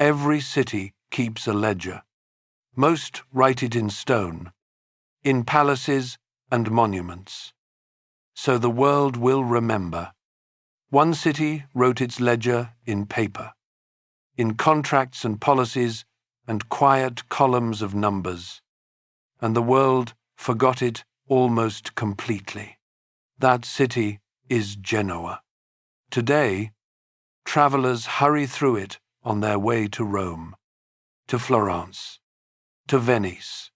Every city keeps a ledger. Most write it in stone, in palaces and monuments. So the world will remember. One city wrote its ledger in paper, in contracts and policies and quiet columns of numbers, and the world forgot it almost completely. That city is Genoa. Today, travelers hurry through it on their way to Rome, to Florence, to Venice.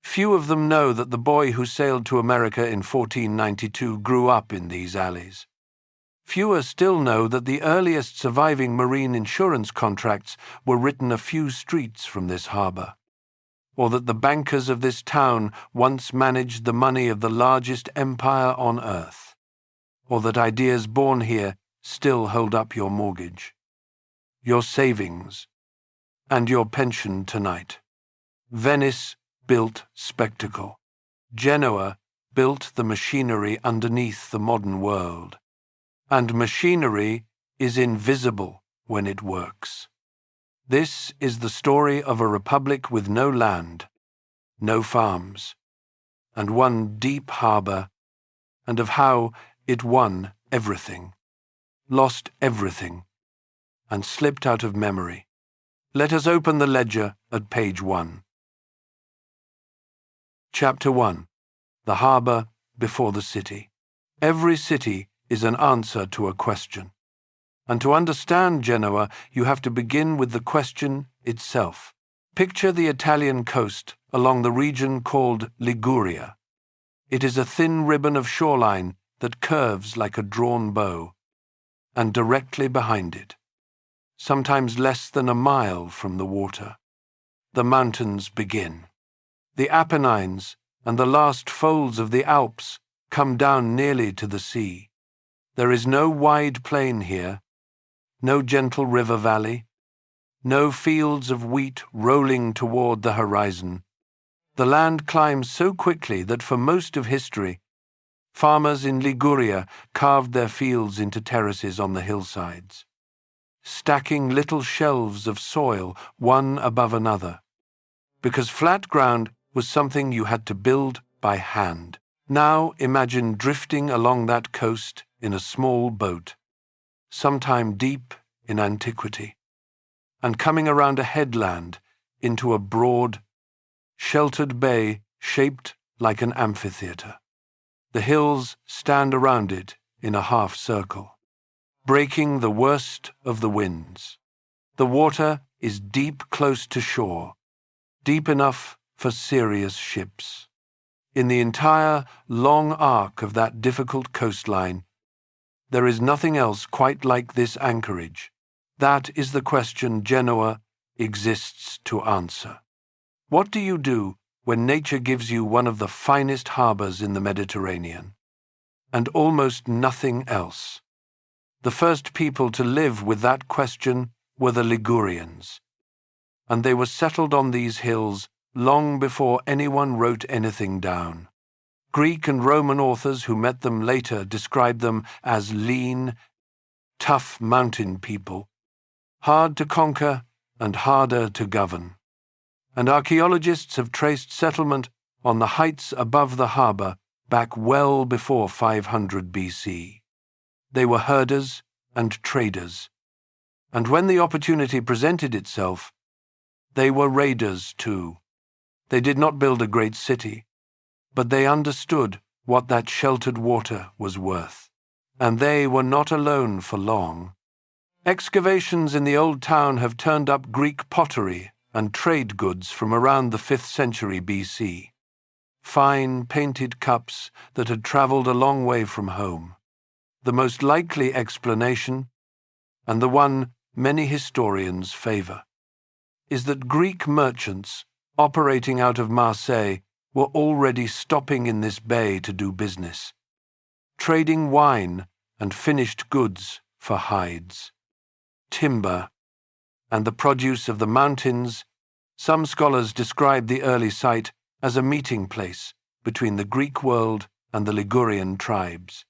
Few of them know that the boy who sailed to America in 1492 grew up in these alleys. Fewer still know that the earliest surviving marine insurance contracts were written a few streets from this harbour, or that the bankers of this town once managed the money of the largest empire on earth, or that ideas born here still hold up your mortgage, your savings, and your pension tonight. Venice built spectacle. Genoa built the machinery underneath the modern world. And machinery is invisible when it works. This is the story of a republic with no land, no farms, and one deep harbour, and of how it won everything, lost everything, and slipped out of memory. Let us open the ledger at page 1. Chapter 1. The Harbour before the City. Every city is an answer to a question. And to understand Genoa, you have to begin with the question itself. Picture the Italian coast along the region called Liguria. It is a thin ribbon of shoreline that curves like a drawn bow, and directly behind it, sometimes less than a mile from the water, the mountains begin. The Apennines and the last folds of the Alps come down nearly to the sea. There is no wide plain here, no gentle river valley, no fields of wheat rolling toward the horizon. The land climbs so quickly that for most of history, farmers in Liguria carved their fields into terraces on the hillsides, stacking little shelves of soil one above another, because flat ground was something you had to build by hand. Now imagine drifting along that coast in a small boat, sometime deep in antiquity, and coming around a headland into a broad, sheltered bay shaped like an amphitheatre. The hills stand around it in a half circle, breaking the worst of the winds. The water is deep close to shore, deep enough for serious ships. In the entire long arc of that difficult coastline, there is nothing else quite like this anchorage. That is the question Genoa exists to answer. What do you do when nature gives you one of the finest harbours in the Mediterranean, and almost nothing else? The first people to live with that question were the Ligurians, and they were settled on these hills long before anyone wrote anything down. Greek and Roman authors who met them later described them as lean, tough mountain people, hard to conquer and harder to govern. And archaeologists have traced settlement on the heights above the harbour back well before 500 BC. They were herders and traders, and when the opportunity presented itself, they were raiders too. They did not build a great city, but they understood what that sheltered water was worth. And they were not alone for long. Excavations in the old town have turned up Greek pottery and trade goods from around the 5th century BC. Fine painted cups that had travelled a long way from home. The most likely explanation, and the one many historians favour, is that Greek merchants operating out of Marseille were already stopping in this bay to do business, trading wine and finished goods for hides, timber, and the produce of the mountains. Some scholars describe the early site as a meeting place between the Greek world and the Ligurian tribes,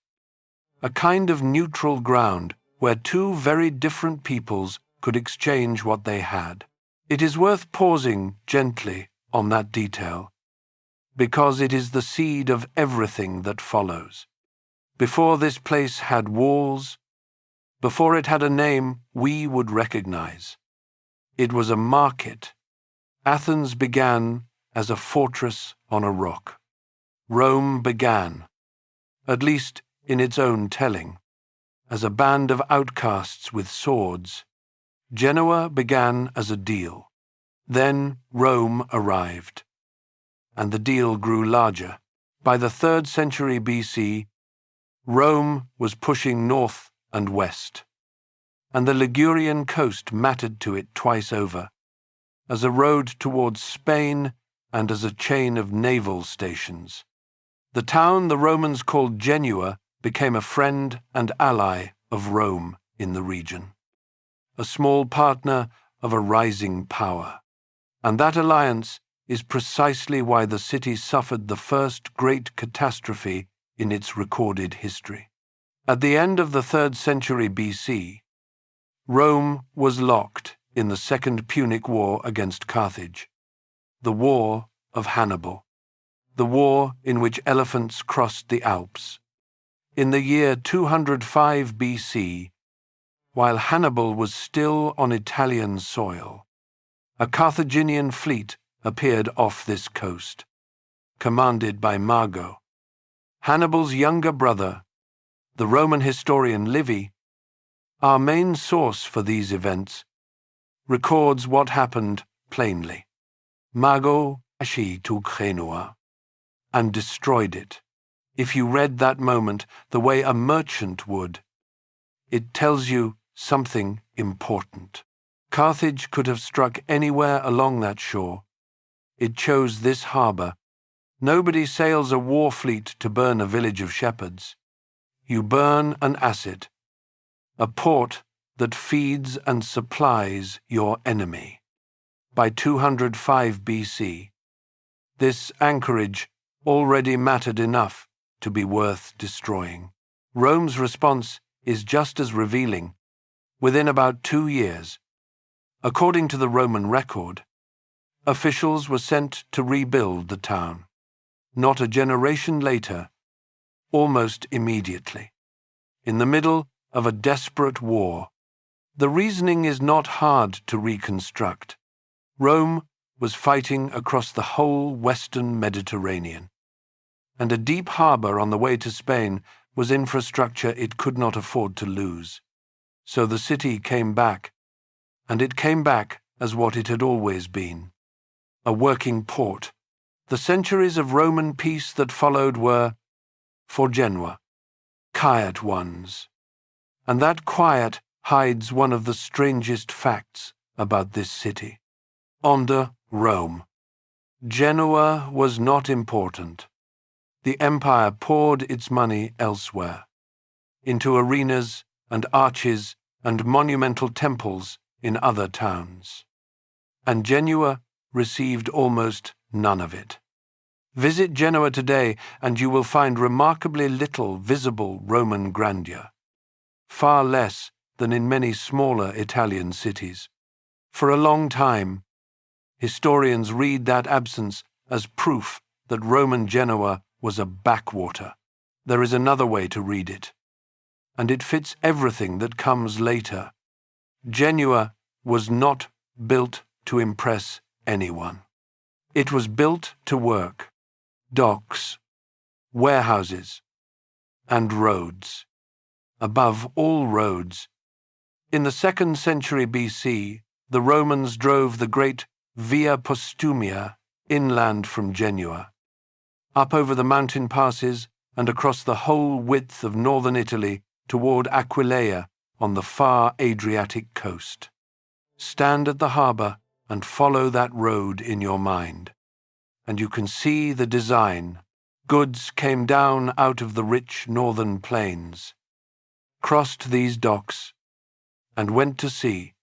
a kind of neutral ground where two very different peoples could exchange what they had. It is worth pausing gently on that detail, because it is the seed of everything that follows. Before this place had walls, before it had a name we would recognize, it was a market. Athens began as a fortress on a rock. Rome began, at least in its own telling, as a band of outcasts with swords. Genoa began as a deal. Then Rome arrived, and the deal grew larger. By the 3rd century BC, Rome was pushing north and west, and the Ligurian coast mattered to it twice over, as a road towards Spain and as a chain of naval stations. The town the Romans called Genoa became a friend and ally of Rome in the region, a small partner of a rising power. And that alliance is precisely why the city suffered the first great catastrophe in its recorded history. At the end of the 3rd century BC, Rome was locked in the Second Punic War against Carthage, the War of Hannibal, the war in which elephants crossed the Alps. In the year 205 BC, while Hannibal was still on Italian soil, a Carthaginian fleet appeared off this coast, commanded by Mago. Hannibal's younger brother, the Roman historian Livy, our main source for these events, records what happened plainly. Mago marched to Genoa and destroyed it. If you read that moment the way a merchant would, it tells you something important. Carthage could have struck anywhere along that shore. It chose this harbor. Nobody sails a war fleet to burn a village of shepherds. You burn an asset, a port that feeds and supplies your enemy. By 205 BC, this anchorage already mattered enough to be worth destroying. Rome's response is just as revealing. Within about 2 years, according to the Roman record, officials were sent to rebuild the town. Not a generation later, almost immediately, in the middle of a desperate war. The reasoning is not hard to reconstruct. Rome was fighting across the whole western Mediterranean, and a deep harbor on the way to Spain was infrastructure it could not afford to lose. So the city came back, and it came back as what it had always been, a working port. The centuries of Roman peace that followed were, for Genoa, quiet ones. And that quiet hides one of the strangest facts about this city. Under Rome, Genoa was not important. The empire poured its money elsewhere, into arenas and arches and monumental temples in other towns. And Genoa received almost none of it. Visit Genoa today and you will find remarkably little visible Roman grandeur, far less than in many smaller Italian cities. For a long time, historians read that absence as proof that Roman Genoa was a backwater. There is another way to read it, and it fits everything that comes later. Genoa was not built to impress anyone. It was built to work. Docks, warehouses, and roads. Above all roads, in the 2nd century BC, the Romans drove the great Via Postumia inland from Genoa, up over the mountain passes and across the whole width of northern Italy toward Aquileia on the far Adriatic coast. Stand at the harbor and follow that road in your mind, and you can see the design. Goods came down out of the rich northern plains, crossed these docks, and went to sea,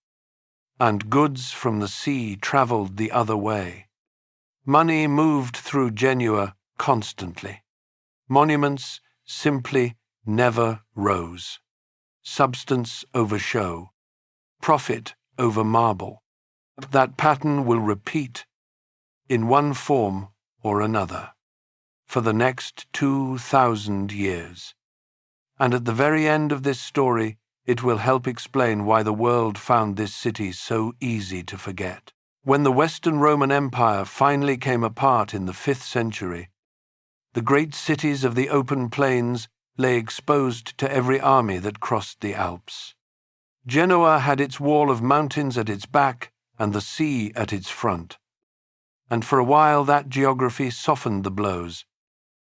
and goods from the sea traveled the other way. Money moved through Genoa constantly. Monuments simply never rose. Substance over show, profit over marble. That pattern will repeat in one form or another for the next 2,000 years. And at the very end of this story, it will help explain why the world found this city so easy to forget. When the Western Roman Empire finally came apart in the 5th century, the great cities of the open plains lay exposed to every army that crossed the Alps. Genoa had its wall of mountains at its back and the sea at its front. And for a while that geography softened the blows.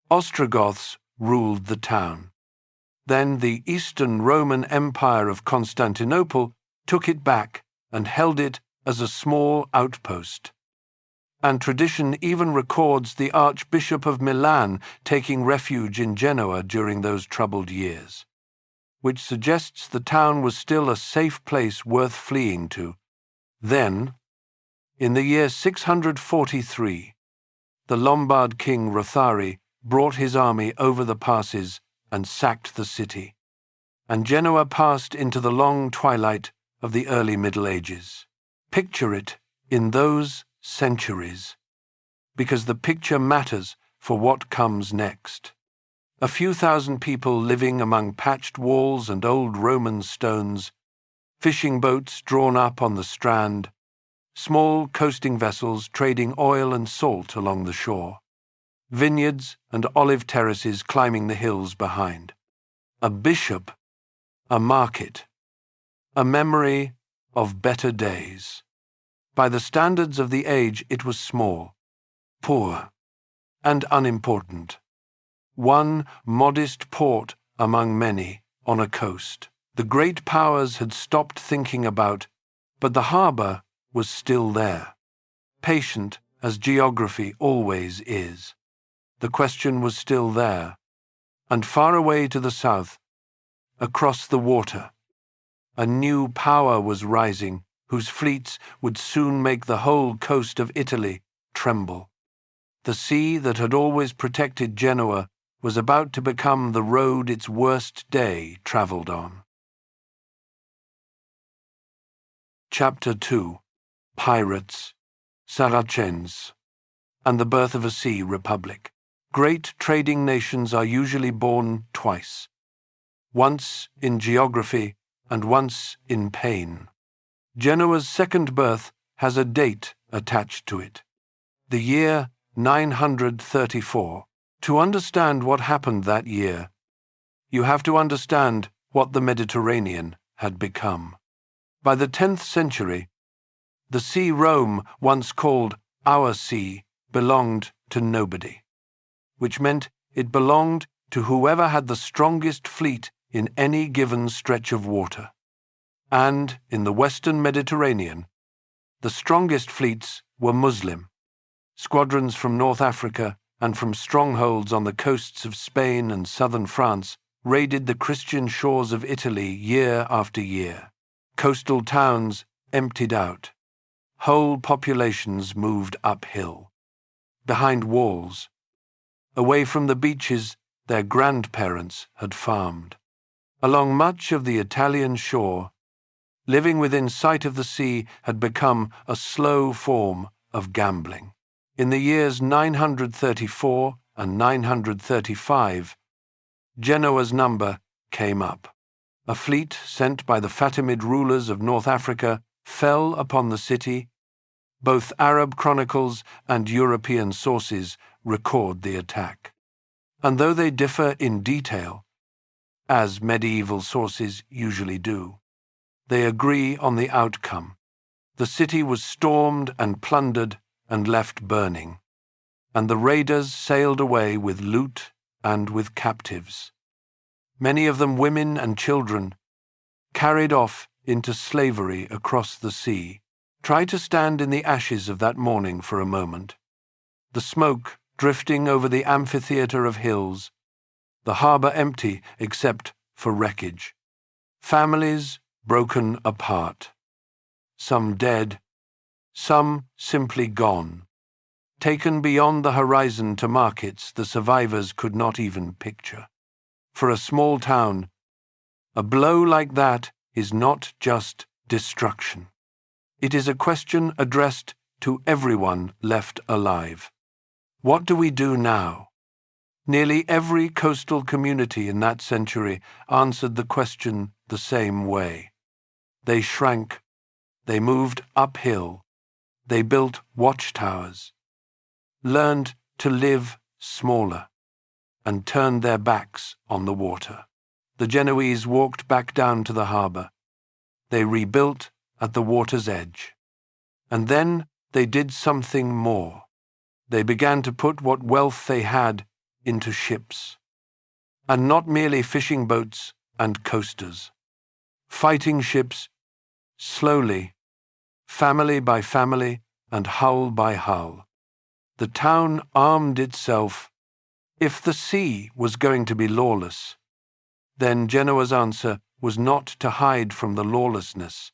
Ostrogoths ruled the town. Then the Eastern Roman Empire of Constantinople took it back and held it as a small outpost. And tradition even records the Archbishop of Milan taking refuge in Genoa during those troubled years, which suggests the town was still a safe place worth fleeing to. Then, in the year 643, the Lombard king Rothari brought his army over the passes and sacked the city, and Genoa passed into the long twilight of the early Middle Ages. Picture it in those centuries, because the picture matters for what comes next. A few thousand people living among patched walls and old Roman stones, fishing boats drawn up on the strand, small coasting vessels trading oil and salt along the shore, vineyards and olive terraces climbing the hills behind. A bishop, a market, a memory of better days. By the standards of the age, it was small, poor, and unimportant. One modest port among many on a coast. The great powers had stopped thinking about, but the harbour was still there, patient as geography always is. The question was still there, and far away to the south, across the water, a new power was rising whose fleets would soon make the whole coast of Italy tremble. The sea that had always protected Genoa was about to become the road its worst day travelled on. Chapter 2. Pirates, Saracens, and the birth of a sea republic. Great trading nations are usually born twice, once in geography and once in pain. Genoa's second birth has a date attached to it, the year 934. To understand what happened that year, you have to understand what the Mediterranean had become. By the 10th century, the sea Rome, once called our sea, belonged to nobody, which meant it belonged to whoever had the strongest fleet in any given stretch of water. And in the Western Mediterranean, the strongest fleets were Muslim. Squadrons from North Africa and from strongholds on the coasts of Spain and southern France raided the Christian shores of Italy year after year. Coastal towns emptied out. Whole populations moved uphill, behind walls. Away from the beaches their grandparents had farmed. Along much of the Italian shore, living within sight of the sea had become a slow form of gambling. In the years 934 and 935, Genoa's number came up. A fleet sent by the Fatimid rulers of North Africa fell upon the city. Both Arab chronicles and European sources record the attack. And though they differ in detail, as medieval sources usually do, they agree on the outcome. The city was stormed and plundered and left burning, and the raiders sailed away with loot and with captives, many of them women and children, carried off into slavery across the sea. Try to stand in the ashes of that morning for a moment. The smoke drifting over the amphitheatre of hills, the harbour empty except for wreckage, families broken apart, some dead, some simply gone, taken beyond the horizon to markets the survivors could not even picture. For a small town, a blow like that is not just destruction. It is a question addressed to everyone left alive. What do we do now? Nearly every coastal community in that century answered the question the same way. They shrank, they moved uphill, they built watchtowers, learned to live smaller, and turned their backs on the water. The Genoese walked back down to the harbour. They rebuilt at the water's edge. And then they did something more. They began to put what wealth they had into ships, and not merely fishing boats and coasters. Fighting ships, slowly, family by family and hull by hull. The town armed itself. If the sea was going to be lawless, then Genoa's answer was not to hide from the lawlessness.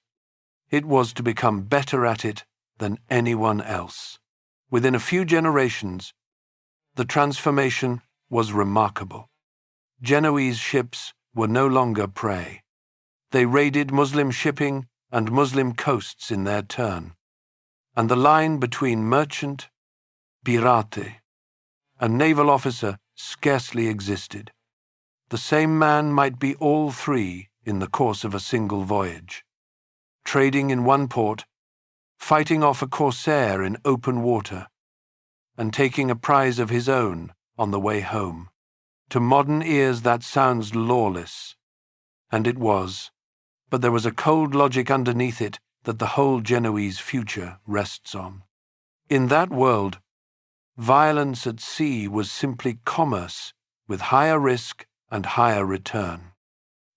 It was to become better at it than anyone else. Within a few generations, the transformation was remarkable. Genoese ships were no longer prey. They raided Muslim shipping and Muslim coasts in their turn, and the line between merchant, pirate, and naval officer scarcely existed. The same man might be all three in the course of a single voyage, trading in one port, fighting off a corsair in open water, and taking a prize of his own on the way home. To modern ears that sounds lawless, and it was, but there was a cold logic underneath it that the whole Genoese future rests on. In that world, violence at sea was simply commerce with higher risk and higher return,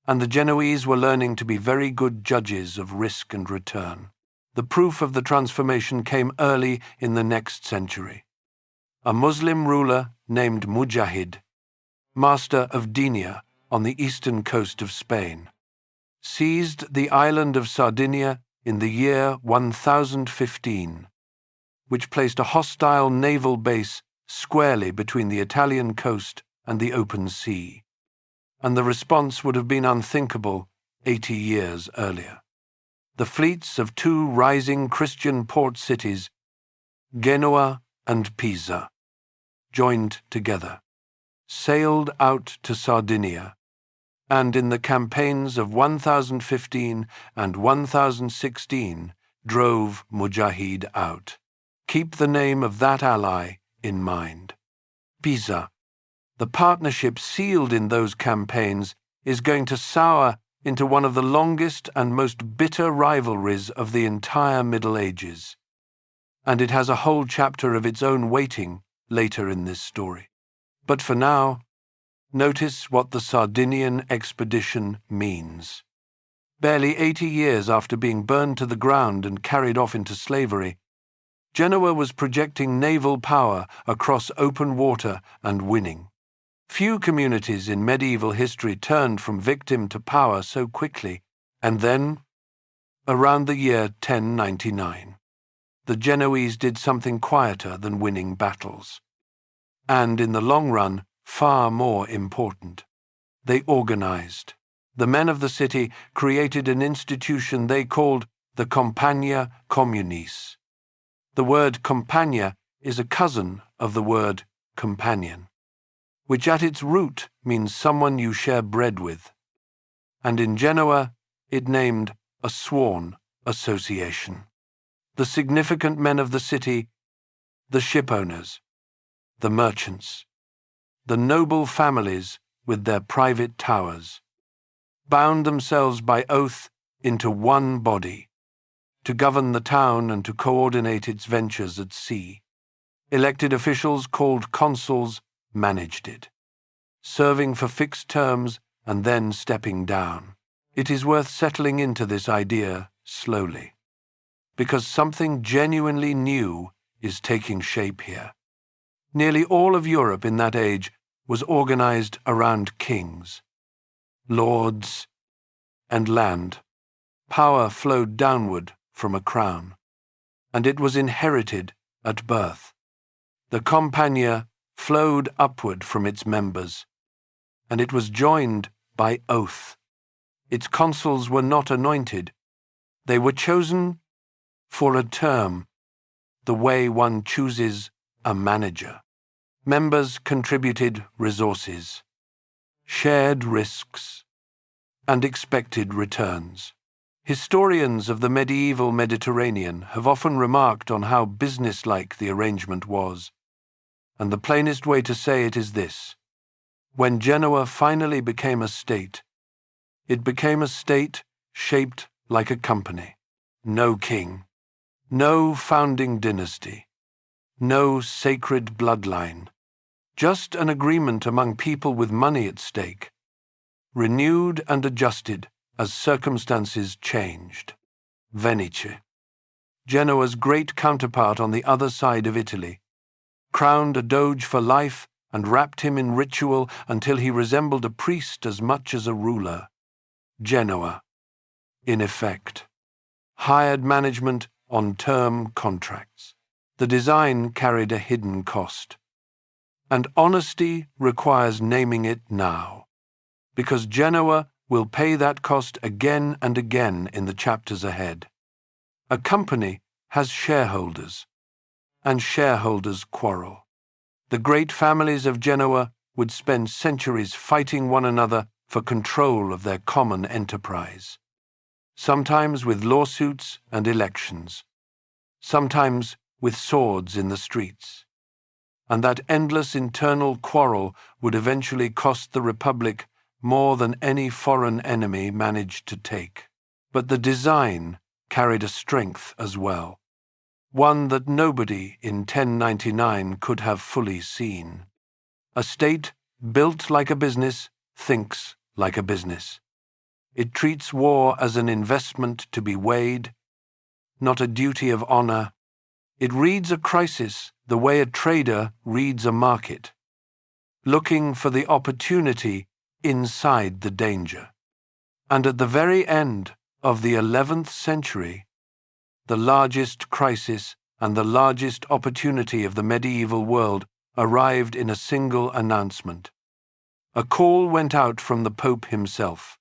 and the Genoese were learning to be very good judges of risk and return. The proof of the transformation came early in the next century. A Muslim ruler named Mujahid, master of Denia on the eastern coast of Spain, seized the island of Sardinia in the year 1015, which placed a hostile naval base squarely between the Italian coast and the open sea, and the response would have been unthinkable 80 years earlier. The fleets of two rising Christian port cities, Genoa and Pisa, joined together, sailed out to Sardinia, and in the campaigns of 1015 and 1016 drove Mujahid out. Keep the name of that ally in mind. Pisa, the partnership sealed in those campaigns, is going to sour into one of the longest and most bitter rivalries of the entire Middle Ages, and it has a whole chapter of its own waiting later in this story. But for now, notice what the Sardinian expedition means. Barely 80 years after being burned to the ground and carried off into slavery, Genoa was projecting naval power across open water and winning. Few communities in medieval history turned from victim to power so quickly, and then, around the year 1099, the Genoese did something quieter than winning battles, and in the long run, far more important. They organized. The men of the city created an institution they called the Compagnia Communis. The word compagna is a cousin of the word companion, which at its root means someone you share bread with, and in Genoa it named a sworn association. The significant men of the city, the shipowners, the merchants, the noble families with their private towers, bound themselves by oath into one body, to govern the town and to coordinate its ventures at sea. Elected officials called consuls managed it, serving for fixed terms and then stepping down. It is worth settling into this idea slowly, because something genuinely new is taking shape here. Nearly all of Europe in that age was organized around kings, lords, and land. Power flowed downward from a crown, and it was inherited at birth. The Compagnia flowed upward from its members, and it was joined by oath. Its consuls were not anointed. They were chosen For a term, the way one chooses a manager. Members contributed resources, shared risks, and expected returns. Historians of the medieval Mediterranean have often remarked on how businesslike the arrangement was, and the plainest way to say it is this: when Genoa finally became a state, it became a state shaped like a company. No king, no founding dynasty, no sacred bloodline, just an agreement among people with money at stake, renewed and adjusted as circumstances changed. Venice, Genoa's great counterpart on the other side of Italy, crowned a doge for life and wrapped him in ritual until he resembled a priest as much as a ruler. Genoa, in effect, hired management on term contracts. The design carried a hidden cost. And honesty requires naming it now, because Genoa will pay that cost again and again in the chapters ahead. A company has shareholders, and shareholders quarrel. The great families of Genoa would spend centuries fighting one another for control of their common enterprise, sometimes with lawsuits and elections, sometimes with swords in the streets. And that endless internal quarrel would eventually cost the Republic more than any foreign enemy managed to take. But the design carried a strength as well, one that nobody in 1099 could have fully seen. A state built like a business thinks like a business. It treats war as an investment to be weighed, not a duty of honor. It reads a crisis the way a trader reads a market, looking for the opportunity inside the danger. And at the very end of the 11th century, the largest crisis and the largest opportunity of the medieval world arrived in a single announcement. A call went out from the Pope himself.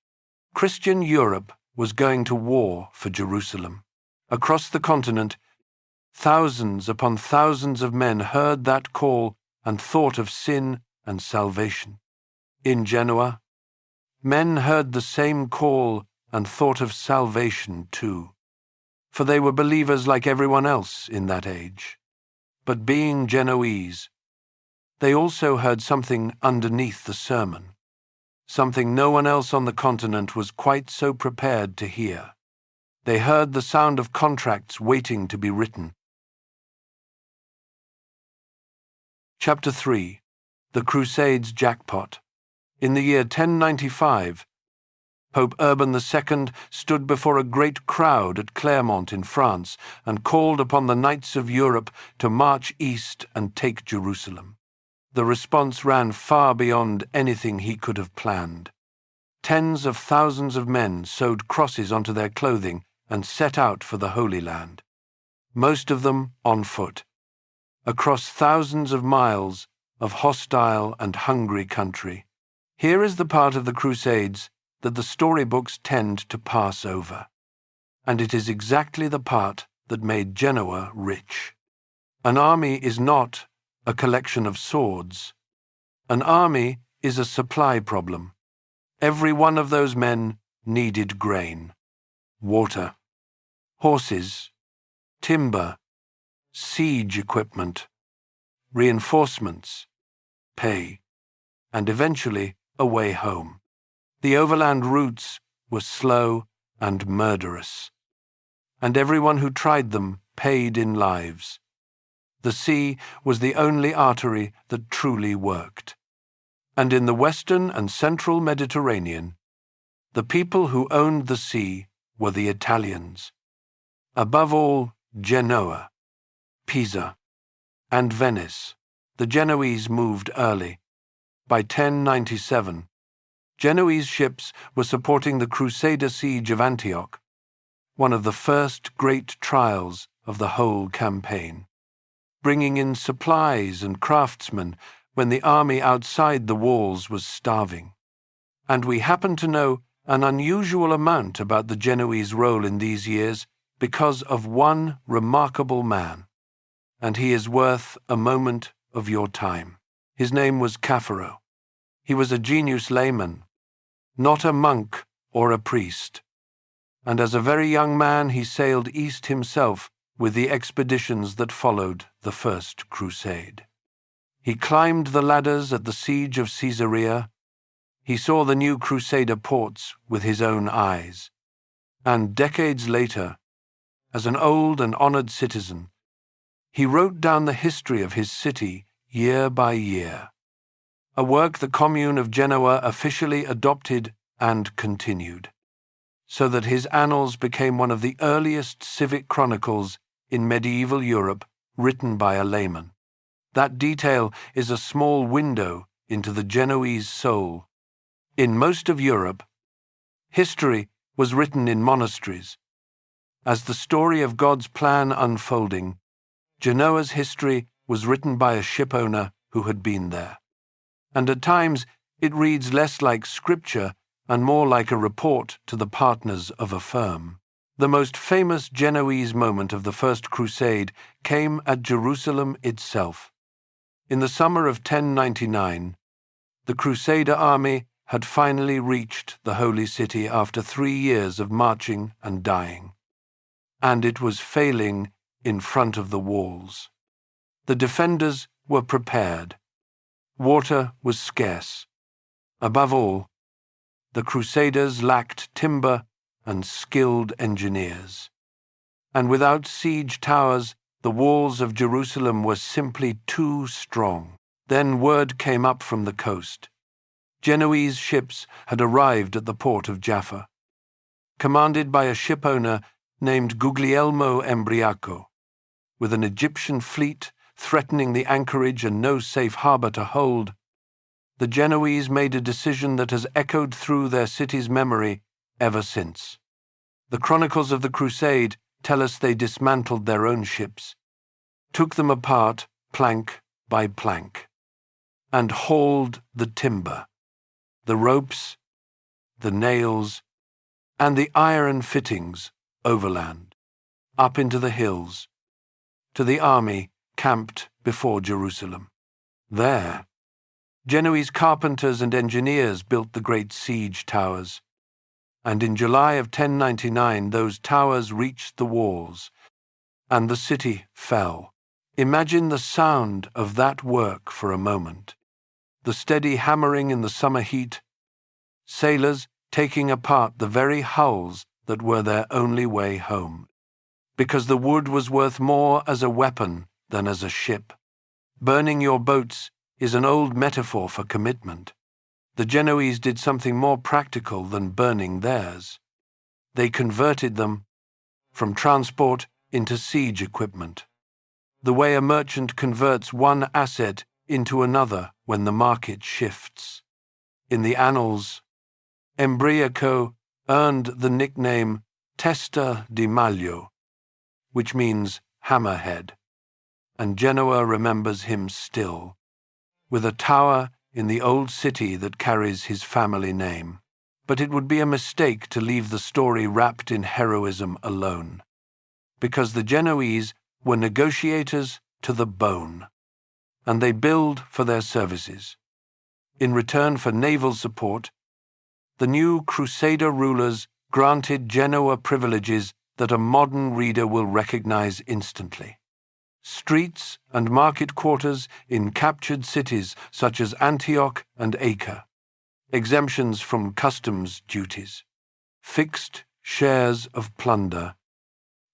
Christian Europe was going to war for Jerusalem. Across the continent, thousands upon thousands of men heard that call and thought of sin and salvation. In Genoa, men heard the same call and thought of salvation too, for they were believers like everyone else in that age. But being Genoese, they also heard something underneath the sermon, something no one else on the continent was quite so prepared to hear. They heard the sound of contracts waiting to be written. Chapter 3. The Crusades Jackpot. In the year 1095, Pope Urban II stood before a great crowd at Clermont in France and called upon the knights of Europe to march east and take Jerusalem. The response ran far beyond anything he could have planned. Tens of thousands of men sewed crosses onto their clothing and set out for the Holy Land, most of them on foot, across thousands of miles of hostile and hungry country. Here is the part of the Crusades that the storybooks tend to pass over, and it is exactly the part that made Genoa rich. An army is not a collection of swords. An army is a supply problem. Every one of those men needed grain, water, horses, timber, siege equipment, reinforcements, pay, and eventually a way home. The overland routes were slow and murderous, and everyone who tried them paid in lives. The sea was the only artery that truly worked. And in the western and central Mediterranean, the people who owned the sea were the Italians. Above all, Genoa, Pisa, and Venice. The Genoese moved early. By 1097, Genoese ships were supporting the Crusader siege of Antioch, one of the first great trials of the whole campaign, bringing in supplies and craftsmen when the army outside the walls was starving. And we happen to know an unusual amount about the Genoese role in these years because of one remarkable man, and he is worth a moment of your time. His name was Caffa. He was a Genoese layman, not a monk or a priest, and as a very young man he sailed east himself with the expeditions that followed the First Crusade. He climbed the ladders at the siege of Caesarea. He saw the new Crusader ports with his own eyes, and decades later, as an old and honored citizen, he wrote down the history of his city year by year, a work the Commune of Genoa officially adopted and continued, so that his annals became one of the earliest civic chronicles in medieval Europe written by a layman. That detail is a small window into the Genoese soul. In most of Europe, history was written in monasteries. As the story of God's plan unfolding, Genoa's history was written by a shipowner who had been there. And at times it reads less like scripture and more like a report to the partners of a firm. The most famous Genoese moment of the First Crusade came at Jerusalem itself. In the summer of 1099, the Crusader army had finally reached the Holy City after 3 years of marching and dying, and it was failing in front of the walls. The defenders were prepared. Water was scarce. Above all, the Crusaders lacked timber and skilled engineers. And without siege towers, the walls of Jerusalem were simply too strong. Then word came up from the coast. Genoese ships had arrived at the port of Jaffa, commanded by a shipowner named Guglielmo Embriaco, with an Egyptian fleet threatening the anchorage and no safe harbor to hold. The Genoese made a decision that has echoed through their city's memory ever since. The chronicles of the Crusade tell us they dismantled their own ships, took them apart plank by plank, and hauled the timber, the ropes, the nails, and the iron fittings overland, up into the hills, to the army camped before Jerusalem. There, Genoese carpenters and engineers built the great siege towers, and in July of 1099 those towers reached the walls, and the city fell. Imagine the sound of that work for a moment. The steady hammering in the summer heat, sailors taking apart the very hulls that were their only way home, because the wood was worth more as a weapon than as a ship. Burning your boats is an old metaphor for commitment. The Genoese did something more practical than burning theirs. They converted them from transport into siege equipment, the way a merchant converts one asset into another when the market shifts. In the annals, Embriaco earned the nickname Testa di Maglio, which means hammerhead, and Genoa remembers him still, with a tower in the old city that carries his family name. But it would be a mistake to leave the story wrapped in heroism alone, because the Genoese were negotiators to the bone, and they billed for their services. In return for naval support, the new Crusader rulers granted Genoa privileges that a modern reader will recognize instantly. Streets and market quarters in captured cities such as Antioch and Acre, exemptions from customs duties, fixed shares of plunder,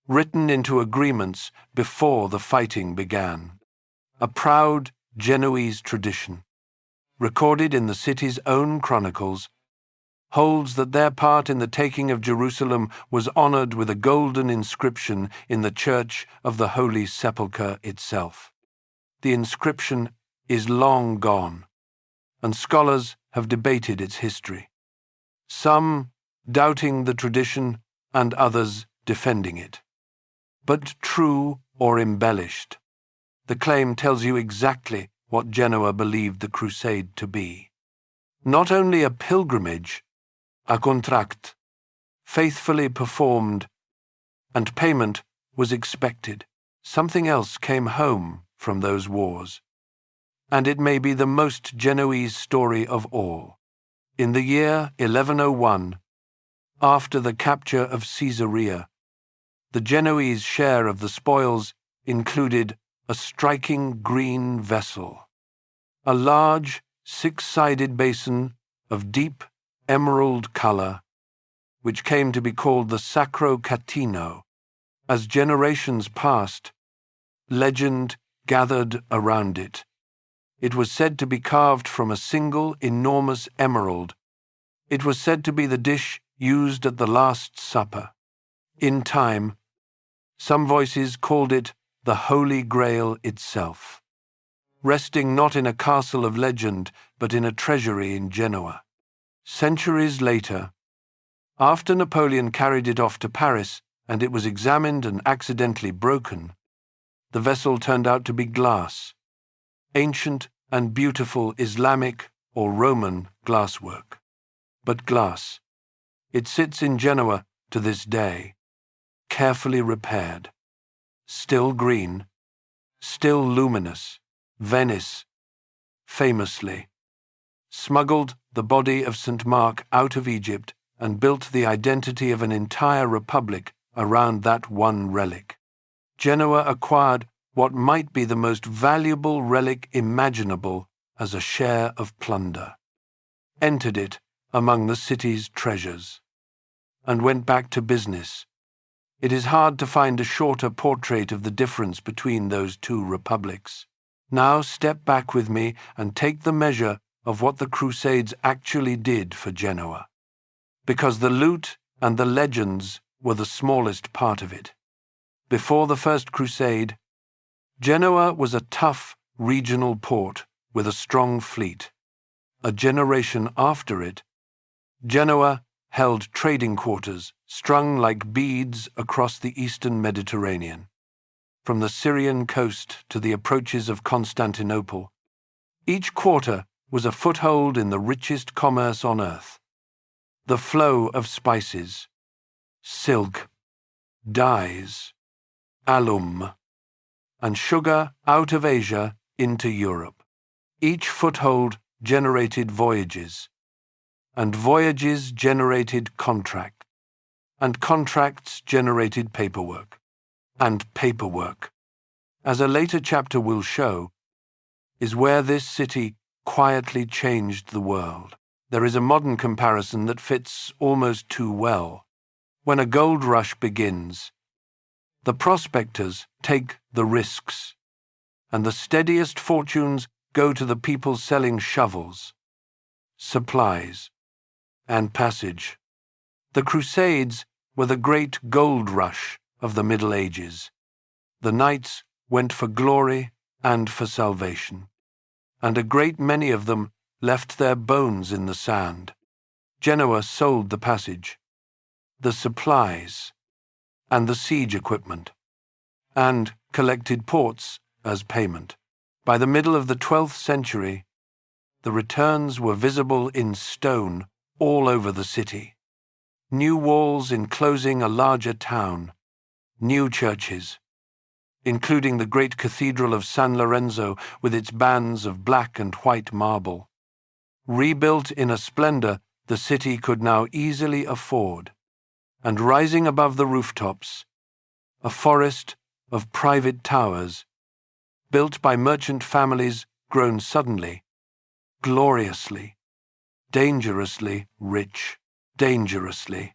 written into agreements before the fighting began. A proud Genoese tradition, recorded in the city's own chronicles, holds that their part in the taking of Jerusalem was honored with a golden inscription in the Church of the Holy Sepulchre itself. The inscription is long gone, and scholars have debated its history, some doubting the tradition and others defending it. But true or embellished, the claim tells you exactly what Genoa believed the crusade to be. Not only a pilgrimage, a contract, faithfully performed, and payment was expected. Something else came home from those wars, and it may be the most Genoese story of all. In the year 1101, after the capture of Caesarea, the Genoese share of the spoils included a striking green vessel, a large six-sided basin of deep emerald color, which came to be called the Sacro Catino. As generations passed, legend gathered around it. It was said to be carved from a single enormous emerald. It was said to be the dish used at the Last Supper. In time, some voices called it the Holy Grail itself, resting not in a castle of legend, but in a treasury in Genoa. Centuries later, after Napoleon carried it off to Paris and it was examined and accidentally broken, the vessel turned out to be glass, ancient and beautiful Islamic or Roman glasswork. But glass. It sits in Genoa to this day, carefully repaired, still green, still luminous. Venice, famously, smuggled the body of St. Mark out of Egypt and built the identity of an entire republic around that one relic. Genoa acquired what might be the most valuable relic imaginable as a share of plunder, entered it among the city's treasures, and went back to business. It is hard to find a shorter portrait of the difference between those two republics. Now step back with me and take the measure of what the Crusades actually did for Genoa, because the loot and the legends were the smallest part of it. Before the First Crusade, Genoa was a tough regional port with a strong fleet. A generation after it, Genoa held trading quarters strung like beads across the eastern Mediterranean, from the Syrian coast to the approaches of Constantinople. Each quarter was a foothold in the richest commerce on earth. The flow of spices, silk, dyes, alum, and sugar out of Asia into Europe. Each foothold generated voyages, and voyages generated contract, and contracts generated paperwork, and paperwork, as a later chapter will show, is where this city quietly changed the world. There is a modern comparison that fits almost too well. When a gold rush begins, the prospectors take the risks, and the steadiest fortunes go to the people selling shovels, supplies, and passage. The Crusades were the great gold rush of the Middle Ages. The knights went for glory and for salvation, and a great many of them left their bones in the sand. Genoa sold the passage, the supplies, and the siege equipment, and collected ports as payment. By the middle of the 12th century, the returns were visible in stone all over the city. New walls enclosing a larger town, new churches, including the great Cathedral of San Lorenzo with its bands of black and white marble. Rebuilt in a splendor the city could now easily afford, and rising above the rooftops, a forest of private towers, built by merchant families grown suddenly, gloriously, dangerously rich, dangerously,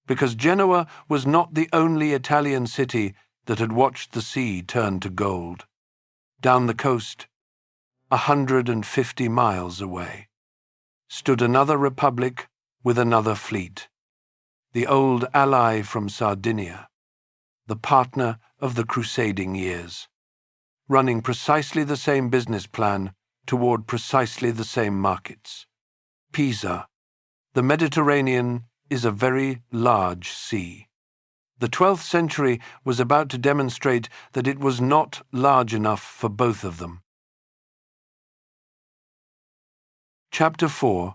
because Genoa was not the only Italian city that had watched the sea turn to gold. Down the coast, 150 miles away, stood another republic with another fleet, the old ally from Sardinia, the partner of the crusading years, running precisely the same business plan toward precisely the same markets. Pisa. The Mediterranean is a very large sea. The 12th century was about to demonstrate that it was not large enough for both of them. Chapter 4.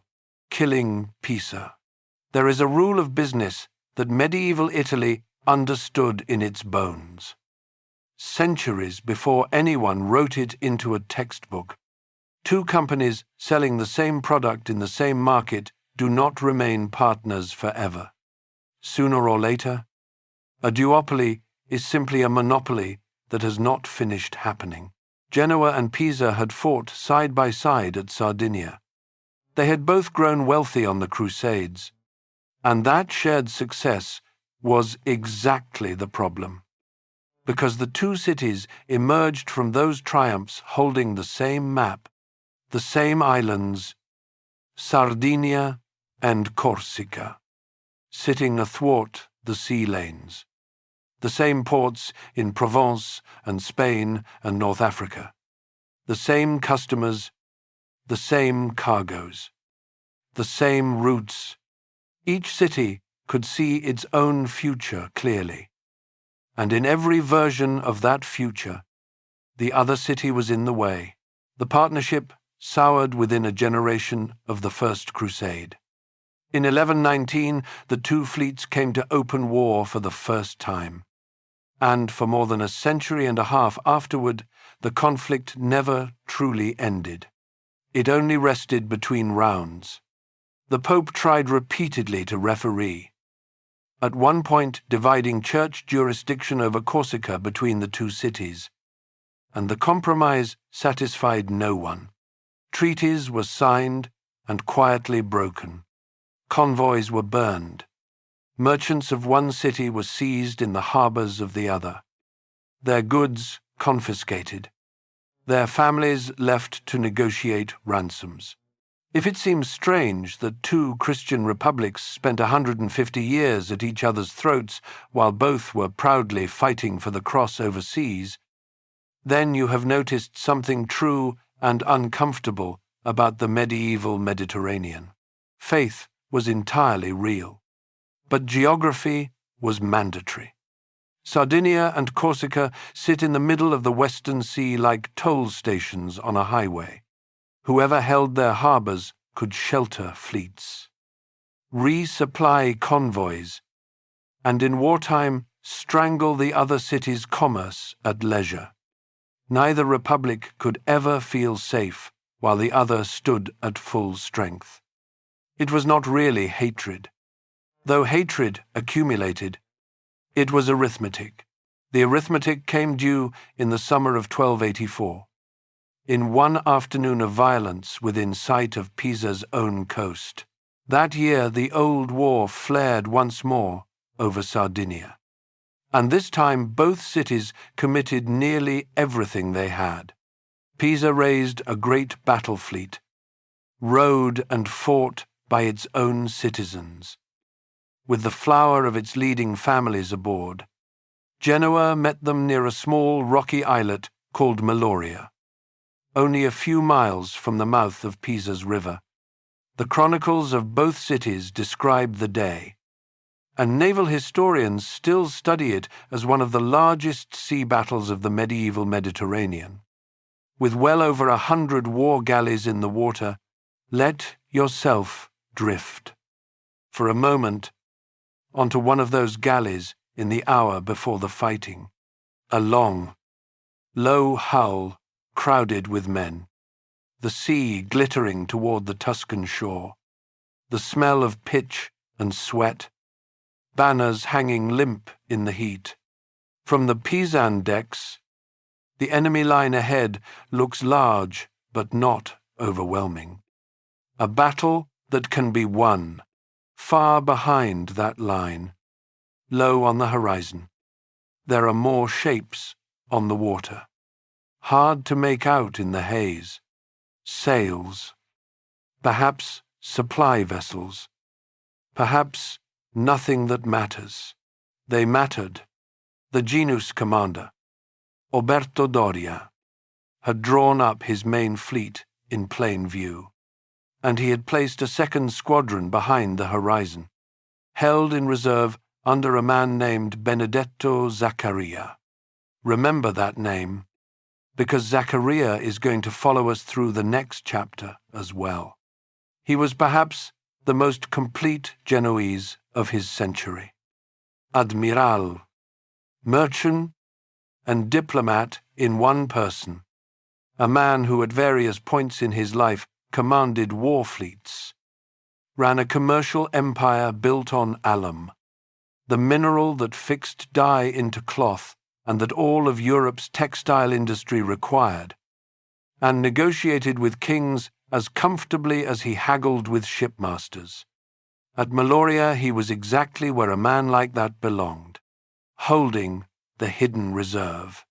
Killing Pisa. There is a rule of business that medieval Italy understood in its bones. Centuries before anyone wrote it into a textbook, two companies selling the same product in the same market do not remain partners forever. Sooner or later, a duopoly is simply a monopoly that has not finished happening. Genoa and Pisa had fought side by side at Sardinia. They had both grown wealthy on the Crusades, and that shared success was exactly the problem, because the two cities emerged from those triumphs holding the same map, the same islands, Sardinia and Corsica, sitting athwart the sea lanes, the same ports in Provence and Spain and North Africa, the same customers, the same cargoes, the same routes. Each city could see its own future clearly, and in every version of that future, the other city was in the way. The partnership soured within a generation of the First Crusade. In 1119, the two fleets came to open war for the first time, and for more than a century and a half afterward, the conflict never truly ended. It only rested between rounds. The Pope tried repeatedly to referee, at one point dividing church jurisdiction over Corsica between the two cities, and the compromise satisfied no one. Treaties were signed and quietly broken. Convoys were burned. Merchants of one city were seized in the harbors of the other, their goods confiscated, their families left to negotiate ransoms. If it seems strange that two Christian republics spent 150 years at each other's throats while both were proudly fighting for the cross overseas, then you have noticed something true and uncomfortable about the medieval Mediterranean. Faith was entirely real, but geography was mandatory. Sardinia and Corsica sit in the middle of the Western Sea like toll stations on a highway. Whoever held their harbors could shelter fleets, resupply convoys, and in wartime strangle the other city's commerce at leisure. Neither republic could ever feel safe while the other stood at full strength. It was not really hatred. Though hatred accumulated, it was arithmetic. The arithmetic came due in the summer of 1284. In one afternoon of violence within sight of Pisa's own coast. That year the old war flared once more over Sardinia, and this time both cities committed nearly everything they had. Pisa raised a great battle fleet, rowed and fought by its own citizens, with the flower of its leading families aboard. Genoa met them near a small rocky islet called Meloria, only a few miles from the mouth of Pisa's river. The chronicles of both cities describe the day, and naval historians still study it as one of the largest sea battles of the medieval Mediterranean. With well over 100 war galleys in the water, let yourself drift, for a moment, onto one of those galleys in the hour before the fighting. A long, low hull crowded with men, the sea glittering toward the Tuscan shore, the smell of pitch and sweat, banners hanging limp in the heat. From the Pisan decks, the enemy line ahead looks large but not overwhelming. A battle that can be won, far behind that line, low on the horizon. There are more shapes on the water, hard to make out in the haze. Sails, perhaps supply vessels, perhaps nothing that matters. They mattered. The Genoese commander, Oberto Doria, had drawn up his main fleet in plain view, and he had placed a second squadron behind the horizon, held in reserve under a man named Benedetto Zaccaria. Remember that name, because Zaccaria is going to follow us through the next chapter as well. He was perhaps the most complete Genoese of his century. admiral, merchant and diplomat in one person, a man who at various points in his life commanded war fleets, ran a commercial empire built on alum, the mineral that fixed dye into cloth and that all of Europe's textile industry required, and negotiated with kings as comfortably as he haggled with shipmasters. At Meloria he was exactly where a man like that belonged, holding the hidden reserve,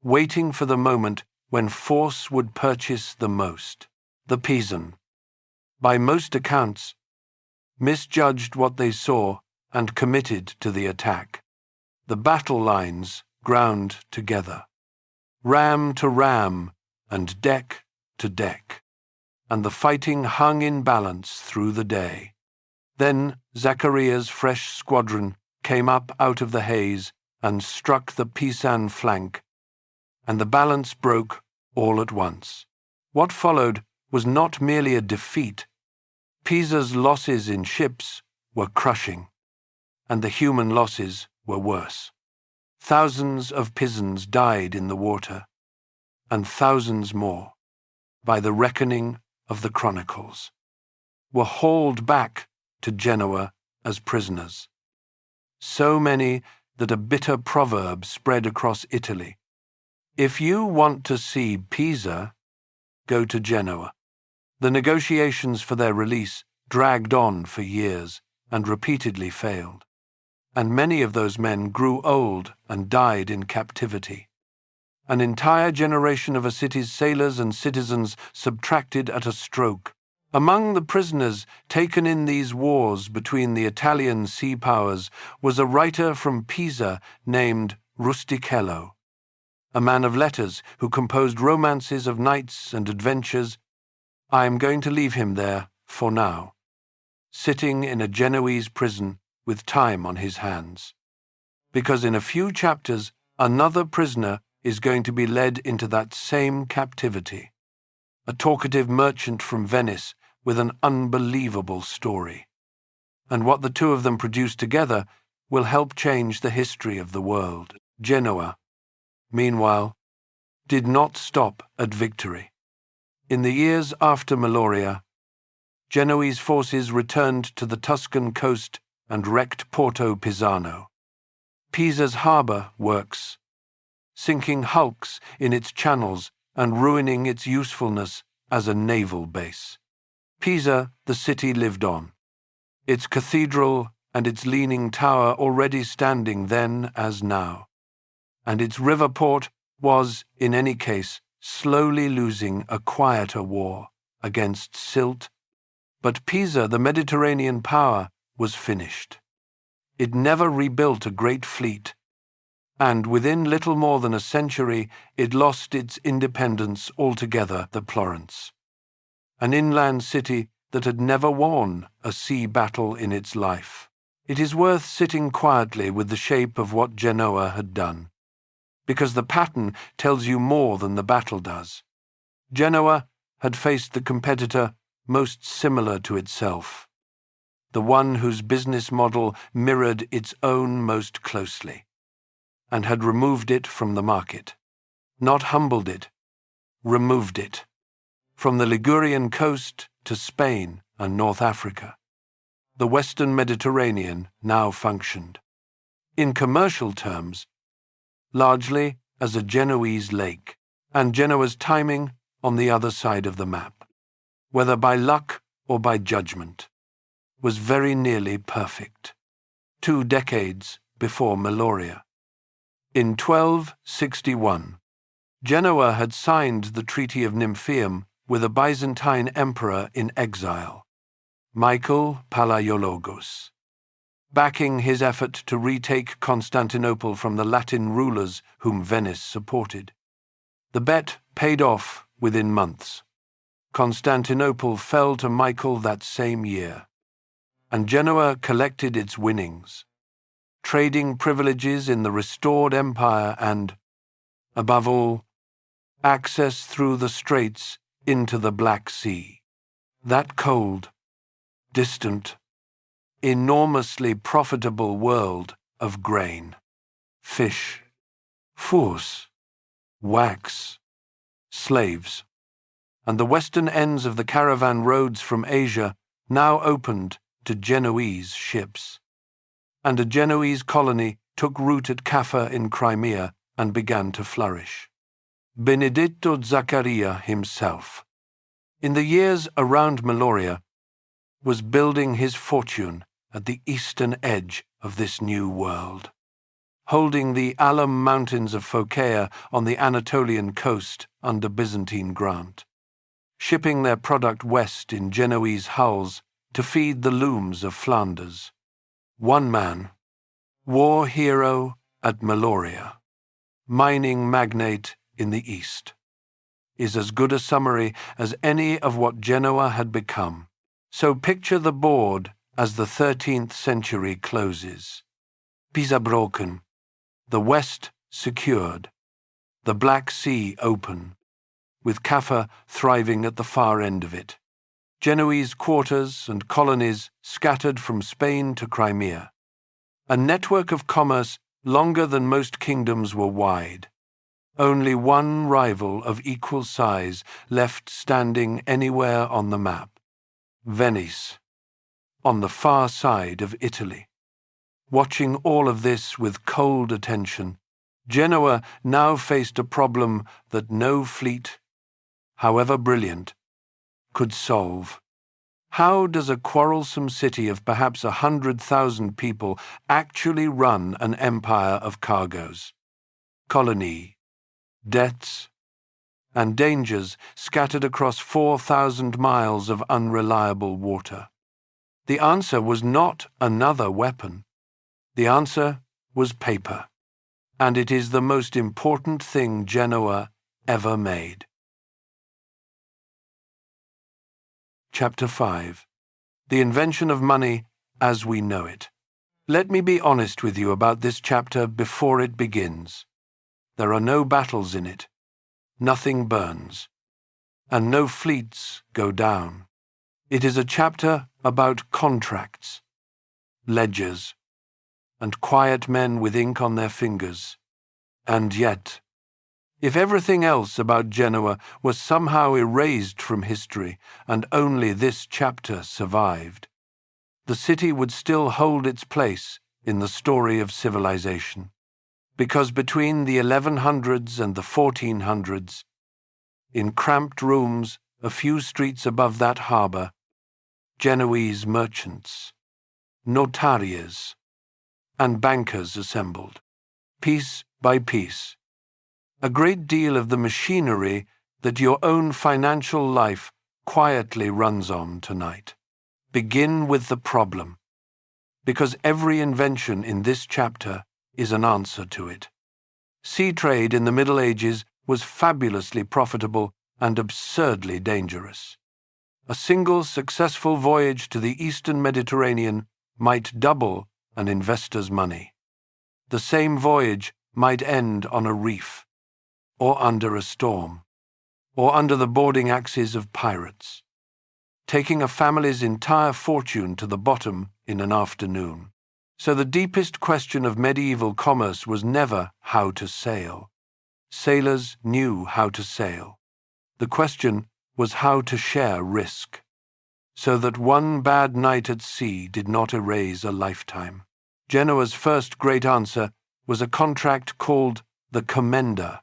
waiting for the moment when force would purchase the most. The Pisan, by most accounts, misjudged what they saw and committed to the attack. The battle lines ground together, ram to ram and deck to deck, and the fighting hung in balance through the day. Then Zachariah's fresh squadron came up out of the haze and struck the Pisan flank, and the balance broke all at once. What followed was not merely a defeat. Pisa's losses in ships were crushing, and the human losses were worse. Thousands of Pisans died in the water, and thousands more, by the reckoning of the chronicles, were hauled back to Genoa as prisoners. So many that a bitter proverb spread across Italy. If you want to see Pisa, go to Genoa. The negotiations for their release dragged on for years and repeatedly failed, and many of those men grew old and died in captivity. An entire generation of a city's sailors and citizens subtracted at a stroke. Among the prisoners taken in these wars between the Italian sea powers was a writer from Pisa named Rustichello, a man of letters who composed romances of knights and adventures. I am going to leave him there for now, sitting in a Genoese prison with time on his hands, because in a few chapters another prisoner is going to be led into that same captivity, a talkative merchant from Venice with an unbelievable story. And what the two of them produce together will help change the history of the world. Genoa, meanwhile, did not stop at victory. In the years after Meloria, Genoese forces returned to the Tuscan coast and wrecked Porto Pisano. Pisa's harbour works, sinking hulks in its channels and ruining its usefulness as a naval base. Pisa, the city, lived on, its cathedral and its leaning tower already standing then as now, and its river port was, in any case, slowly losing a quieter war against silt. But Pisa, the Mediterranean power, was finished. It never rebuilt a great fleet, and within little more than a century it lost its independence altogether. The Florence, an inland city that had never won a sea battle in its life. It is worth sitting quietly with the shape of what Genoa had done, because the pattern tells you more than the battle does. Genoa had faced the competitor most similar to itself, the one whose business model mirrored its own most closely, and had removed it from the market. Not humbled it, removed it. From the Ligurian coast to Spain and North Africa, the Western Mediterranean now functioned, in commercial terms, largely as a Genoese lake, and Genoa's timing on the other side of the map, whether by luck or by judgment, was very nearly perfect. 2 decades before Meloria. In 1261, Genoa had signed the Treaty of Nymphaeum with a Byzantine emperor in exile, Michael Palaiologos, backing his effort to retake Constantinople from the Latin rulers whom Venice supported. The bet paid off within months. Constantinople fell to Michael that same year, and Genoa collected its winnings, trading privileges in the restored empire and, above all, access through the straits into the Black Sea. That cold, distant, enormously profitable world of grain, fish, furs, wax, slaves, and the western ends of the caravan roads from Asia now opened to Genoese ships. And a Genoese colony took root at Caffa in Crimea and began to flourish. Benedetto Zaccaria himself, in the years around Meloria, was building his fortune at the eastern edge of this new world, holding the alum mountains of Phocaea on the Anatolian coast under Byzantine grant, shipping their product west in Genoese hulls to feed the looms of Flanders. One man, war hero at Meloria, mining magnate in the east, is as good a summary as any of what Genoa had become. So picture the board as the 13th century closes. Pisa broken, the west secured, the Black Sea open, with Caffa thriving at the far end of it. Genoese quarters and colonies scattered from Spain to Crimea. A network of commerce longer than most kingdoms were wide. Only one rival of equal size left standing anywhere on the map: Venice, on the far side of Italy. Watching all of this with cold attention, Genoa now faced a problem that no fleet, however brilliant, could solve. How does a quarrelsome city of perhaps 100,000 people actually run an empire of cargoes, colony, debts, and dangers scattered across 4,000 miles of unreliable water? The answer was not another weapon. The answer was paper, and it is the most important thing Genoa ever made. Chapter 5. The Invention of Money as We Know It. Let me be honest with you about this chapter before it begins. There are no battles in it, nothing burns, and no fleets go down. It is a chapter about contracts, ledgers, and quiet men with ink on their fingers. And yet, if everything else about Genoa was somehow erased from history and only this chapter survived, the city would still hold its place in the story of civilization. Because between the 1100s and the 1400s, in cramped rooms a few streets above that harbour, Genoese merchants, notarias, and bankers assembled, piece by piece. A great deal of the machinery that your own financial life quietly runs on tonight. Begin with the problem, because every invention in this chapter is an answer to it. Sea trade in the Middle Ages was fabulously profitable and absurdly dangerous. A single successful voyage to the Eastern Mediterranean might double an investor's money. The same voyage might end on a reef, or under a storm, or under the boarding axes of pirates, taking a family's entire fortune to the bottom in an afternoon. So the deepest question of medieval commerce was never how to sail. Sailors knew how to sail. The question was how to share risk, so that one bad night at sea did not erase a lifetime. Genoa's first great answer was a contract called the Commenda,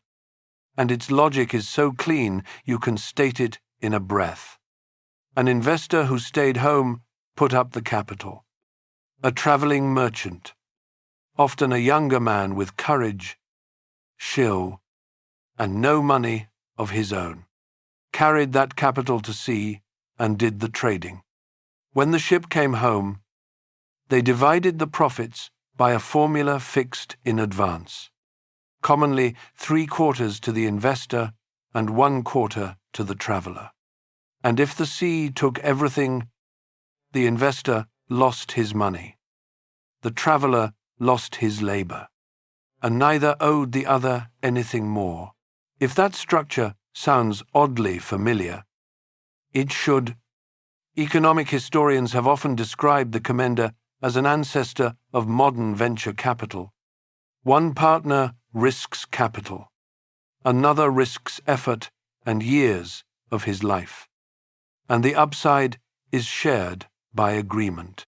and its logic is so clean you can state it in a breath. An investor who stayed home put up the capital. A travelling merchant, often a younger man with courage, shill, and no money of his own, carried that capital to sea and did the trading. When the ship came home, they divided the profits by a formula fixed in advance, commonly 3/4 to the investor and 1/4 to the traveller. And if the sea took everything, the investor lost his money. The traveller lost his labour, and neither owed the other anything more. If that structure sounds oddly familiar, it should. Economic historians have often described the Commenda as an ancestor of modern venture capital. One partner risks capital. Another risks effort and years of his life. And the upside is shared by agreement.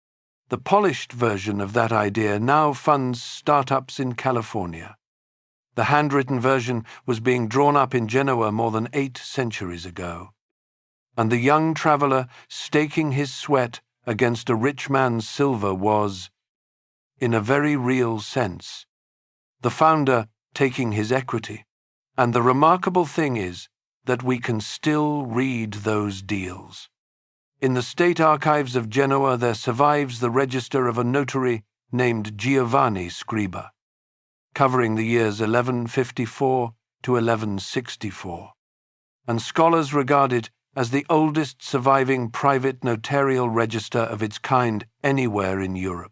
The polished version of that idea now funds startups in California. The handwritten version was being drawn up in Genoa more than 8 centuries ago. And the young traveller staking his sweat against a rich man's silver was, in a very real sense, the founder taking his equity. And the remarkable thing is that we can still read those deals. In the state archives of Genoa there survives the register of a notary named Giovanni Scriba, covering the years 1154 to 1164, and scholars regard it as the oldest surviving private notarial register of its kind anywhere in Europe.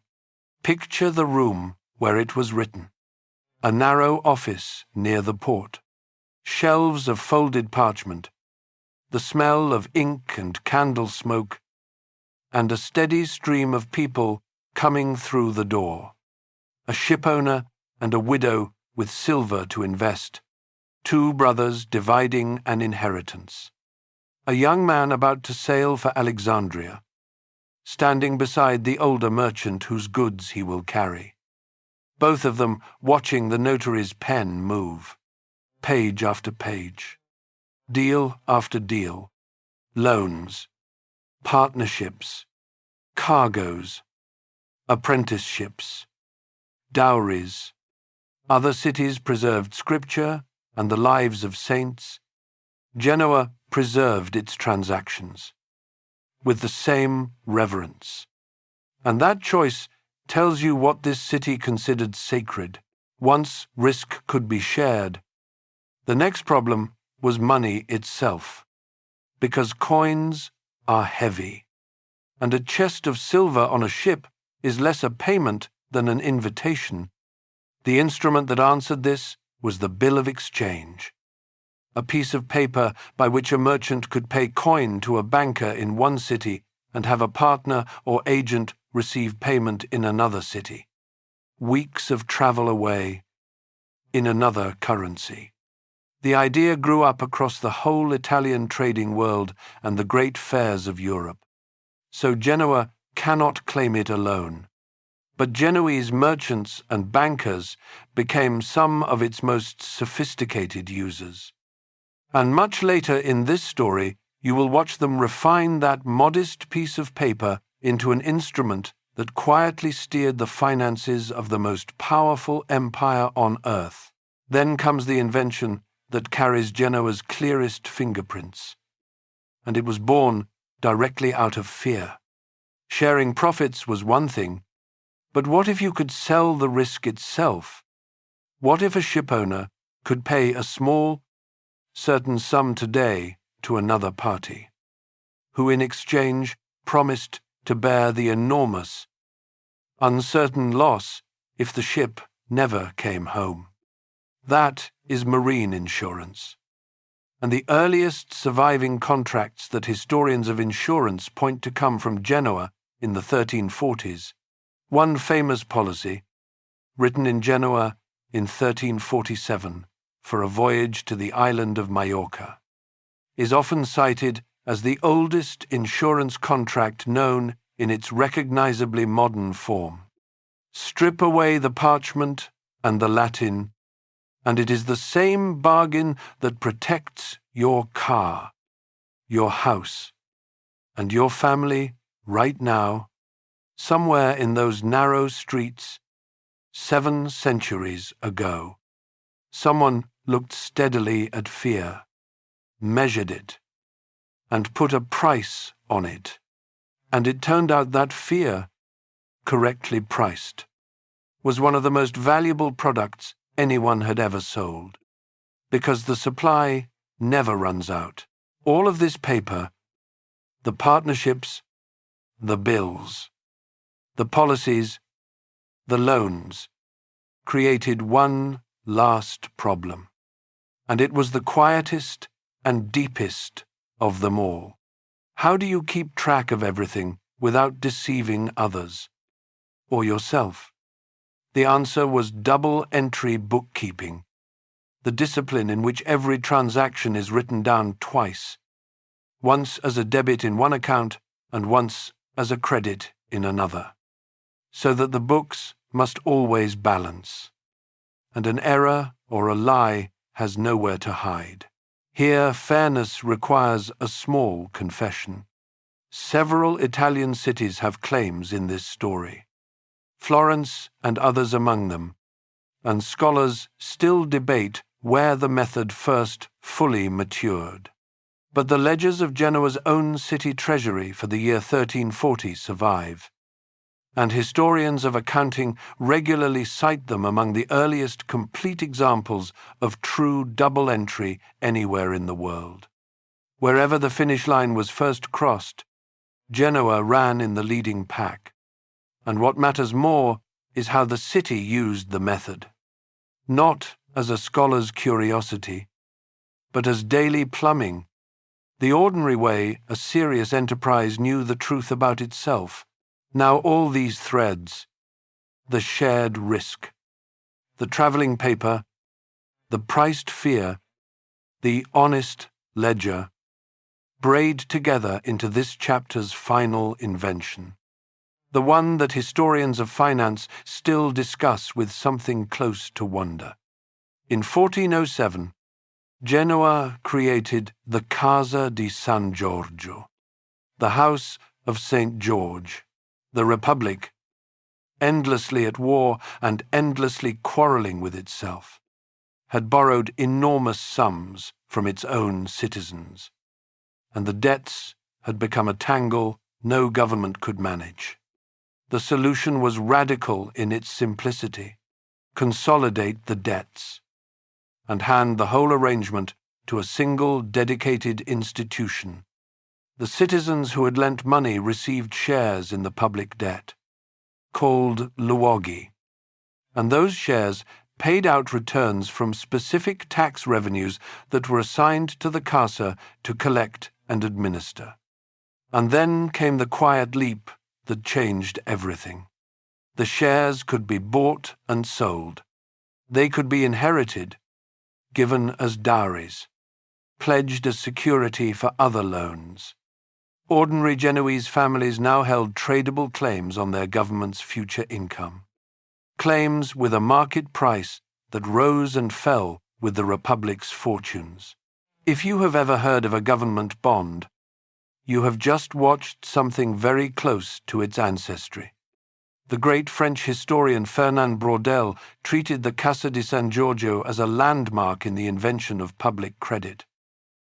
Picture the room where it was written. A narrow office near the port, shelves of folded parchment, the smell of ink and candle smoke, and a steady stream of people coming through the door. A shipowner and a widow with silver to invest, 2 brothers dividing an inheritance. A young man about to sail for Alexandria, standing beside the older merchant whose goods he will carry. Both of them watching the notary's pen move, page after page, deal after deal, loans, partnerships, cargoes, apprenticeships, dowries. Other cities preserved scripture and the lives of saints. Genoa preserved its transactions with the same reverence. And that choice tells you what this city considered sacred. Once risk could be shared. The next problem was money itself, because coins are heavy, and a chest of silver on a ship is less a payment than an invitation. The instrument that answered this was the bill of exchange, a piece of paper by which a merchant could pay coin to a banker in one city and have a partner or agent receive payment in another city. Weeks of travel away, in another currency. The idea grew up across the whole Italian trading world and the great fairs of Europe. So Genoa cannot claim it alone. But Genoese merchants and bankers became some of its most sophisticated users. And much later in this story, you will watch them refine that modest piece of paper into an instrument that quietly steered the finances of the most powerful empire on earth. Then comes the invention that carries Genoa's clearest fingerprints. And it was born directly out of fear. Sharing profits was one thing, but what if you could sell the risk itself? What if a shipowner could pay a small, certain sum today to another party, who in exchange promised to bear the enormous, uncertain loss if the ship never came home? That is marine insurance. And the earliest surviving contracts that historians of insurance point to come from Genoa in the 1340s. One famous policy, written in Genoa in 1347 for a voyage to the island of Majorca, is often cited as the oldest insurance contract known in its recognizably modern form. Strip away the parchment and the Latin, and it is the same bargain that protects your car, your house, and your family right now, somewhere in those narrow streets, 7 centuries ago. Someone looked steadily at fear, measured it, and put a price on it. And it turned out that fear, correctly priced, was one of the most valuable products anyone had ever sold, because the supply never runs out. All of this paper, the partnerships, the bills, the policies, the loans, created one last problem, and it was the quietest and deepest of them all. How do you keep track of everything without deceiving others? or yourself? The answer was double-entry bookkeeping, the discipline in which every transaction is written down twice, once as a debit in one account and once as a credit in another, so that the books must always balance, and an error or a lie has nowhere to hide. Here, fairness requires a small confession. Several Italian cities have claims in this story, Florence and others among them, and scholars still debate where the method first fully matured. But the ledgers of Genoa's own city treasury for the year 1340 survive, and historians of accounting regularly cite them among the earliest complete examples of true double entry anywhere in the world. Wherever the finish line was first crossed, Genoa ran in the leading pack, and what matters more is how the city used the method, not as a scholar's curiosity, but as daily plumbing, the ordinary way a serious enterprise knew the truth about itself. Now all these threads, the shared risk, the travelling paper, the priced fear, the honest ledger, braid together into this chapter's final invention, the one that historians of finance still discuss with something close to wonder. In 1407, Genoa created the Casa di San Giorgio, the House of St. George. The Republic, endlessly at war and endlessly quarrelling with itself, had borrowed enormous sums from its own citizens, and the debts had become a tangle no government could manage. The solution was radical in its simplicity: consolidate the debts, and hand the whole arrangement to a single dedicated institution. The citizens who had lent money received shares in the public debt, called luoghi, and those shares paid out returns from specific tax revenues that were assigned to the Cassa to collect and administer. And then came the quiet leap that changed everything. The shares could be bought and sold. They could be inherited, given as dowries, pledged as security for other loans. Ordinary Genoese families now held tradable claims on their government's future income, claims with a market price that rose and fell with the Republic's fortunes. If you have ever heard of a government bond, you have just watched something very close to its ancestry. The great French historian Fernand Braudel treated the Casa di San Giorgio as a landmark in the invention of public credit.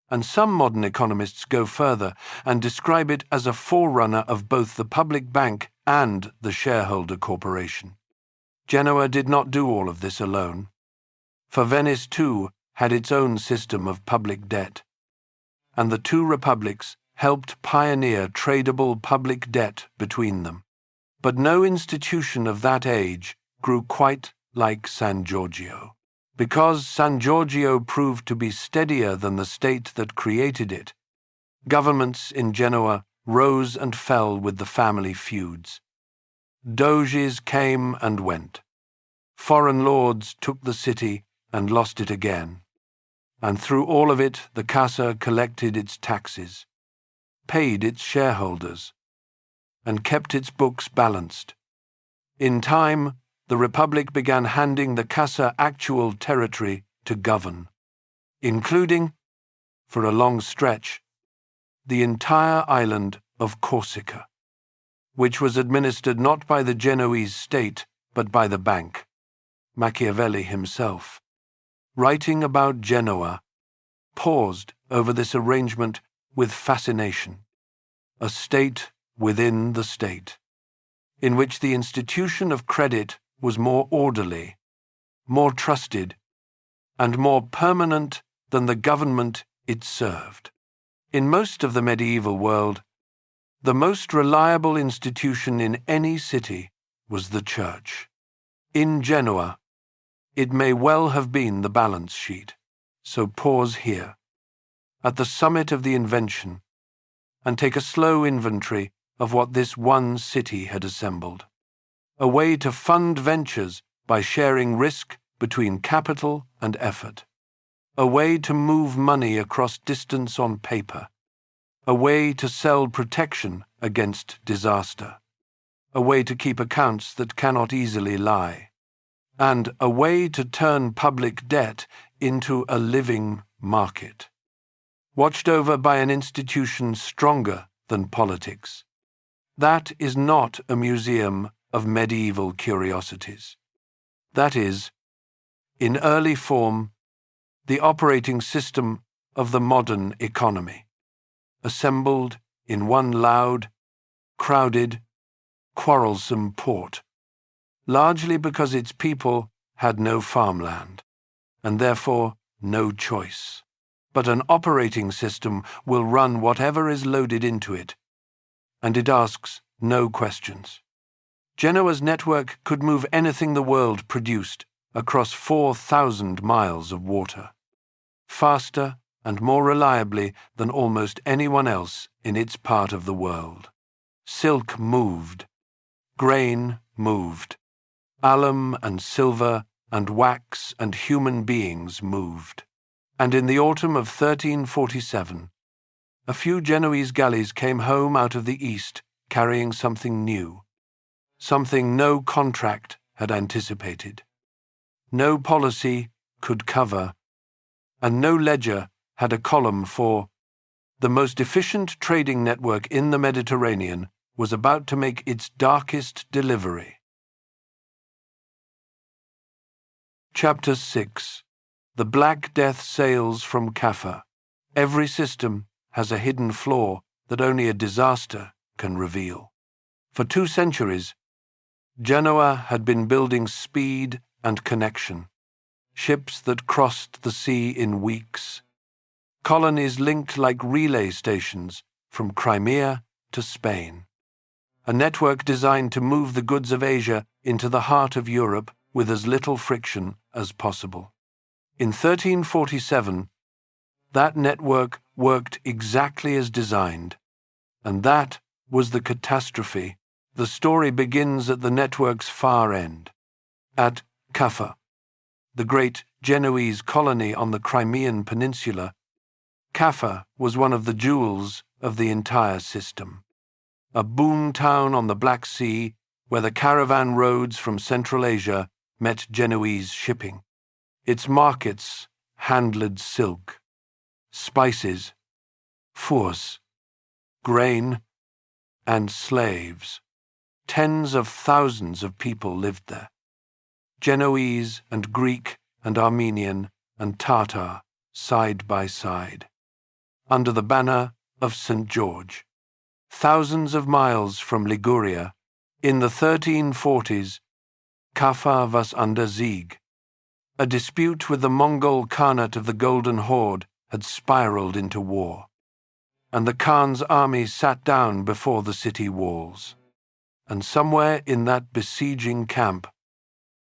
And some modern economists go further and describe it as a forerunner of both the public bank and the shareholder corporation. Genoa did not do all of this alone, for Venice too had its own system of public debt, and the two republics helped pioneer tradable public debt between them. But no institution of that age grew quite like San Giorgio. Because San Giorgio proved to be steadier than the state that created it, governments in Genoa rose and fell with the family feuds. Doges came and went. Foreign lords took the city and lost it again. And through all of it, the Cassa collected its taxes, paid its shareholders, and kept its books balanced. In time, the Republic began handing the Cassa actual territory to govern, including, for a long stretch, the entire island of Corsica, which was administered not by the Genoese state but by the bank. Machiavelli himself, writing about Genoa, paused over this arrangement with fascination, a state within the state, in which the institution of credit was more orderly, more trusted, and more permanent than the government it served. In most of the medieval world, the most reliable institution in any city was the church. In Genoa, it may well have been the balance sheet, so pause here, at the summit of the invention, and take a slow inventory of what this one city had assembled. a way to fund ventures by sharing risk between capital and effort, a way to move money across distance on paper, a way to sell protection against disaster, a way to keep accounts that cannot easily lie, and a way to turn public debt into a living market, watched over by an institution stronger than politics. That is not a museum of medieval curiosities. That is, in early form, the operating system of the modern economy, assembled in one loud, crowded, quarrelsome port, largely because its people had no farmland, and therefore no choice. But an operating system will run whatever is loaded into it, and it asks no questions. Genoa's network could move anything the world produced across 4,000 miles of water, faster and more reliably than almost anyone else in its part of the world. Silk moved, grain moved, alum and silver and wax and human beings moved. And in the autumn of 1347, a few Genoese galleys came home out of the east carrying something new, something no contract had anticipated, no policy could cover, and no ledger had a column for. The most efficient trading network in the Mediterranean was about to make its darkest delivery. Chapter 6. The Black Death sails from Caffa. Every system has a hidden flaw that only a disaster can reveal. For 2 centuries, Genoa had been building speed and connection, ships that crossed the sea in weeks, colonies linked like relay stations from Crimea to Spain, a network designed to move the goods of Asia into the heart of Europe with as little friction as possible. In 1347, that network worked exactly as designed, and that was the catastrophe. The story begins at the network's far end, at Caffa, the great Genoese colony on the Crimean peninsula. Caffa was one of the jewels of the entire system, a boom town on the Black Sea where the caravan roads from Central Asia met Genoese shipping. Its markets handled silk, spices, furs, grain, and slaves. Tens of thousands of people lived there, Genoese and Greek and Armenian and Tatar side by side, under the banner of St. George. Thousands of miles from Liguria, in the 1340s, Caffa was under Sieg. A dispute with the Mongol Khanate of the Golden Horde had spiraled into war, and the Khan's army sat down before the city walls. And somewhere in that besieging camp,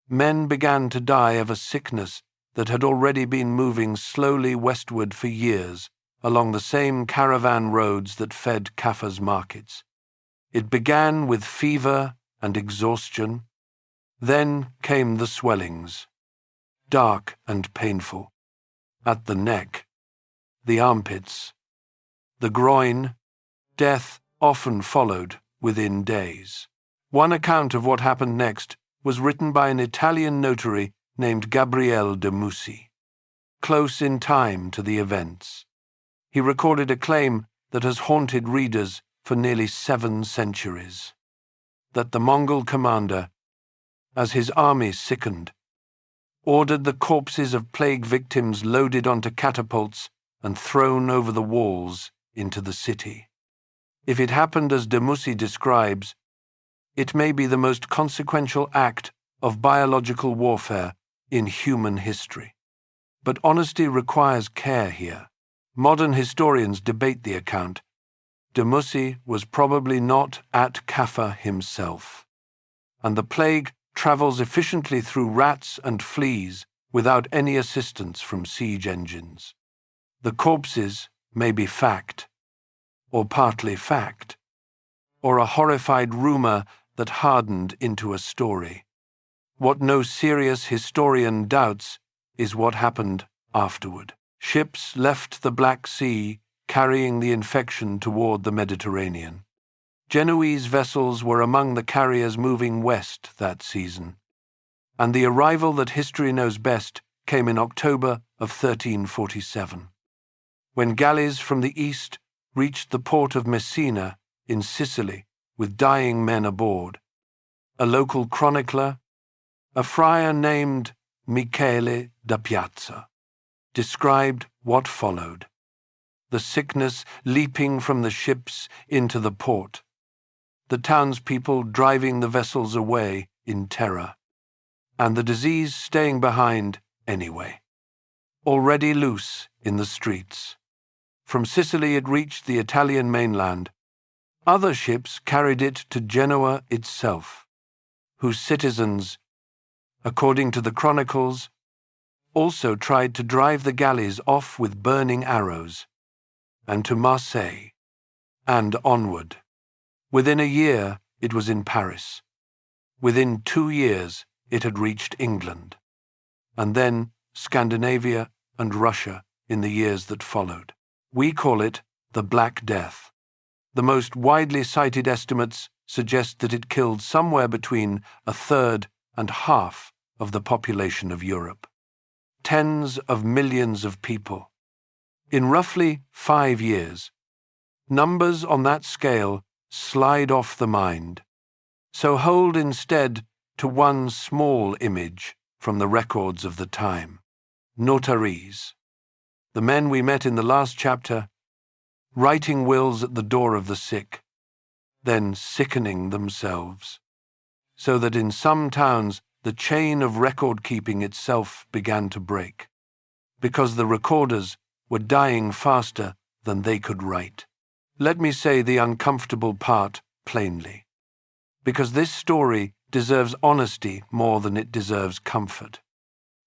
men began to die of a sickness that had already been moving slowly westward for years along the same caravan roads that fed Caffa's markets. It began with fever and exhaustion. Then came the swellings, dark and painful, at the neck, the armpits, the groin. Death often followed within days. One account of what happened next was written by an Italian notary named Gabriele de Mussi, close in time to the events. He recorded a claim that has haunted readers for nearly 7 centuries, that the Mongol commander, as his army sickened, ordered the corpses of plague victims loaded onto catapults and thrown over the walls into the city. If it happened as de Mussi describes, it may be the most consequential act of biological warfare in human history. But honesty requires care here. Modern historians debate the account. De Mussi was probably not at Caffa himself, and the plague travels efficiently through rats and fleas without any assistance from siege engines. The corpses may be fact, or partly fact, or a horrified rumor that hardened into a story. What no serious historian doubts is what happened afterward. Ships left the Black Sea carrying the infection toward the Mediterranean. Genoese vessels were among the carriers moving west that season, and the arrival that history knows best came in October of 1347, when galleys from the east reached the port of Messina in Sicily with dying men aboard. A local chronicler, a friar named Michele da Piazza, described what followed: the sickness leaping from the ships into the port, the townspeople driving the vessels away in terror, and the disease staying behind anyway, already loose in the streets. From Sicily it reached the Italian mainland. Other ships carried it to Genoa itself, whose citizens, according to the chronicles, also tried to drive the galleys off with burning arrows, and to Marseille, and onward. Within a year it was in Paris. Within 2 years it had reached England, and then Scandinavia and Russia in the years that followed. We call it the Black Death. The most widely cited estimates suggest that it killed somewhere between 1/3 and half of the population of Europe. Tens of millions of people. In roughly 5 years, numbers on that scale slide off the mind, so hold instead to one small image from the records of the time. Notaries, the men we met in the last chapter, writing wills at the door of the sick, then sickening themselves, so that in some towns the chain of record-keeping itself began to break, because the recorders were dying faster than they could write. Let me say the uncomfortable part plainly, because this story deserves honesty more than it deserves comfort.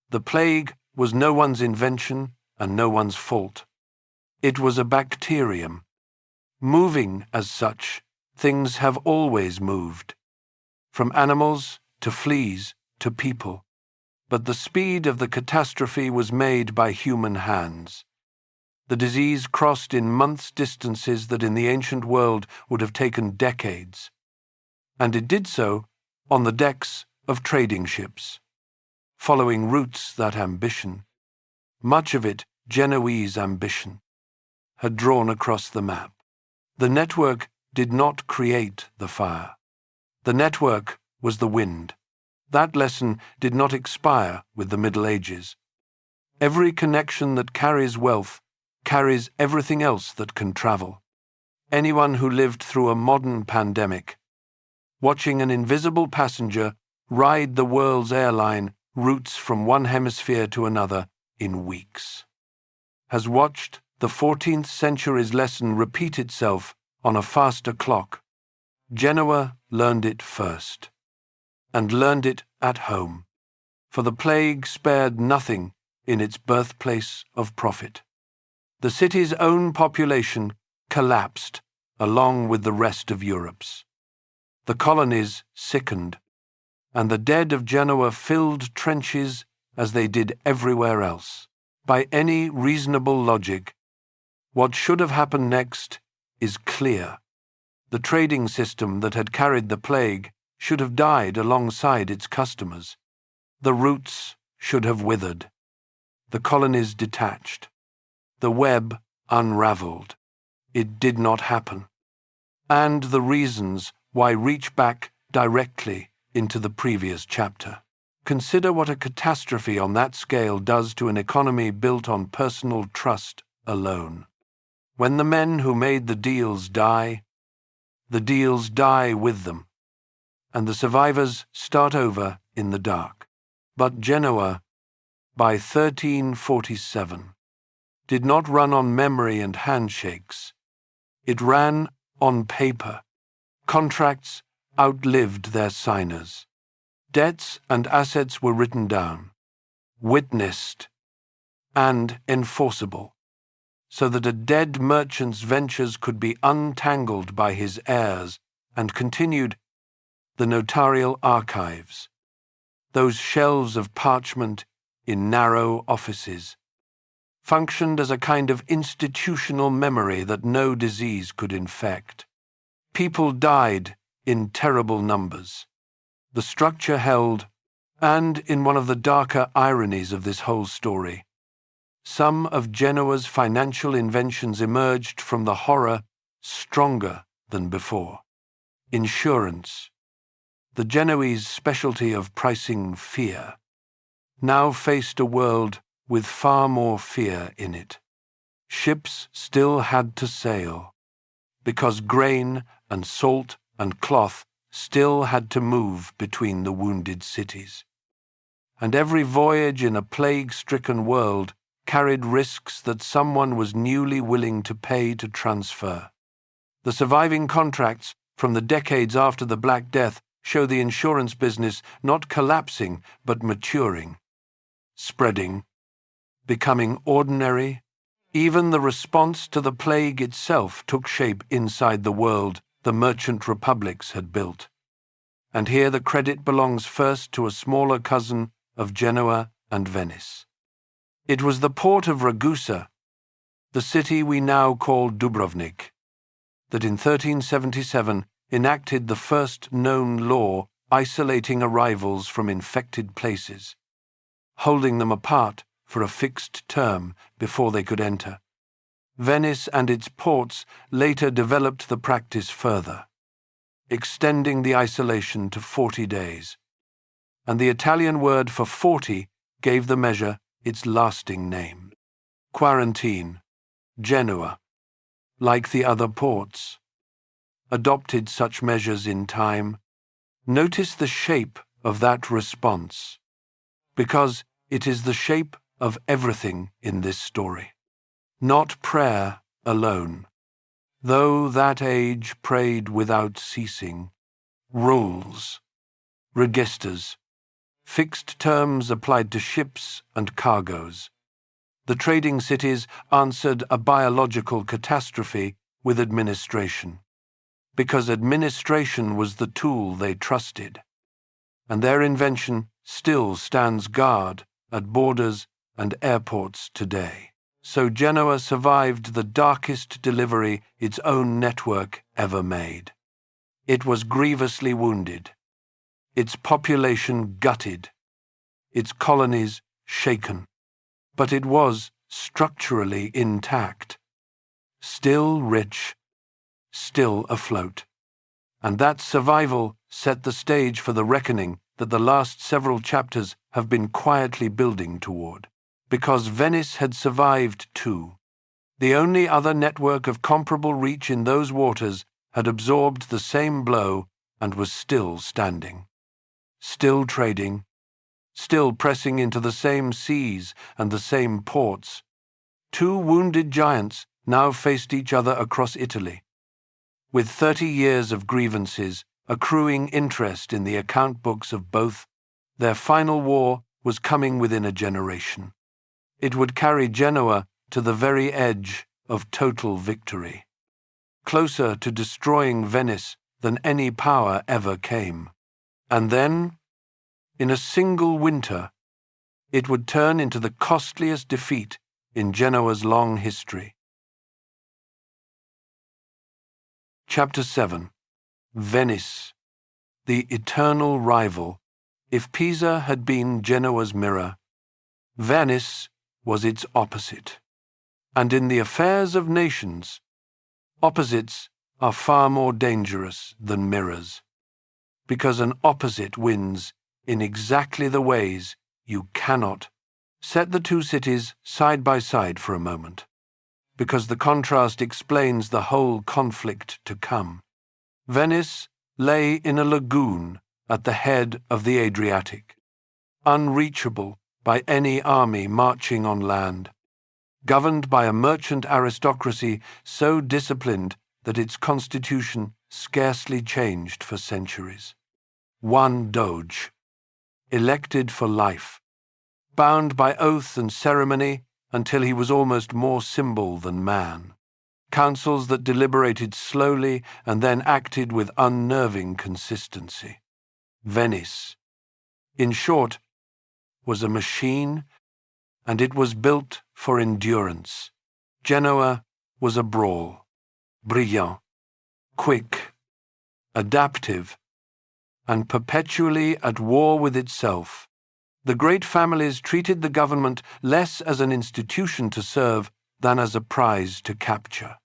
The plague was no one's invention and no one's fault. It was a bacterium. Moving as such, things have always moved, from animals to fleas to people, but the speed of the catastrophe was made by human hands. The disease crossed in months distances that in the ancient world would have taken decades, and it did so on the decks of trading ships, following routes that ambition, much of it Genoese ambition, had drawn across the map. The network did not create the fire. The network was the wind. That lesson did not expire with the Middle Ages. Every connection that carries wealth carries everything else that can travel. Anyone who lived through a modern pandemic, watching an invisible passenger ride the world's airline routes from one hemisphere to another in weeks, has watched the 14th century's lesson repeat itself on a faster clock. Genoa learned it first, and learned it at home, for the plague spared nothing in its birthplace of profit. The city's own population collapsed along with the rest of Europe's. The colonies sickened, and the dead of Genoa filled trenches as they did everywhere else. By any reasonable logic, what should have happened next is clear. The trading system that had carried the plague should have died alongside its customers. The roots should have withered, the colonies detached, the web unraveled. It did not happen. And the reasons why reach back directly into the previous chapter. Consider what a catastrophe on that scale does to an economy built on personal trust alone. When the men who made the deals die with them, and the survivors start over in the dark. But Genoa, by 1347, did not run on memory and handshakes. It ran on paper. Contracts outlived their signers. Debts and assets were written down, witnessed, and enforceable, so that a dead merchant's ventures could be untangled by his heirs and continued the notarial archives, those shelves of parchment in narrow offices, functioned as a kind of institutional memory that no disease could infect. People died in terrible numbers. The structure held, and in one of the darker ironies of this whole story, some of Genoa's financial inventions emerged from the horror stronger than before. Insurance, the Genoese specialty of pricing fear, now faced a world with far more fear in it. Ships still had to sail, because grain and salt and cloth still had to move between the wounded cities. And every voyage in a plague-stricken world carried risks that someone was newly willing to pay to transfer. The surviving contracts from the decades after the Black Death show the insurance business not collapsing but maturing, spreading, becoming ordinary. Even the response to the plague itself took shape inside the world the merchant republics had built. And here the credit belongs first to a smaller cousin of Genoa and Venice. It was the port of Ragusa, the city we now call Dubrovnik, that in 1377 enacted the first known law isolating arrivals from infected places, holding them apart for a fixed term before they could enter. Venice and its ports later developed the practice further, extending the isolation to 40 days. And the Italian word for 40 gave the measure its lasting name. Quarantine, Genoa, like the other ports, adopted such measures in time. Notice the shape of that response, because it is the shape of everything in this story. Not prayer alone, though that age prayed without ceasing. Rules, registers, fixed terms applied to ships and cargoes. The trading cities answered a biological catastrophe with administration, because administration was the tool they trusted, and their invention still stands guard at borders and airports today. So Genoa survived the darkest delivery its own network ever made. It was grievously wounded, its population gutted, its colonies shaken, but it was structurally intact, still rich, still afloat. And that survival set the stage for the reckoning that the last several chapters have been quietly building toward. Because Venice had survived too. The only other network of comparable reach in those waters had absorbed the same blow and was still standing, still trading, still pressing into the same seas and the same ports. Two wounded giants now faced each other across Italy, with 30 years of grievances accruing interest in the account books of both. Their final war was coming within a generation. It would carry Genoa to the very edge of total victory, closer to destroying Venice than any power ever came. And then, in a single winter, it would turn into the costliest defeat in Genoa's long history. Chapter 7. Venice, the eternal rival. If Pisa had been Genoa's mirror, Venice was its opposite. And in the affairs of nations, opposites are far more dangerous than mirrors, because an opposite wins in exactly the ways you cannot. Set the two cities side by side for a moment, because the contrast explains the whole conflict to come. Venice lay in a lagoon at the head of the Adriatic, unreachable by any army marching on land, governed by a merchant aristocracy so disciplined that its constitution scarcely changed for centuries. One doge, elected for life, bound by oath and ceremony until he was almost more symbol than man. Councils that deliberated slowly and then acted with unnerving consistency. Venice. In short, was a machine, and it was built for endurance. Genoa was a brawl, brilliant, quick, adaptive, and perpetually at war with itself. The great families treated the government less as an institution to serve than as a prize to capture.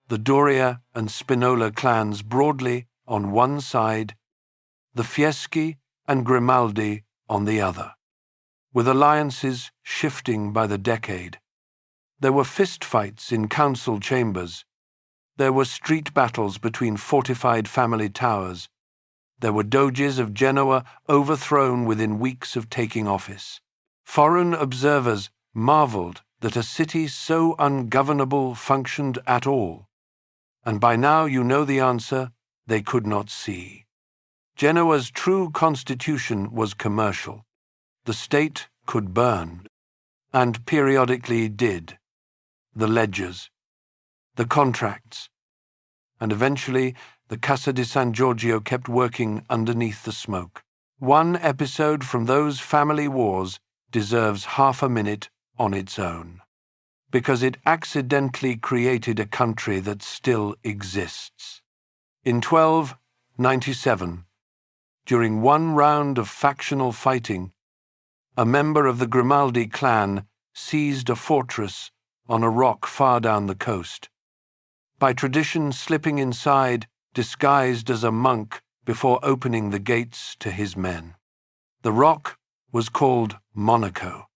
The Doria and Spinola clans broadly on one side, the Fieschi and Grimaldi on the other, with alliances shifting by the decade. There were fistfights in council chambers. There were street battles between fortified family towers. There were doges of Genoa overthrown within weeks of taking office. Foreign observers marveled that a city so ungovernable functioned at all. And by now you know the answer: they could not see. Genoa's true constitution was commercial. The state could burn, and periodically did. The ledgers, the contracts, and eventually the Casa di San Giorgio kept working underneath the smoke. One episode from those family wars deserves half a minute on its own, because it accidentally created a country that still exists. In 1297, during one round of factional fighting, a member of the Grimaldi clan seized a fortress on a rock far down the coast, by tradition slipping inside disguised as a monk before opening the gates to his men. The rock was called Monaco.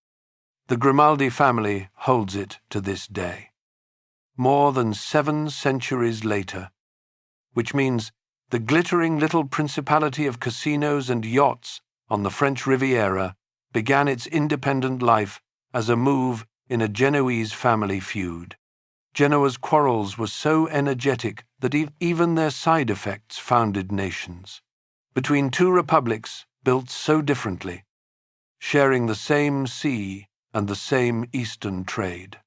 The Grimaldi family holds it to this day. More than 7 centuries later, which means the glittering little principality of casinos and yachts on the French Riviera began its independent life as a move in a Genoese family feud. Genoa's quarrels were so energetic that even their side effects founded nations. Between two republics built so differently, sharing the same sea and the same eastern trade.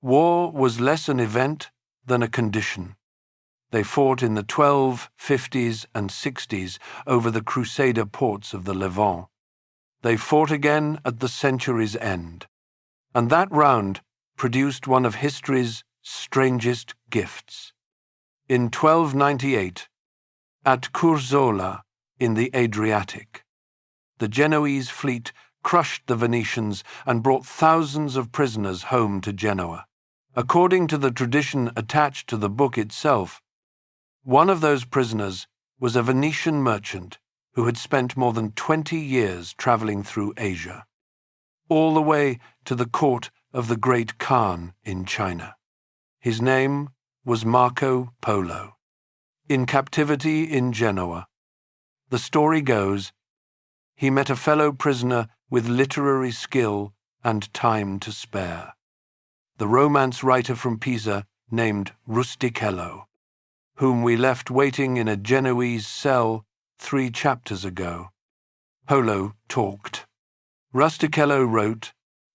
War was less an event than a condition. They fought in the 1250s and 60s over the Crusader ports of the Levant. They fought again at the century's end. And that round produced one of history's strangest gifts. In 1298, at Curzola in the Adriatic, the Genoese fleet crushed the Venetians and brought thousands of prisoners home to Genoa. According to the tradition attached to the book itself, one of those prisoners was a Venetian merchant who had spent more than 20 years traveling through Asia, all the way to the court of the great Khan in China. His name was Marco Polo. In captivity in Genoa, the story goes, he met a fellow prisoner with literary skill and time to spare, the romance writer from Pisa named Rustichello, whom we left waiting in a Genoese cell 3 chapters ago. Polo talked. Rustichello wrote.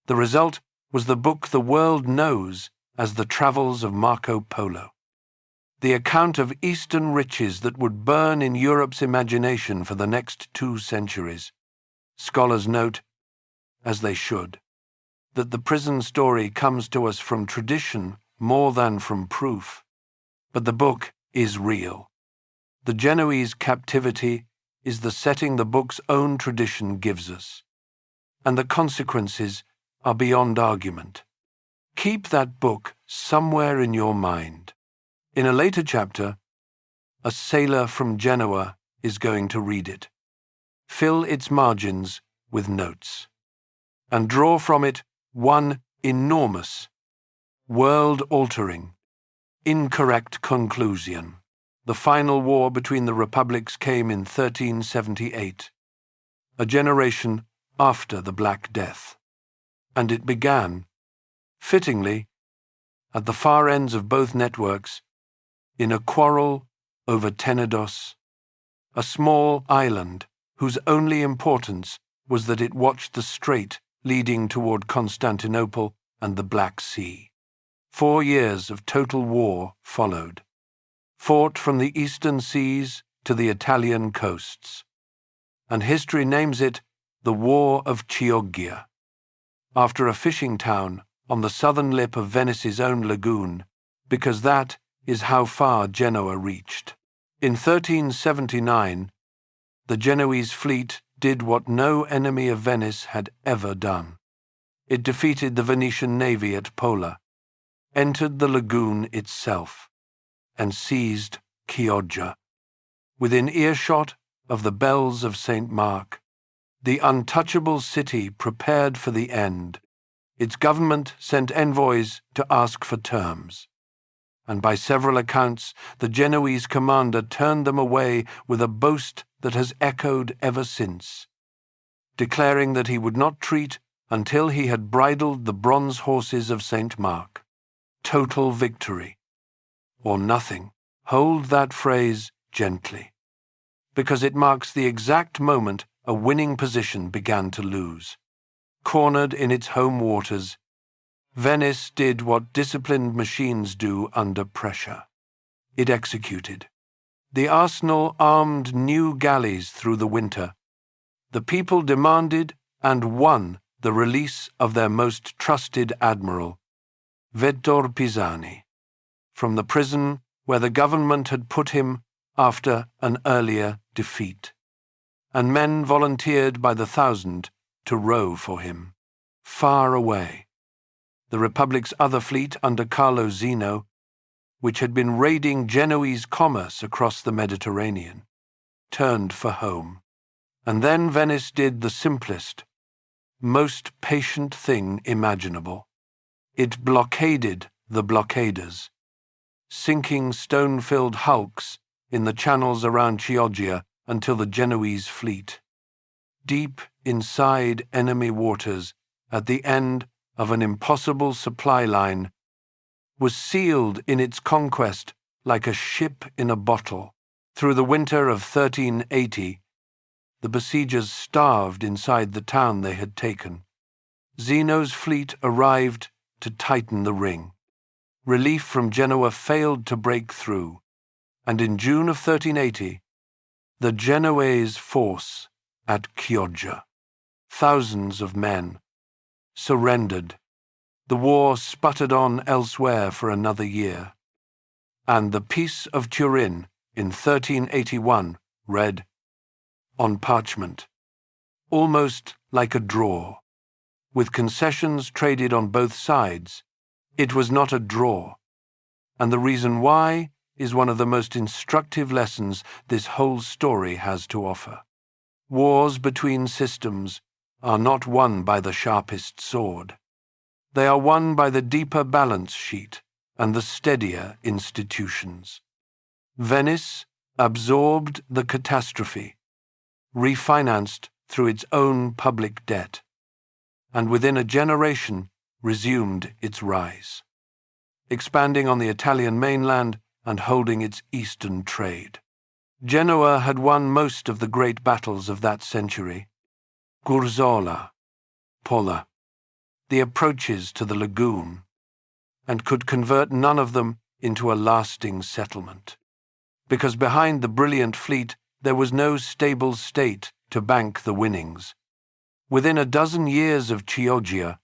The result was the book the world knows as The Travels of Marco Polo, the account of Eastern riches that would burn in Europe's imagination for the next 2 centuries. Scholars note, as they should, that the prison story comes to us from tradition more than from proof. But the book is real. The Genoese captivity is the setting the book's own tradition gives us, and the consequences are beyond argument. Keep that book somewhere in your mind. In a later chapter, a sailor from Genoa is going to read it. Fill its margins with notes, and draw from it one enormous, world-altering, incorrect conclusion. The final war between the republics came in 1378, a generation after the Black Death, and it began, fittingly, at the far ends of both networks, in a quarrel over Tenedos, a small island whose only importance was that it watched the strait leading toward Constantinople and the Black Sea. 4 years of total war followed, fought from the eastern seas to the Italian coasts. and history names it the War of Chioggia, after a fishing town on the southern lip of Venice's own lagoon, because that is how far Genoa reached. In 1379, the Genoese fleet did what no enemy of Venice had ever done. It defeated the Venetian navy at Pola, entered the lagoon itself, and seized Chioggia. Within earshot of the bells of St. Mark, the untouchable city prepared for the end. Its government sent envoys to ask for terms, and by several accounts the Genoese commander turned them away with a boast that has echoed ever since, declaring that he would not treat until he had bridled the bronze horses of St. Mark. Total victory, or nothing. Hold that phrase gently, because it marks the exact moment a winning position began to lose. Cornered in its home waters, Venice did what disciplined machines do under pressure. It executed. The arsenal armed new galleys through the winter. The people demanded and won the release of their most trusted admiral, Vettor Pisani, from the prison where the government had put him after an earlier defeat, and men volunteered by the thousand to row for him. Far away, the Republic's other fleet under Carlo Zeno, which had been raiding Genoese commerce across the Mediterranean, turned for home. And then Venice did the simplest, most patient thing imaginable. It blockaded the blockaders, sinking stone-filled hulks in the channels around Chioggia until the Genoese fleet, deep inside enemy waters at the end of an impossible supply line, was sealed in its conquest like a ship in a bottle. Through the winter of 1380, the besiegers starved inside the town they had taken. Zeno's fleet arrived to tighten the ring. Relief from Genoa failed to break through, and in June of 1380, the Genoese force at Chioggia, thousands of men, surrendered. The war sputtered on elsewhere for another year, and the Peace of Turin in 1381 read, on parchment, almost like a draw, with concessions traded on both sides. It was not a draw, and the reason why is one of the most instructive lessons this whole story has to offer. Wars between systems are not won by the sharpest sword. They are won by the deeper balance sheet and the steadier institutions. Venice absorbed the catastrophe, refinanced through its own public debt, and within a generation resumed its rise, expanding on the Italian mainland and holding its eastern trade. Genoa had won most of the great battles of that century: Gurzola, Pola, the approaches to the lagoon, and could convert none of them into a lasting settlement, because behind the brilliant fleet there was no stable state to bank the winnings. Within a dozen years of Chioggia,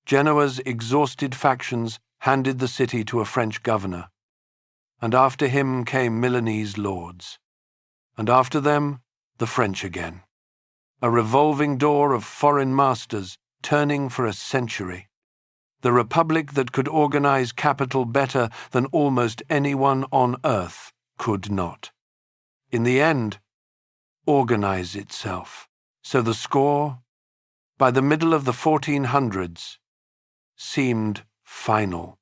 Genoa's exhausted factions handed the city to a French governor, and after him came Milanese lords, and after them the French again, a revolving door of foreign masters turning for a century. The republic that could organize capital better than almost anyone on earth could not, in the end, organize itself. So the score, by the middle of the 1400s, seemed final.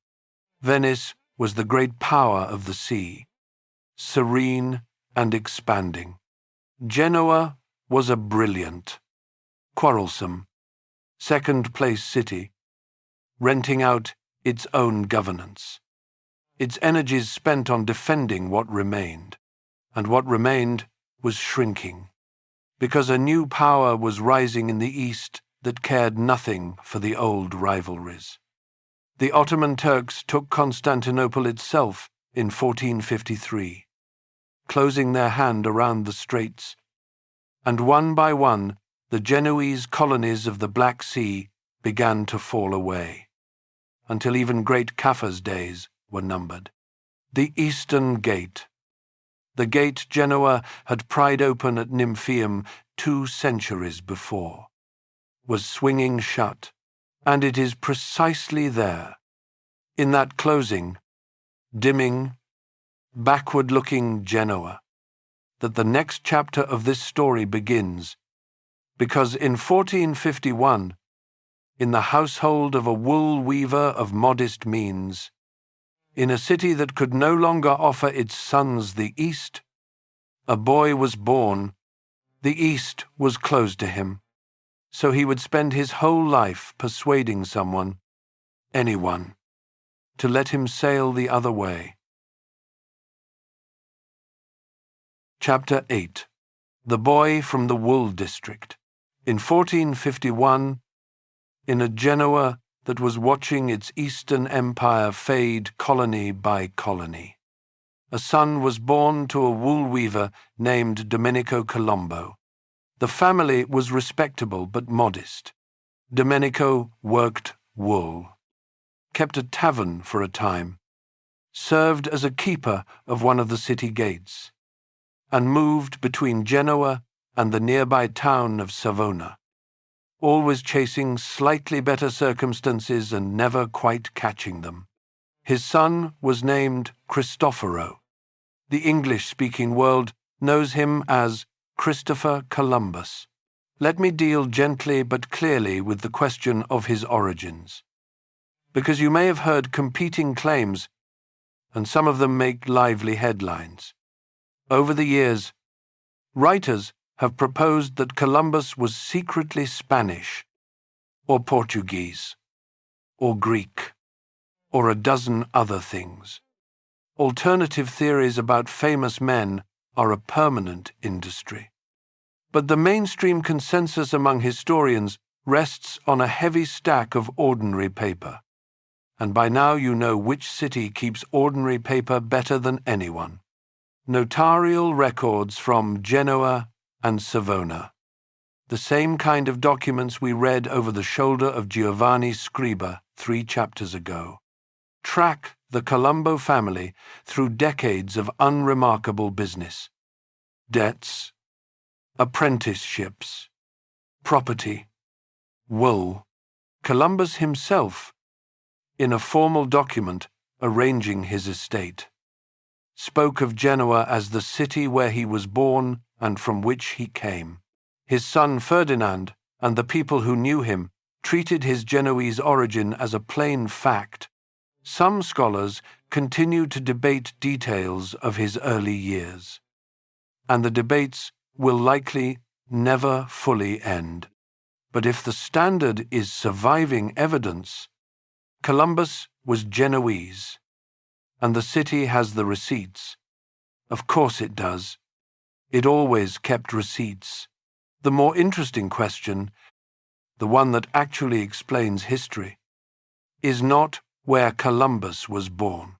Venice was the great power of the sea, serene and expanding. Genoa was a brilliant, quarrelsome, second-place city, renting out its own governance, its energies spent on defending what remained, and what remained was shrinking, because a new power was rising in the east that cared nothing for the old rivalries. The Ottoman Turks took Constantinople itself in 1453, closing their hand around the straits, and one by one the Genoese colonies of the Black Sea began to fall away, until even great Caffa's days were numbered. The Eastern Gate. The gate Genoa had pried open at Nymphaeum 2 centuries before, was swinging shut, and it is precisely there, in that closing, dimming, backward-looking Genoa, that the next chapter of this story begins, because in 1451, in the household of a wool weaver of modest means, in a city that could no longer offer its sons the East, a boy was born. The East was closed to him, so he would spend his whole life persuading someone, anyone, to let him sail the other way. Chapter 8. The Boy from the Wool District. In 1451, in a Genoa that was watching its Eastern Empire fade colony by colony, a son was born to a wool weaver named Domenico Colombo. The family was respectable but modest. Domenico worked wool, kept a tavern for a time, served as a keeper of one of the city gates, and moved between Genoa and the nearby town of Savona, always chasing slightly better circumstances and never quite catching them. His son was named Cristoforo. The English-speaking world knows him as Christopher Columbus. Let me deal gently but clearly with the question of his origins, because you may have heard competing claims, and some of them make lively headlines. Over the years, writers have proposed that Columbus was secretly Spanish, or Portuguese, or Greek, or a dozen other things. Alternative theories about famous men are a permanent industry. But the mainstream consensus among historians rests on a heavy stack of ordinary paper. And by now you know which city keeps ordinary paper better than anyone. Notarial records from Genoa and Savona. The same kind of documents we read over the shoulder of Giovanni Scriba 3 chapters ago. Track the Colombo family through decades of unremarkable business. Debts, apprenticeships, property, wool. Columbus himself, in a formal document arranging his estate, spoke of Genoa as the city where he was born and from which he came. His son Ferdinand and the people who knew him treated his Genoese origin as a plain fact. Some scholars continue to debate details of his early years, and the debates will likely never fully end. But if the standard is surviving evidence, Columbus was Genoese, and the city has the receipts. Of course it does. It always kept receipts. The more interesting question, the one that actually explains history, is not where Columbus was born.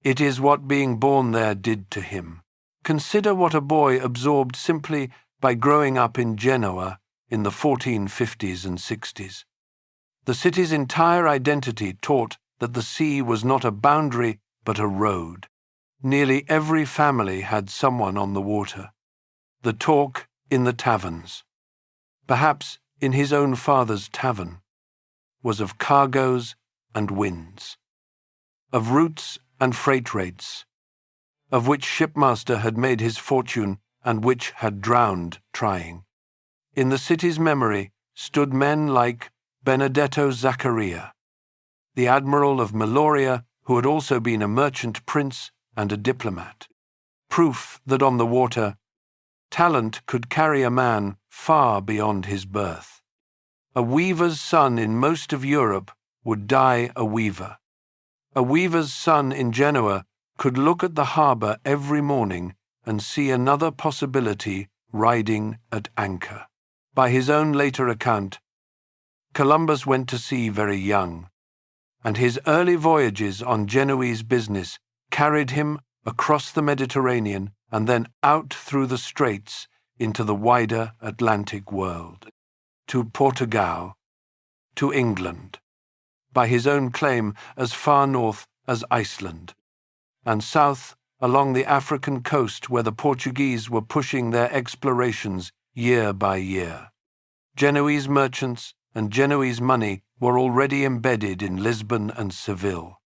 It is what being born there did to him. Consider what a boy absorbed simply by growing up in Genoa in the 1450s and 60s. The city's entire identity taught that the sea was not a boundary but a road. Nearly every family had someone on the water. The talk in the taverns, perhaps in his own father's tavern, was of cargoes and winds, of routes and freight rates, of which shipmaster had made his fortune and which had drowned trying. In the city's memory stood men like Benedetto Zaccaria, the admiral of Meloria, who had also been a merchant prince and a diplomat. Proof that on the water, talent could carry a man far beyond his birth. A weaver's son in most of Europe would die a weaver. A weaver's son in Genoa could look at the harbour every morning and see another possibility riding at anchor. By his own later account, Columbus went to sea very young, and his early voyages on Genoese business carried him across the Mediterranean and then out through the straits into the wider Atlantic world, to Portugal, to England, by his own claim as far north as Iceland, and south along the African coast where the Portuguese were pushing their explorations year by year. Genoese merchants and Genoese money were already embedded in Lisbon and Seville.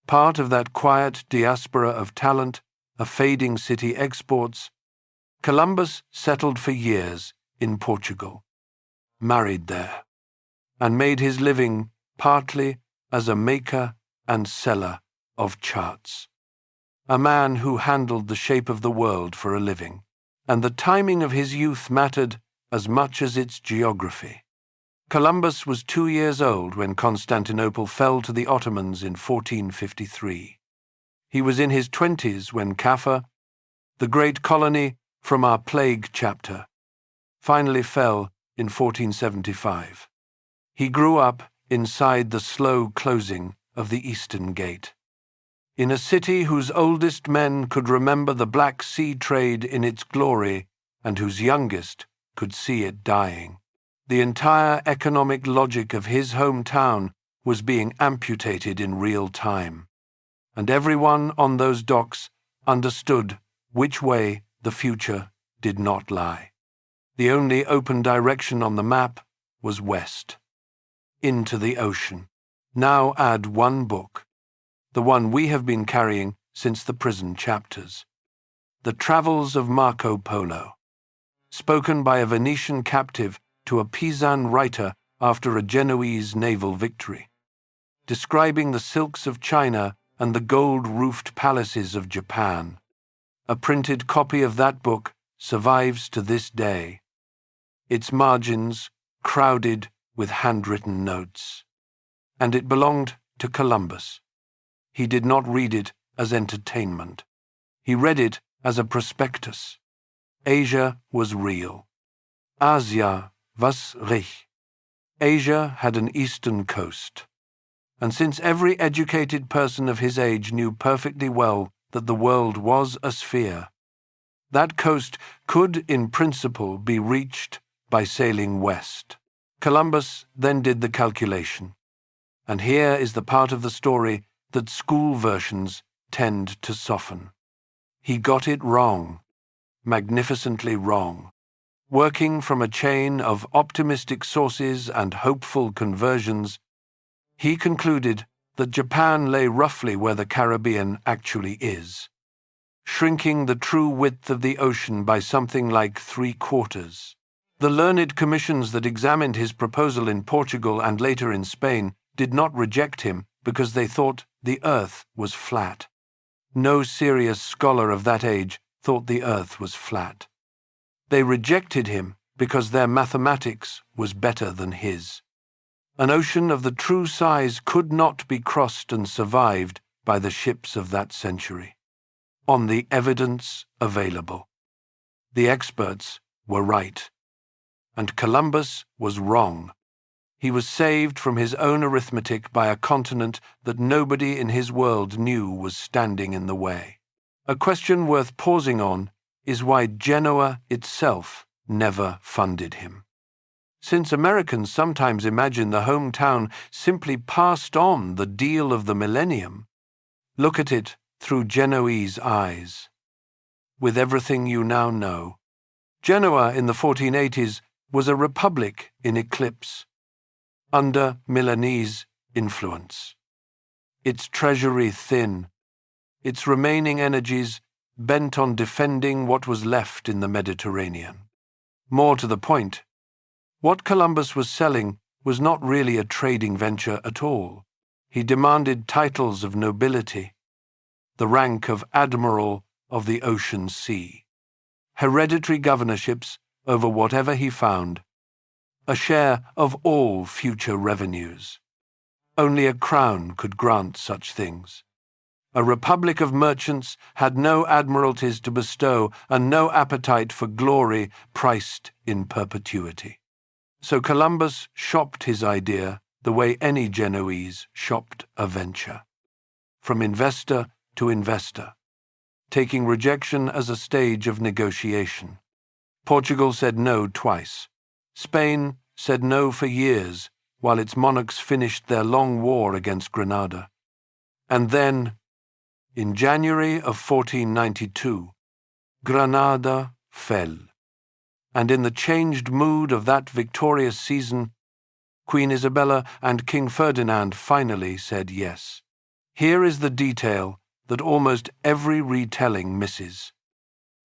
Part of that quiet diaspora of talent, a fading city exports, Columbus settled for years in Portugal, married there, and made his living partly as a maker and seller of charts. A man who handled the shape of the world for a living, and the timing of his youth mattered as much as its geography. Columbus was 2 years old when Constantinople fell to the Ottomans in 1453. He was in his 20s when Caffa, the great colony from our plague chapter, finally fell in 1475. He grew up inside the slow closing of the Eastern Gate, in a city whose oldest men could remember the Black Sea trade in its glory and whose youngest could see it dying. The entire economic logic of his hometown was being amputated in real time, and everyone on those docks understood which way the future did not lie. The only open direction on the map was west, into the ocean. Now add one book, the one we have been carrying since the prison chapters, The Travels of Marco Polo, spoken by a Venetian captive to a Pisan writer after a Genoese naval victory, describing the silks of China and the gold-roofed palaces of Japan. A printed copy of that book survives to this day, its margins crowded with handwritten notes. And it belonged to Columbus. He did not read it as entertainment. He read it as a prospectus. Asia was real. Asia was reich. Asia had an eastern coast. And since every educated person of his age knew perfectly well that the world was a sphere, that coast could in principle be reached by sailing west. Columbus then did the calculation. And here is the part of the story that school versions tend to soften. He got it wrong, magnificently wrong. Working from a chain of optimistic sources and hopeful conversions, he concluded that Japan lay roughly where the Caribbean actually is, shrinking the true width of the ocean by something like 3/4. The learned commissions that examined his proposal in Portugal and later in Spain did not reject him because they thought the earth was flat. No serious scholar of that age thought the earth was flat. They rejected him because their mathematics was better than his. An ocean of the true size could not be crossed and survived by the ships of that century, on the evidence available. The experts were right, and Columbus was wrong. He was saved from his own arithmetic by a continent that nobody in his world knew was standing in the way. A question worth pausing on is why Genoa itself never funded him. Since Americans sometimes imagine the hometown simply passed on the deal of the millennium, look at it through Genoese eyes. With everything you now know, Genoa in the 1480s was a republic in eclipse, under Milanese influence. Its treasury thin, its remaining energies bent on defending what was left in the Mediterranean. More to the point, what Columbus was selling was not really a trading venture at all. He demanded titles of nobility, the rank of Admiral of the Ocean Sea, hereditary governorships over whatever he found, a share of all future revenues. Only a crown could grant such things. A republic of merchants had no admiralties to bestow and no appetite for glory priced in perpetuity. So Columbus shopped his idea the way any Genoese shopped a venture, from investor to investor, taking rejection as a stage of negotiation. Portugal said no twice. Spain said no for years, while its monarchs finished their long war against Granada. And then, in January of 1492, Granada fell. And in the changed mood of that victorious season, Queen Isabella and King Ferdinand finally said yes. Here is the detail that almost every retelling misses.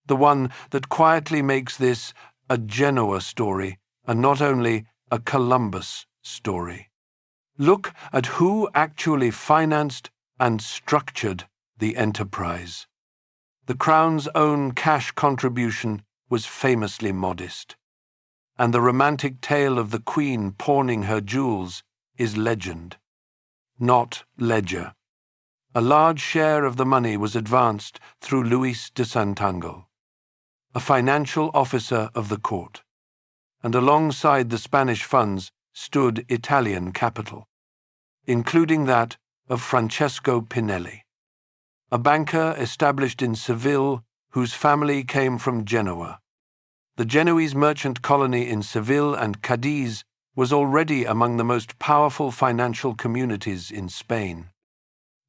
The one that quietly makes this a Genoa story and not only a Columbus story. Look at who actually financed and structured the enterprise. The Crown's own cash contribution was famously modest, and the romantic tale of the Queen pawning her jewels is legend, not ledger. A large share of the money was advanced through Luis de Santango, a financial officer of the court, and alongside the Spanish funds stood Italian capital, including that of Francesco Pinelli, a banker established in Seville whose family came from Genoa. The Genoese merchant colony in Seville and Cadiz was already among the most powerful financial communities in Spain,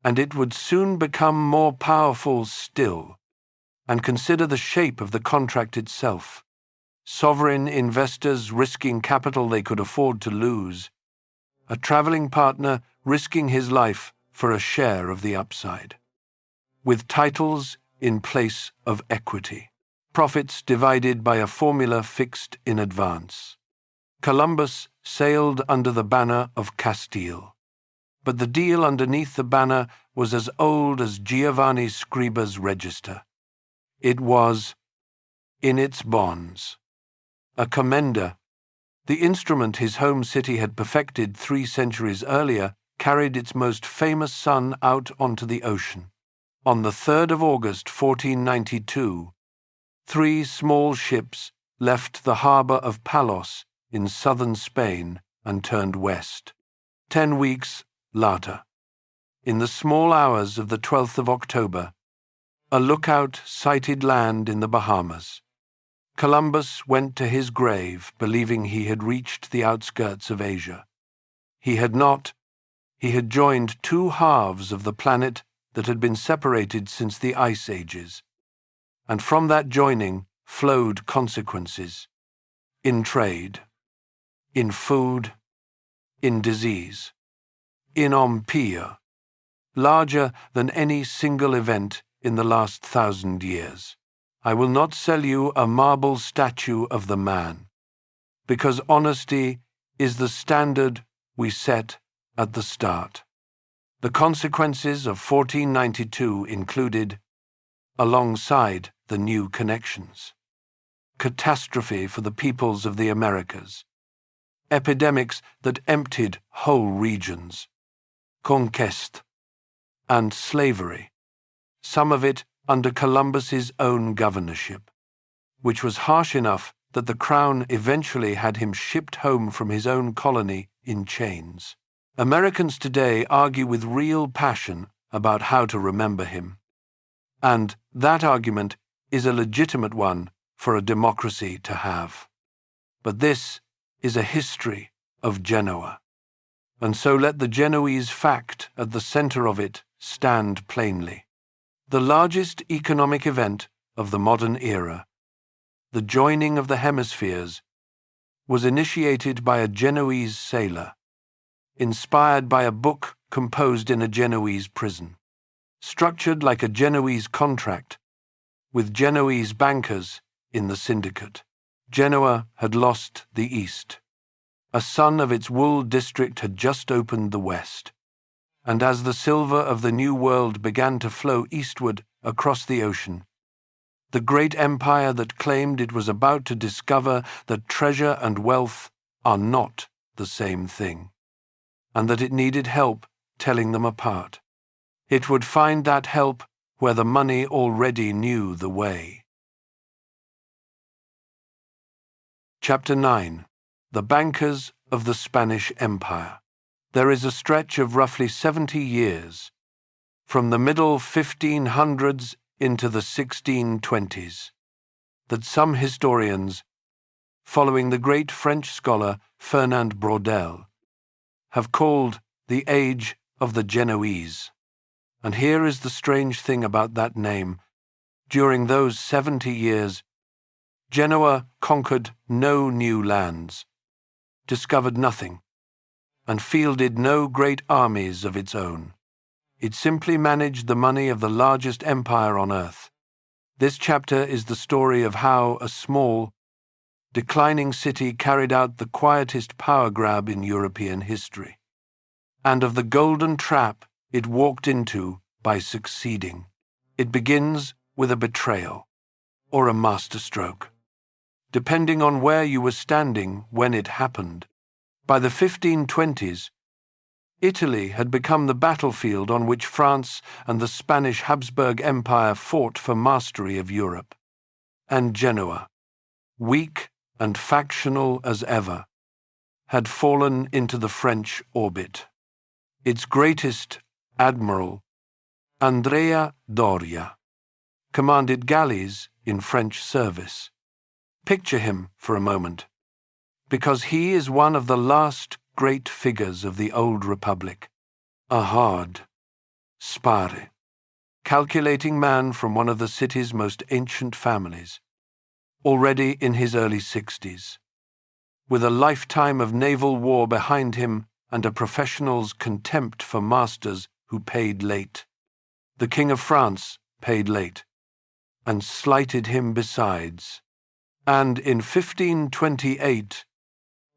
and it would soon become more powerful still. And consider the shape of the contract itself. Sovereign investors risking capital they could afford to lose. A traveling partner risking his life for a share of the upside. With titles in place of equity. Profits divided by a formula fixed in advance. Columbus sailed under the banner of Castile. But the deal underneath the banner was as old as Giovanni Scriba's register. It was, in its bonds, a commenda. The instrument his home city had perfected 3 centuries earlier carried its most famous son out onto the ocean. On the 3rd of August, 1492, 3 small ships left the harbor of Palos in southern Spain and turned west. 10 weeks later, in the small hours of the 12th of October, a lookout sighted land in the Bahamas. Columbus went to his grave believing he had reached the outskirts of Asia. He had not. He had joined 2 halves of the planet that had been separated since the Ice Ages. And from that joining flowed consequences. In trade, in food, in disease, in empire, larger than any single event in the last 1,000 years. I will not sell you a marble statue of the man, because honesty is the standard we set at the start. The consequences of 1492 included, alongside the new connections, catastrophe for the peoples of the Americas, epidemics that emptied whole regions, conquest, and slavery, some of it under Columbus's own governorship, which was harsh enough that the Crown eventually had him shipped home from his own colony in chains. Americans today argue with real passion about how to remember him, and that argument is a legitimate one for a democracy to have. But this is a history of Genoa, and so let the Genoese fact at the center of it stand plainly. The largest economic event of the modern era, the joining of the hemispheres, was initiated by a Genoese sailor, inspired by a book composed in a Genoese prison, structured like a Genoese contract, with Genoese bankers in the syndicate. Genoa had lost the East. A son of its wool district had just opened the West. And as the silver of the New World began to flow eastward across the ocean, the great empire that claimed it was about to discover that treasure and wealth are not the same thing, and that it needed help telling them apart. It would find that help where the money already knew the way. Chapter 9. The Bankers of the Spanish Empire. There is a stretch of roughly 70 years, from the middle 1500s into the 1620s, that some historians following the great French scholar Fernand Braudel, have called the age of the Genoese. And here is the strange thing about that name. During those 70 years, Genoa conquered no new lands, discovered nothing, and fielded no great armies of its own. It simply managed the money of the largest empire on earth. This chapter is the story of how a small, declining city carried out the quietest power grab in European history, and of the golden trap it walked into by succeeding. It begins with a betrayal, or a masterstroke, depending on where you were standing when it happened. By the 1520s, Italy had become the battlefield on which France and the Spanish Habsburg Empire fought for mastery of Europe. And Genoa, weak and factional as ever, had fallen into the French orbit. Its greatest admiral, Andrea Doria, commanded galleys in French service. Picture him for a moment, because he is one of the last great figures of the old republic, a hard, spare, calculating man from one of the city's most ancient families, already in his early 60s, with a lifetime of naval war behind him and a professional's contempt for masters who paid late. The King of France paid late, and slighted him besides. And in 1528,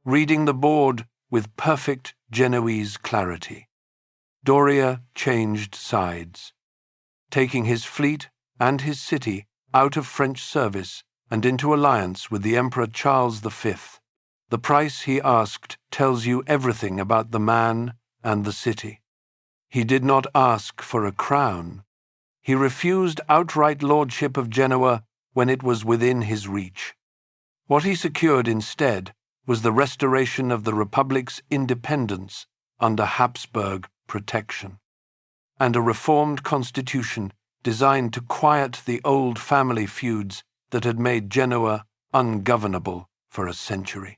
reading the board with perfect Genoese clarity, Doria changed sides, taking his fleet and his city out of French service and into alliance with the Emperor Charles V. The price he asked tells you everything about the man and the city. He did not ask for a crown. He refused outright lordship of Genoa when it was within his reach. What he secured instead was the restoration of the Republic's independence under Habsburg protection, and a reformed constitution designed to quiet the old family feuds that had made Genoa ungovernable for a century.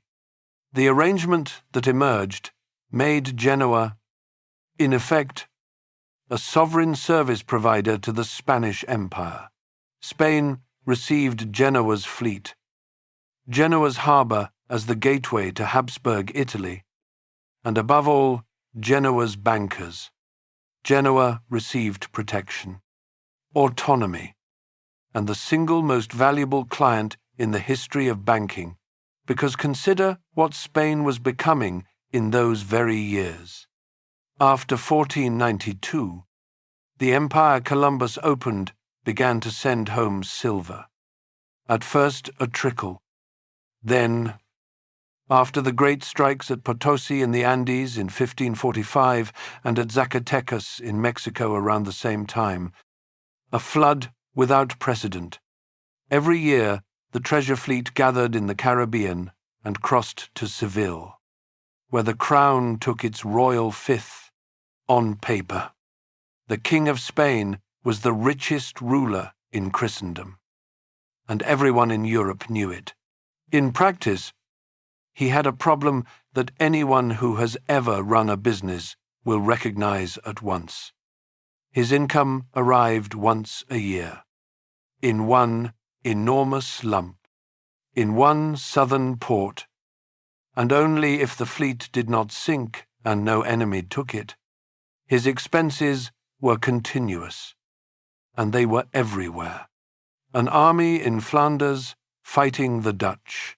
The arrangement that emerged made Genoa, in effect, a sovereign service provider to the Spanish Empire. Spain received Genoa's fleet, Genoa's harbour as the gateway to Habsburg Italy, and above all, Genoa's bankers. Genoa received protection, autonomy, and the single most valuable client in the history of banking, because consider what Spain was becoming in those very years. After 1492, the empire Columbus opened began to send home silver. At first a trickle, then, after the great strikes at Potosi in the Andes in 1545 and at Zacatecas in Mexico around the same time, a flood without precedent. Every year, the treasure fleet gathered in the Caribbean and crossed to Seville, where the crown took its royal fifth on paper. The King of Spain was the richest ruler in Christendom, and everyone in Europe knew it. In practice, he had a problem that anyone who has ever run a business will recognize at once. His income arrived once a year, in one enormous lump, in one southern port, and only if the fleet did not sink and no enemy took it. His expenses were continuous, and they were everywhere. An army in Flanders fighting the Dutch,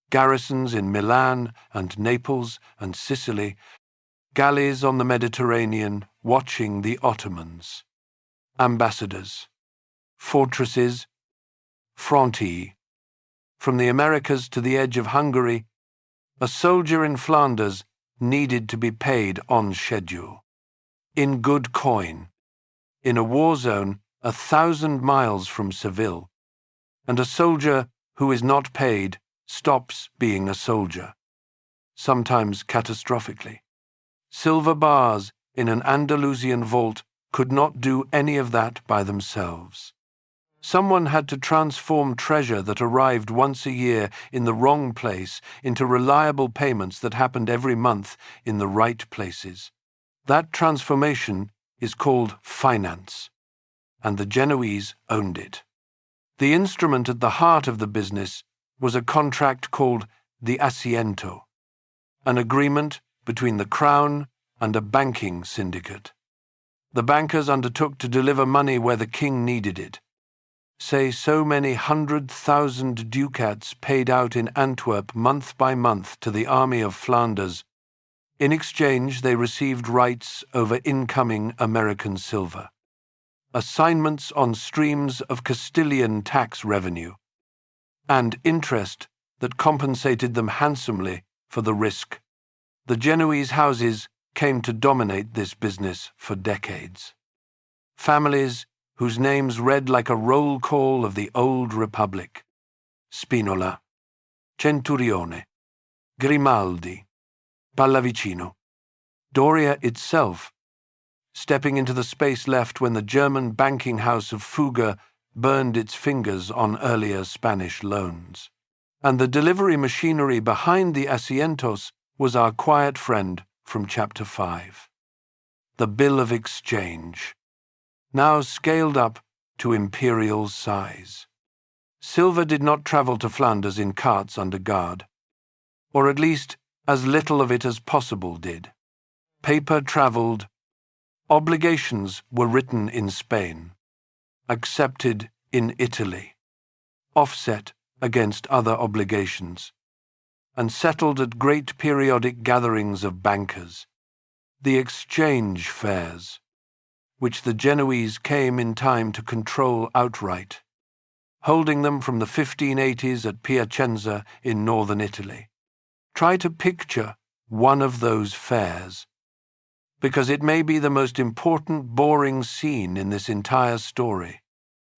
garrisons in Milan and Naples and Sicily, galleys on the Mediterranean watching the Ottomans, ambassadors, fortresses, frontiers. From the Americas to the edge of Hungary, a soldier in Flanders needed to be paid on schedule, in good coin, in a war zone 1,000 miles from Seville, and a soldier who is not paid stops being a soldier, sometimes catastrophically. Silver bars in an Andalusian vault could not do any of that by themselves. Someone had to transform treasure that arrived once a year in the wrong place into reliable payments that happened every month in the right places. That transformation is called finance, and the Genoese owned it. The instrument at the heart of the business was a contract called the asiento, an agreement between the crown and a banking syndicate. The bankers undertook to deliver money where the king needed it. Say so many 100,000 ducats paid out in Antwerp month by month to the army of Flanders. In exchange, they received rights over incoming American silver, assignments on streams of Castilian tax revenue, and interest that compensated them handsomely for the risk. The Genoese houses came to dominate this business for decades. Families whose names read like a roll call of the old republic: Spinola, Centurione, Grimaldi, Pallavicino, Doria itself, stepping into the space left when the German banking house of Fugger burned its fingers on earlier Spanish loans. And the delivery machinery behind the asientos was our quiet friend from Chapter 5. The bill of exchange, now scaled up to imperial size. Silver did not travel to Flanders in carts under guard, or at least as little of it as possible did. Paper travelled. Obligations were written in Spain, accepted in Italy, offset against other obligations, and settled at great periodic gatherings of bankers, the exchange fairs, which the Genoese came in time to control outright, holding them from the 1580s at Piacenza in northern Italy. Try to picture one of those fairs, because it may be the most important boring scene in this entire story.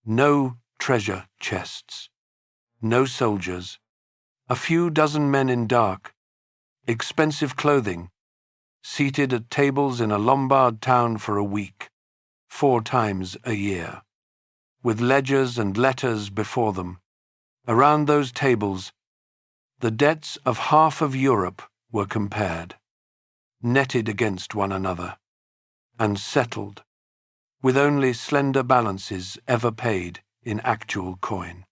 No treasure chests, no soldiers, a few dozen men in dark, expensive clothing, seated at tables in a Lombard town for a week, 4 times a year, with ledgers and letters before them. Around those tables, the debts of half of Europe were compared, netted against one another, and settled, with only slender balances ever paid in actual coin.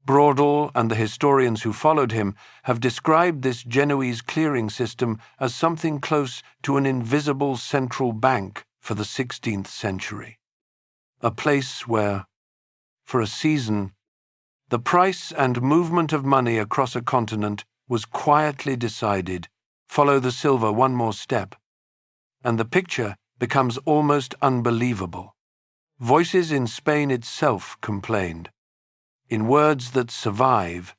Braudel and the historians who followed him have described this Genoese clearing system as something close to an invisible central bank for the 16th century, a place where, for a season, the price and movement of money across a continent was quietly decided. Follow the silver one more step, and the picture becomes almost unbelievable. Voices in Spain itself complained, in words that survive,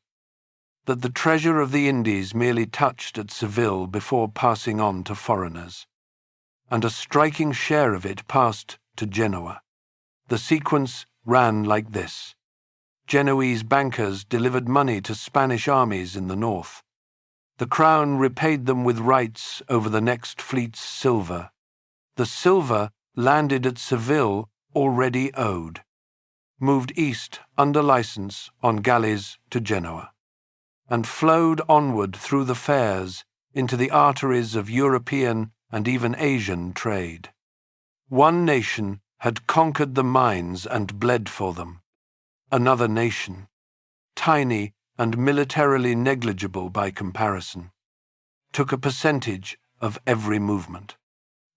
that the treasure of the Indies merely touched at Seville before passing on to foreigners, and a striking share of it passed to Genoa. The sequence ran like this. Genoese bankers delivered money to Spanish armies in the north. The crown repaid them with rights over the next fleet's silver. The silver landed at Seville already owed, moved east under license on galleys to Genoa, and flowed onward through the fairs into the arteries of European and even Asian trade. One nation had conquered the mines and bled for them. Another nation, tiny and militarily negligible by comparison, took a percentage of every movement.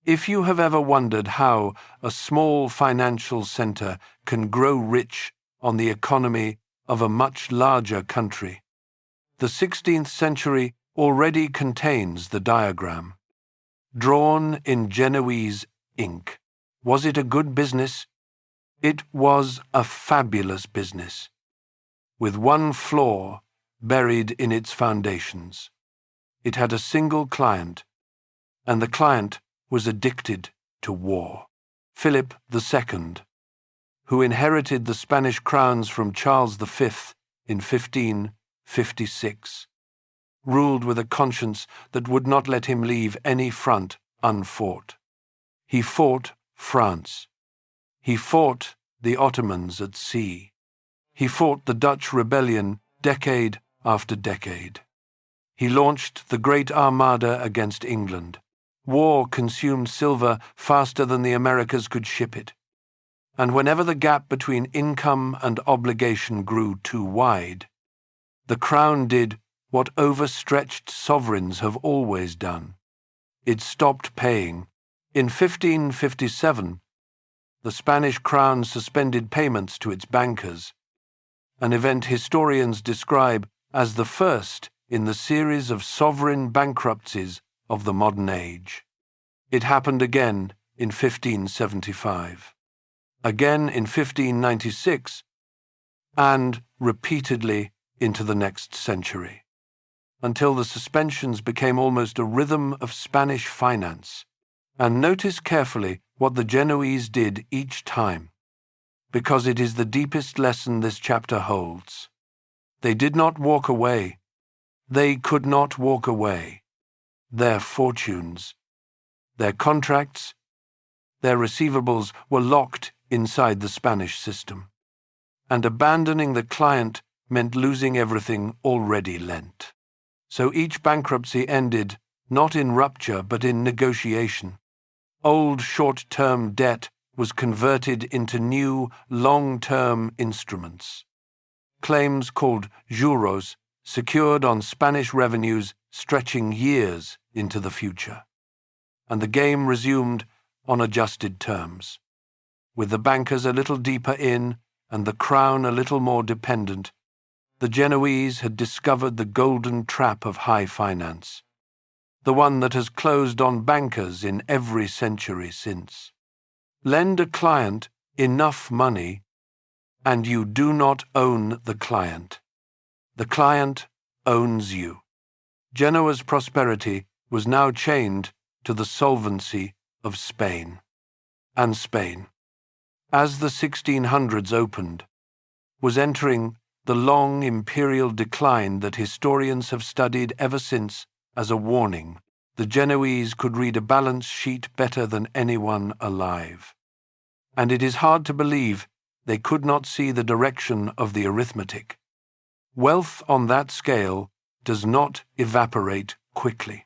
If you have ever wondered how a small financial center can grow rich on the economy of a much larger country, the 16th century already contains the diagram. Drawn in Genoese ink. Was it a good business? It was a fabulous business, with one flaw buried in its foundations. It had a single client, and the client was addicted to war. Philip II, who inherited the Spanish crowns from Charles V in 1556, ruled with a conscience that would not let him leave any front unfought. He fought France. He fought the Ottomans at sea. He fought the Dutch rebellion decade after decade. He launched the Great Armada against England. War consumed silver faster than the Americas could ship it. And whenever the gap between income and obligation grew too wide, the Crown did what overstretched sovereigns have always done. It stopped paying. In 1557, the Spanish Crown suspended payments to its bankers, an event historians describe as the first in the series of sovereign bankruptcies of the modern age. It happened again in 1575, again in 1596, and repeatedly into the next century, until the suspensions became almost a rhythm of Spanish finance. And notice carefully what the Genoese did each time, because it is the deepest lesson this chapter holds. They did not walk away. They could not walk away. Their fortunes, their contracts, their receivables were locked inside the Spanish system, and abandoning the client meant losing everything already lent. So each bankruptcy ended not in rupture but in negotiation. Old short-term debt was converted into new long-term instruments. Claims called juros secured on Spanish revenues stretching years into the future. And the game resumed on adjusted terms. With the bankers a little deeper in and the Crown a little more dependent, the Genoese had discovered the golden trap of high finance, the one that has closed on bankers in every century since. Lend a client enough money, and you do not own the client. The client owns you. Genoa's prosperity was now chained to the solvency of Spain. And Spain, as the 1600s opened, was entering the long imperial decline that historians have studied ever since as a warning. The Genoese could read a balance sheet better than anyone alive. And it is hard to believe they could not see the direction of the arithmetic. Wealth on that scale does not evaporate quickly,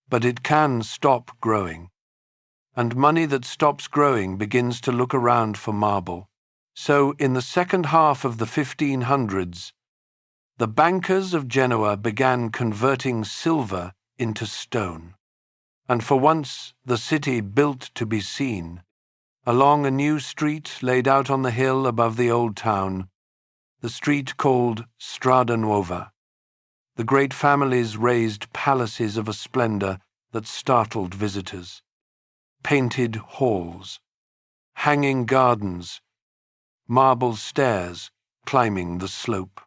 but it can stop growing. And money that stops growing begins to look around for marble. So in the second half of the 1500s, the bankers of Genoa began converting silver into stone. And for once the city built to be seen, along a new street laid out on the hill above the old town, the street called Strada Nuova. The great families raised palaces of a splendor that startled visitors. Painted halls, hanging gardens, marble stairs climbing the slope.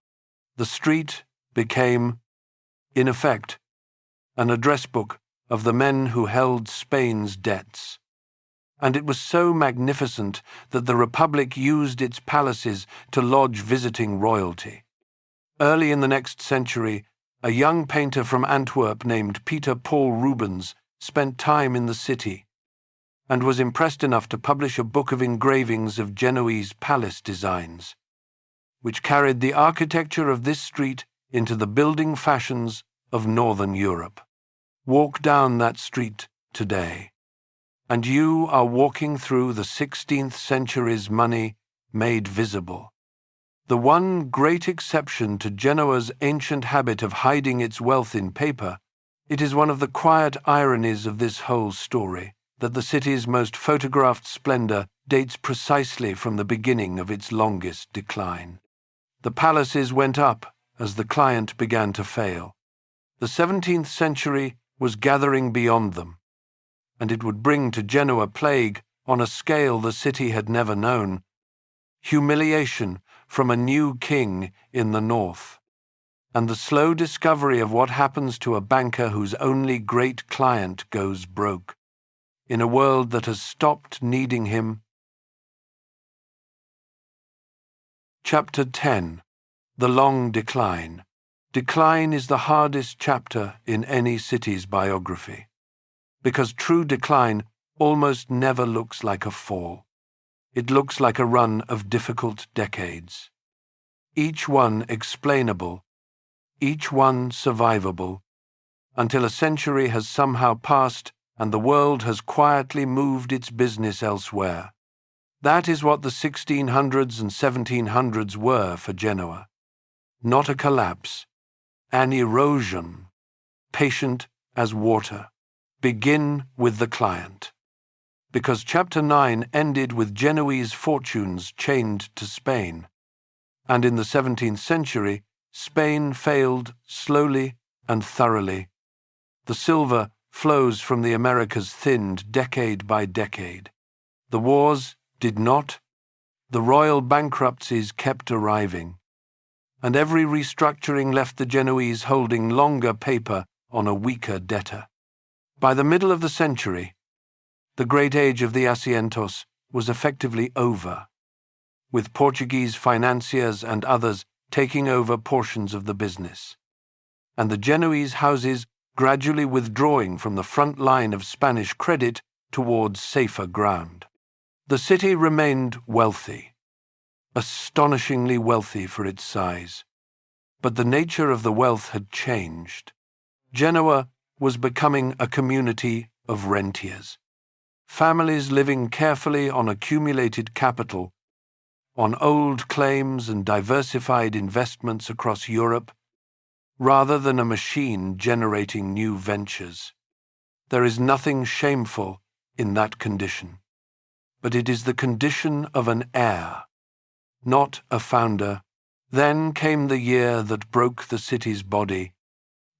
The street became, in effect, an address book of the men who held Spain's debts. And it was so magnificent that the Republic used its palaces to lodge visiting royalty. Early in the next century, a young painter from Antwerp named Peter Paul Rubens spent time in the city and was impressed enough to publish a book of engravings of Genoese palace designs, which carried the architecture of this street into the building fashions of Northern Europe. Walk down that street today, and you are walking through the 16th century's money made visible. The one great exception to Genoa's ancient habit of hiding its wealth in paper, it is one of the quiet ironies of this whole story that the city's most photographed splendor dates precisely from the beginning of its longest decline. The palaces went up as the client began to fail. The 17th century was gathering beyond them, and it would bring to Genoa plague on a scale the city had never known. Humiliation from a new king in the north, and the slow discovery of what happens to a banker whose only great client goes broke, in a world that has stopped needing him. Chapter 10. The Long Decline. Decline is the hardest chapter in any city's biography, because true decline almost never looks like a fall. It looks like a run of difficult decades. each one explainable, each one survivable, until a century has somehow passed and the world has quietly moved its business elsewhere. That is what the 1600s and 1700s were for Genoa. Not a collapse, an erosion, patient as water. Begin with the client. Because Chapter 9 ended with Genoese fortunes chained to Spain, and in the 17th century, Spain failed slowly and thoroughly. The silver flows from the Americas thinned decade by decade. The wars did not. The royal bankruptcies kept arriving. And every restructuring left the Genoese holding longer paper on a weaker debtor. By the middle of the century, the great age of the Asientos was effectively over, with Portuguese financiers and others taking over portions of the business, and the Genoese houses gradually withdrawing from the front line of Spanish credit towards safer ground. The city remained wealthy, astonishingly wealthy for its size, but the nature of the wealth had changed. Genoa was becoming a community of rentiers, families living carefully on accumulated capital, on old claims and diversified investments across Europe, rather than a machine generating new ventures. There is nothing shameful in that condition, but it is the condition of an heir, not a founder. Then came the year that broke the city's body.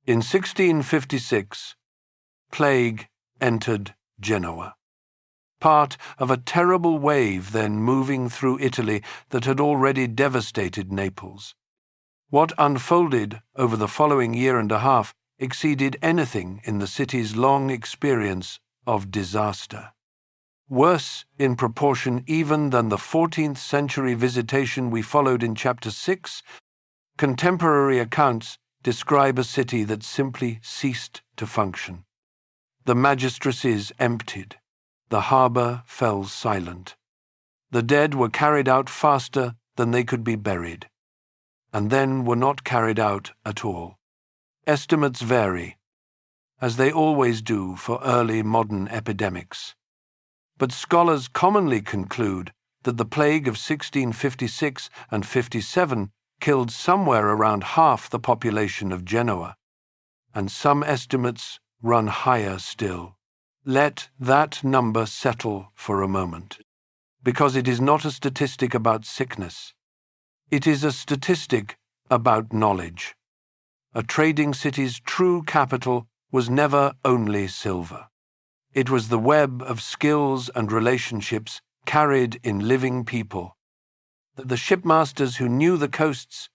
In 1656, plague entered Genoa, part of a terrible wave then moving through Italy that had already devastated Naples. What unfolded over the following year and a half exceeded anything in the city's long experience of disaster. Worse in proportion even than the 14th century visitation we followed in Chapter 6, contemporary accounts describe a city that simply ceased to function. The magistracies emptied. The harbour fell silent. The dead were carried out faster than they could be buried, and then were not carried out at all. Estimates vary, as they always do for early modern epidemics, but scholars commonly conclude that the plague of 1656 and 57 killed somewhere around half the population of Genoa, and some estimates run higher still. Let that number settle for a moment, because it is not a statistic about sickness. It is a statistic about knowledge. A trading city's true capital was never only silver. It was the web of skills and relationships carried in living people. The shipmasters who knew the coasts,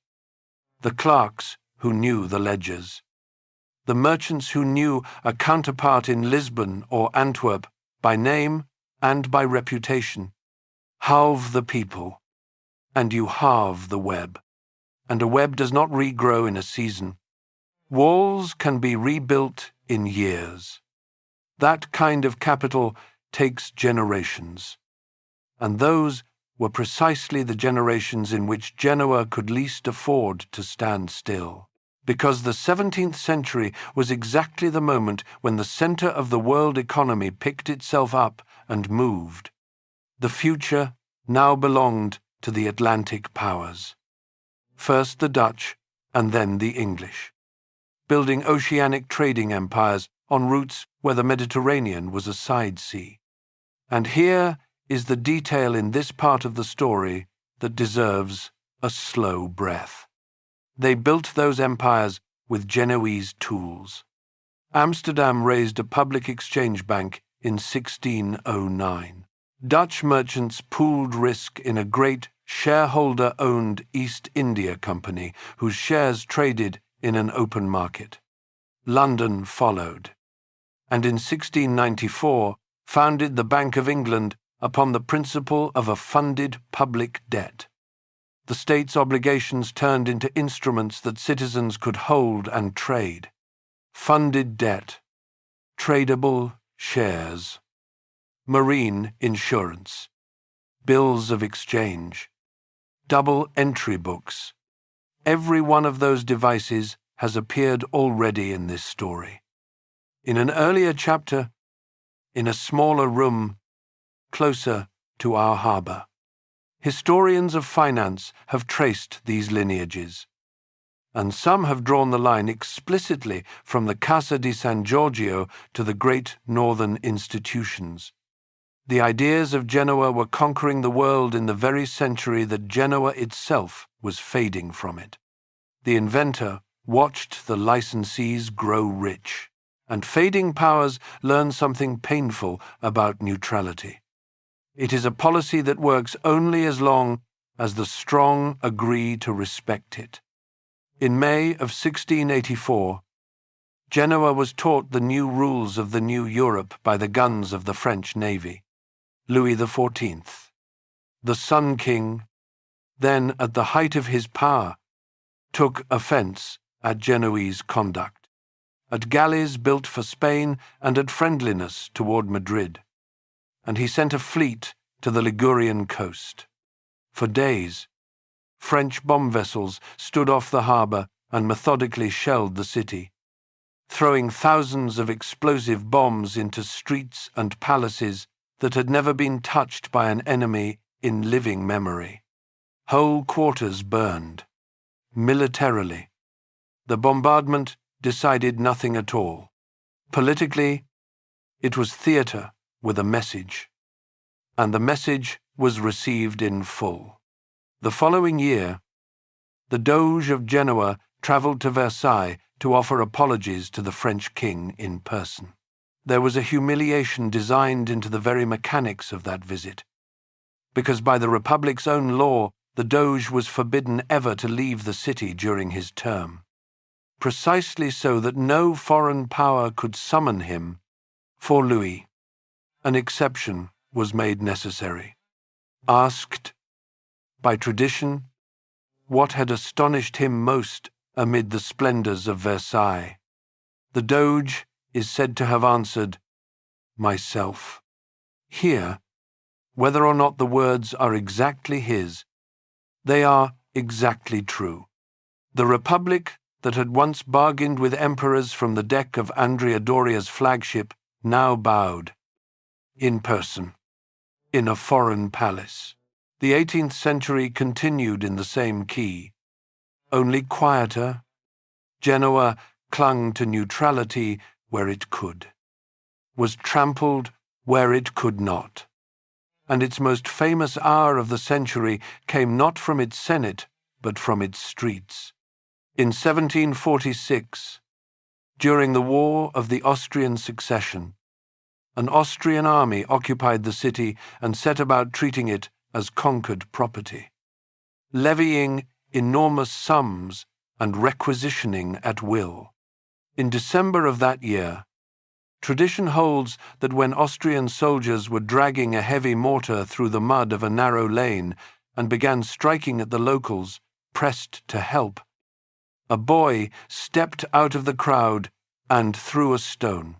the clerks who knew the ledgers, the merchants who knew a counterpart in Lisbon or Antwerp by name and by reputation. Halve the people, and you halve the web, and a web does not regrow in a season. Walls can be rebuilt in years. That kind of capital takes generations, and those were precisely the generations in which Genoa could least afford to stand still, because the 17th century was exactly the moment when the center of the world economy picked itself up and moved. The future now belonged to the Atlantic powers. First the Dutch, and then the English, building oceanic trading empires on routes where the Mediterranean was a side sea. And here is the detail in this part of the story that deserves a slow breath. They built those empires with Genoese tools. Amsterdam raised a public exchange bank in 1609. Dutch merchants pooled risk in a great shareholder-owned East India Company whose shares traded in an open market. London followed, and in 1694 founded the Bank of England upon the principle of a funded public debt. The state's obligations turned into instruments that citizens could hold and trade. Funded debt, tradable shares, marine insurance, bills of exchange, double entry books, Every one of those devices has appeared already in this story. In an earlier chapter, in a smaller room, closer to our harbour. Historians of finance have traced these lineages, and some have drawn the line explicitly from the Casa di San Giorgio to the great northern institutions. The ideas of Genoa were conquering the world in the very century that Genoa itself was fading from it. The inventor watched the licensees grow rich, and fading powers learn something painful about neutrality. It is a policy that works only as long as the strong agree to respect it. In May of 1684, Genoa was taught the new rules of the new Europe by the guns of the French navy. Louis XIV, the Sun King, then at the height of his power, took offence at Genoese conduct, at galleys built for Spain and at friendliness toward Madrid, and he sent a fleet to the Ligurian coast. For days, French bomb vessels stood off the harbour and methodically shelled the city, throwing thousands of explosive bombs into streets and palaces that had never been touched by an enemy in living memory. Whole quarters burned. Militarily, the bombardment decided nothing at all. Politically, it was theatre with a message, and the message was received in full. The following year, the Doge of Genoa travelled to Versailles to offer apologies to the French king in person. There was a humiliation designed into the very mechanics of that visit, because by the Republic's own law, the Doge was forbidden ever to leave the city during his term, precisely so that no foreign power could summon him. For Louis, an exception was made necessary. Asked, by tradition, what had astonished him most amid the splendours of Versailles, the Doge is said to have answered, "Myself." Here, whether or not the words are exactly his, they are exactly true. The Republic that had once bargained with emperors from the deck of Andrea Doria's flagship now bowed, in person, in a foreign palace. The 18th century continued in the same key, only quieter. Genoa clung to neutrality where it could, was trampled where it could not, and its most famous hour of the century came not from its Senate, but from its streets. In 1746, during the War of the Austrian Succession, an Austrian army occupied the city and set about treating it as conquered property, levying enormous sums and requisitioning at will. In December of that year, tradition holds that when Austrian soldiers were dragging a heavy mortar through the mud of a narrow lane and began striking at the locals, pressed to help, a boy stepped out of the crowd and threw a stone.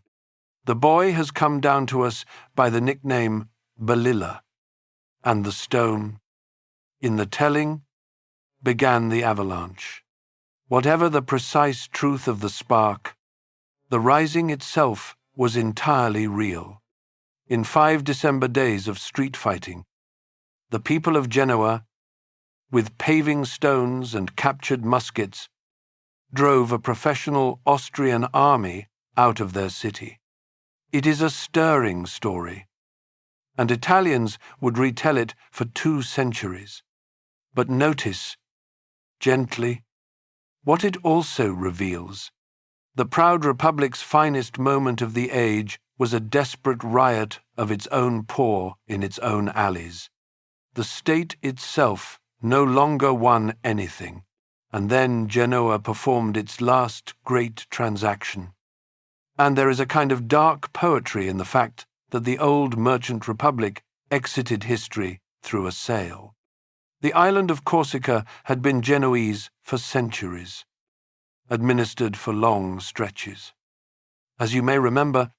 The boy has come down to us by the nickname Balilla, and the stone, in the telling, began the avalanche. Whatever the precise truth of the spark, the rising itself was entirely real. In 5 December days of street fighting, the people of Genoa, with paving stones and captured muskets, drove a professional Austrian army out of their city. It is a stirring story, and Italians would retell it for 2 centuries. But notice, gently, what it also reveals. The proud Republic's finest moment of the age was a desperate riot of its own poor in its own alleys. The state itself no longer won anything, and then Genoa performed its last great transaction. And there is a kind of dark poetry in the fact that the old merchant republic exited history through a sale. The island of Corsica had been Genoese for centuries, administered for long stretches. As you may remember,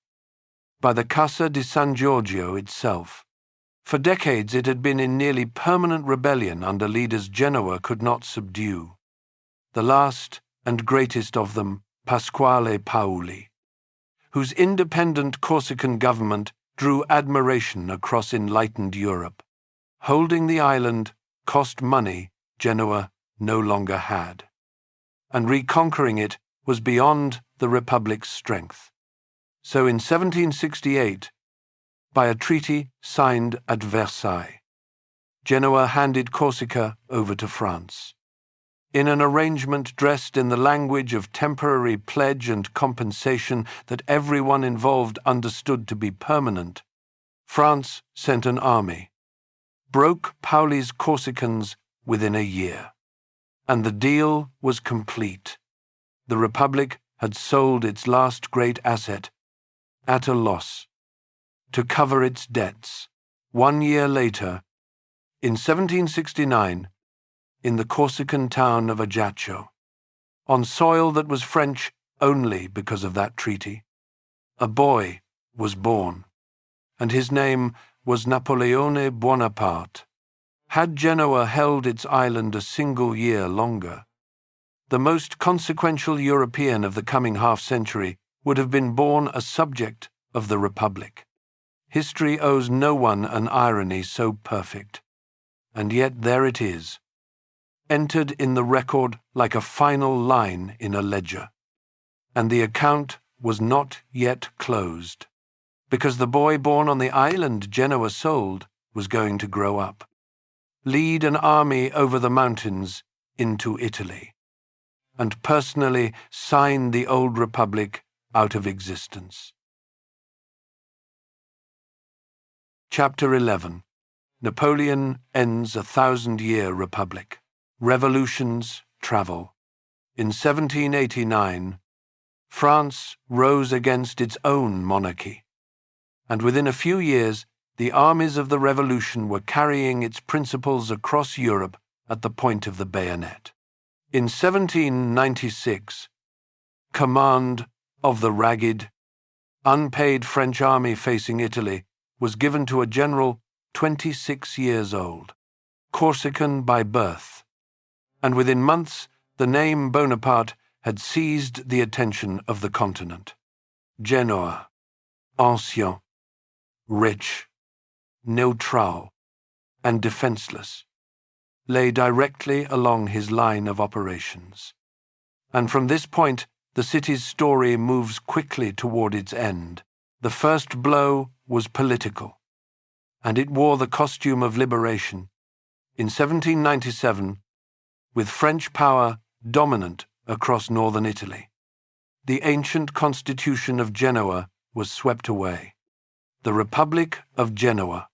by the Casa di San Giorgio itself. For decades it had been in nearly permanent rebellion under leaders Genoa could not subdue. the last and greatest of them, Pasquale Paoli, whose independent Corsican government drew admiration across enlightened Europe. Holding the island cost money Genoa no longer had, and reconquering it was beyond the Republic's strength. So in 1768, by a treaty signed at Versailles, Genoa handed Corsica over to France. In an arrangement dressed in the language of temporary pledge and compensation that everyone involved understood to be permanent, France sent an army, broke Pauli's Corsicans within a year, and the deal was complete. The Republic had sold its last great asset at a loss to cover its debts. 1 year later, in 1769, in the Corsican town of Ajaccio, on soil that was French only because of that treaty, a boy was born, and his name was Napoleone Bonaparte. Had Genoa held its island a single year longer, the most consequential European of the coming half-century would have been born a subject of the Republic. History owes no one an irony so perfect, and yet there it is, entered in the record like a final line in a ledger. And the account was not yet closed, because the boy born on the island Genoa sold was going to grow up, lead an army over the mountains into Italy, and personally sign the old Republic out of existence. Chapter 11. Napoleon ends a 1,000-year republic. Revolutions, travel. In 1789, France rose against its own monarchy, and within a few years, the armies of the Revolution were carrying its principles across Europe at the point of the bayonet. In 1796, command of the ragged, unpaid French army facing Italy was given to a general 26 years old, Corsican by birth, and within months the name Bonaparte had seized the attention of the continent. Genoa, ancien, rich, neutral, and defenseless, lay directly along his line of operations. And from this point, the city's story moves quickly toward its end. The first blow was political, and it wore the costume of liberation. In 1797, with French power dominant across northern Italy, the ancient constitution of Genoa was swept away. The Republic of Genoa,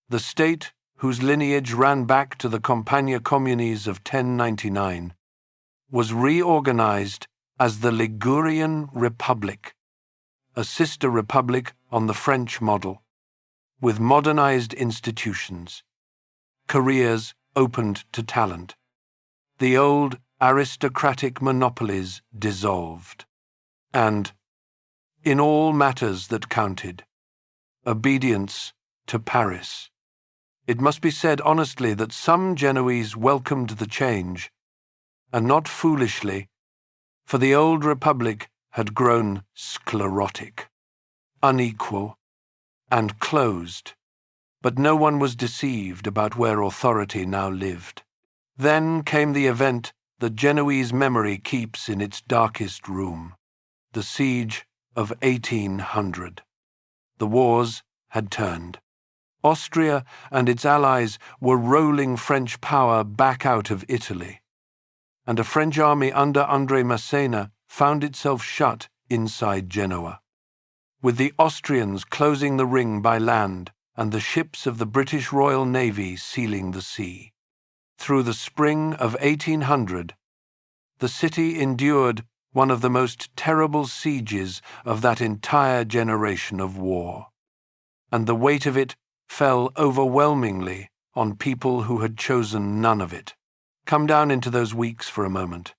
the state whose lineage ran back to the Campagna Communes of 1099, was reorganized as the Ligurian Republic, a sister republic on the French model, with modernized institutions, careers opened to talent, the old aristocratic monopolies dissolved, and, in all matters that counted, obedience to Paris. It must be said honestly that some Genoese welcomed the change, and not foolishly, for the old republic had grown sclerotic, unequal, and closed, but no one was deceived about where authority now lived. Then came the event that Genoese memory keeps in its darkest room, the siege of 1800. The wars had turned. Austria and its allies were rolling French power back out of Italy, and a French army under André Massena found itself shut inside Genoa, with the Austrians closing the ring by land and the ships of the British Royal Navy sealing the sea. Through the spring of 1800, the city endured one of the most terrible sieges of that entire generation of war, and the weight of it fell overwhelmingly on people who had chosen none of it. Come down into those weeks for a moment.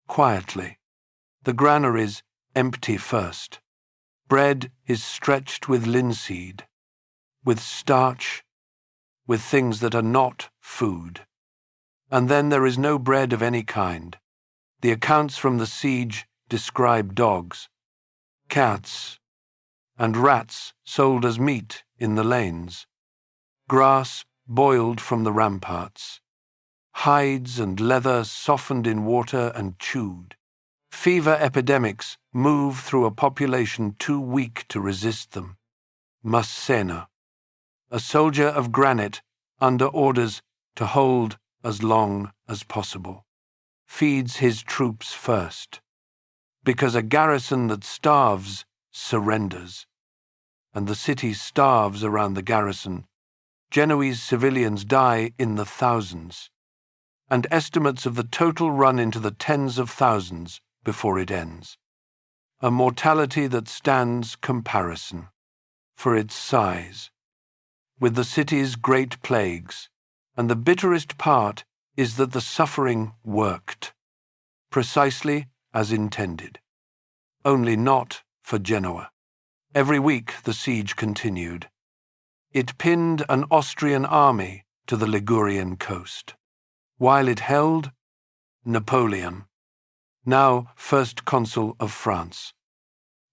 Quietly. The granaries empty first. Bread is stretched with linseed, with starch, with things that are not food. And then there is no bread of any kind. The accounts from the siege describe dogs, cats, and rats sold as meat in the lanes, grass boiled from the ramparts, hides and leather softened in water and chewed. Fever epidemics move through a population too weak to resist them. Massena, a soldier of granite under orders to hold as long as possible, feeds his troops first, because a garrison that starves surrenders, and the city starves around the garrison. Genoese civilians die in the thousands, and estimates of the total run into the tens of thousands before it ends. A mortality that stands comparison, for its size, with the city's great plagues, and the bitterest part is that the suffering worked, precisely as intended, only not for Genoa. Every week the siege continued. It pinned an Austrian army to the Ligurian coast. While it held, Napoleon, now First Consul of France,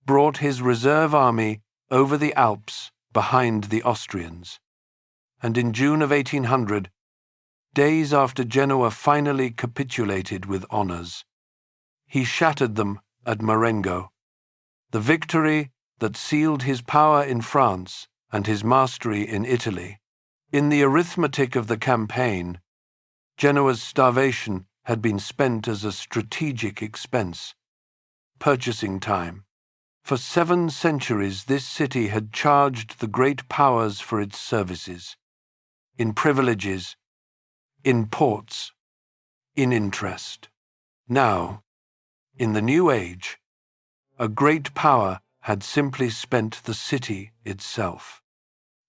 brought his reserve army over the Alps behind the Austrians, and in June of 1800, days after Genoa finally capitulated with honours, he shattered them at Marengo. The victory that sealed his power in France and his mastery in Italy. In the arithmetic of the campaign, Genoa's starvation had been spent as a strategic expense, purchasing time. For 7 centuries this city had charged the great powers for its services, in privileges, in ports, in interest. Now, in the new age, a great power had simply spent the city itself,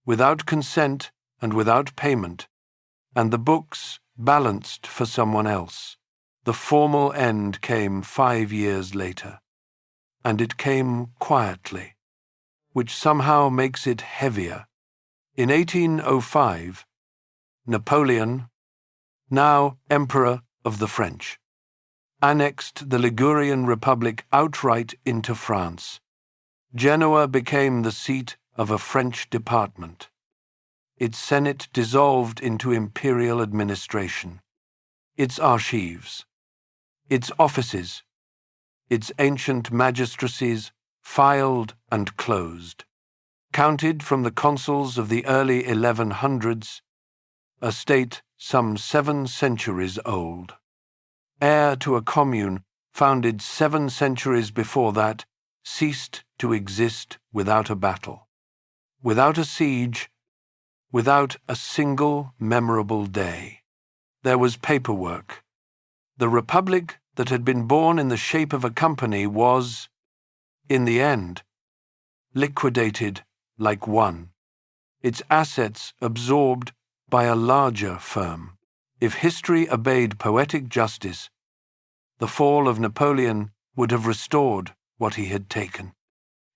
without consent and without payment, and the books balanced for someone else. The formal end came 5 years later, and it came quietly, which somehow makes it heavier. In 1805, Napoleon, now Emperor of the French, annexed the Ligurian Republic outright into France. Genoa became the seat of a French department. Its Senate dissolved into imperial administration. Its archives, its offices, its ancient magistracies filed and closed. Counted from the consuls of the early 1100s, a state some 7 centuries old. Heir to a commune founded 7 centuries before that, ceased to exist without a battle, without a siege, without a single memorable day. There was paperwork. The republic that had been born in the shape of a company was, in the end, liquidated like one, its assets absorbed by a larger firm. If history obeyed poetic justice, the fall of Napoleon would have restored what he had taken.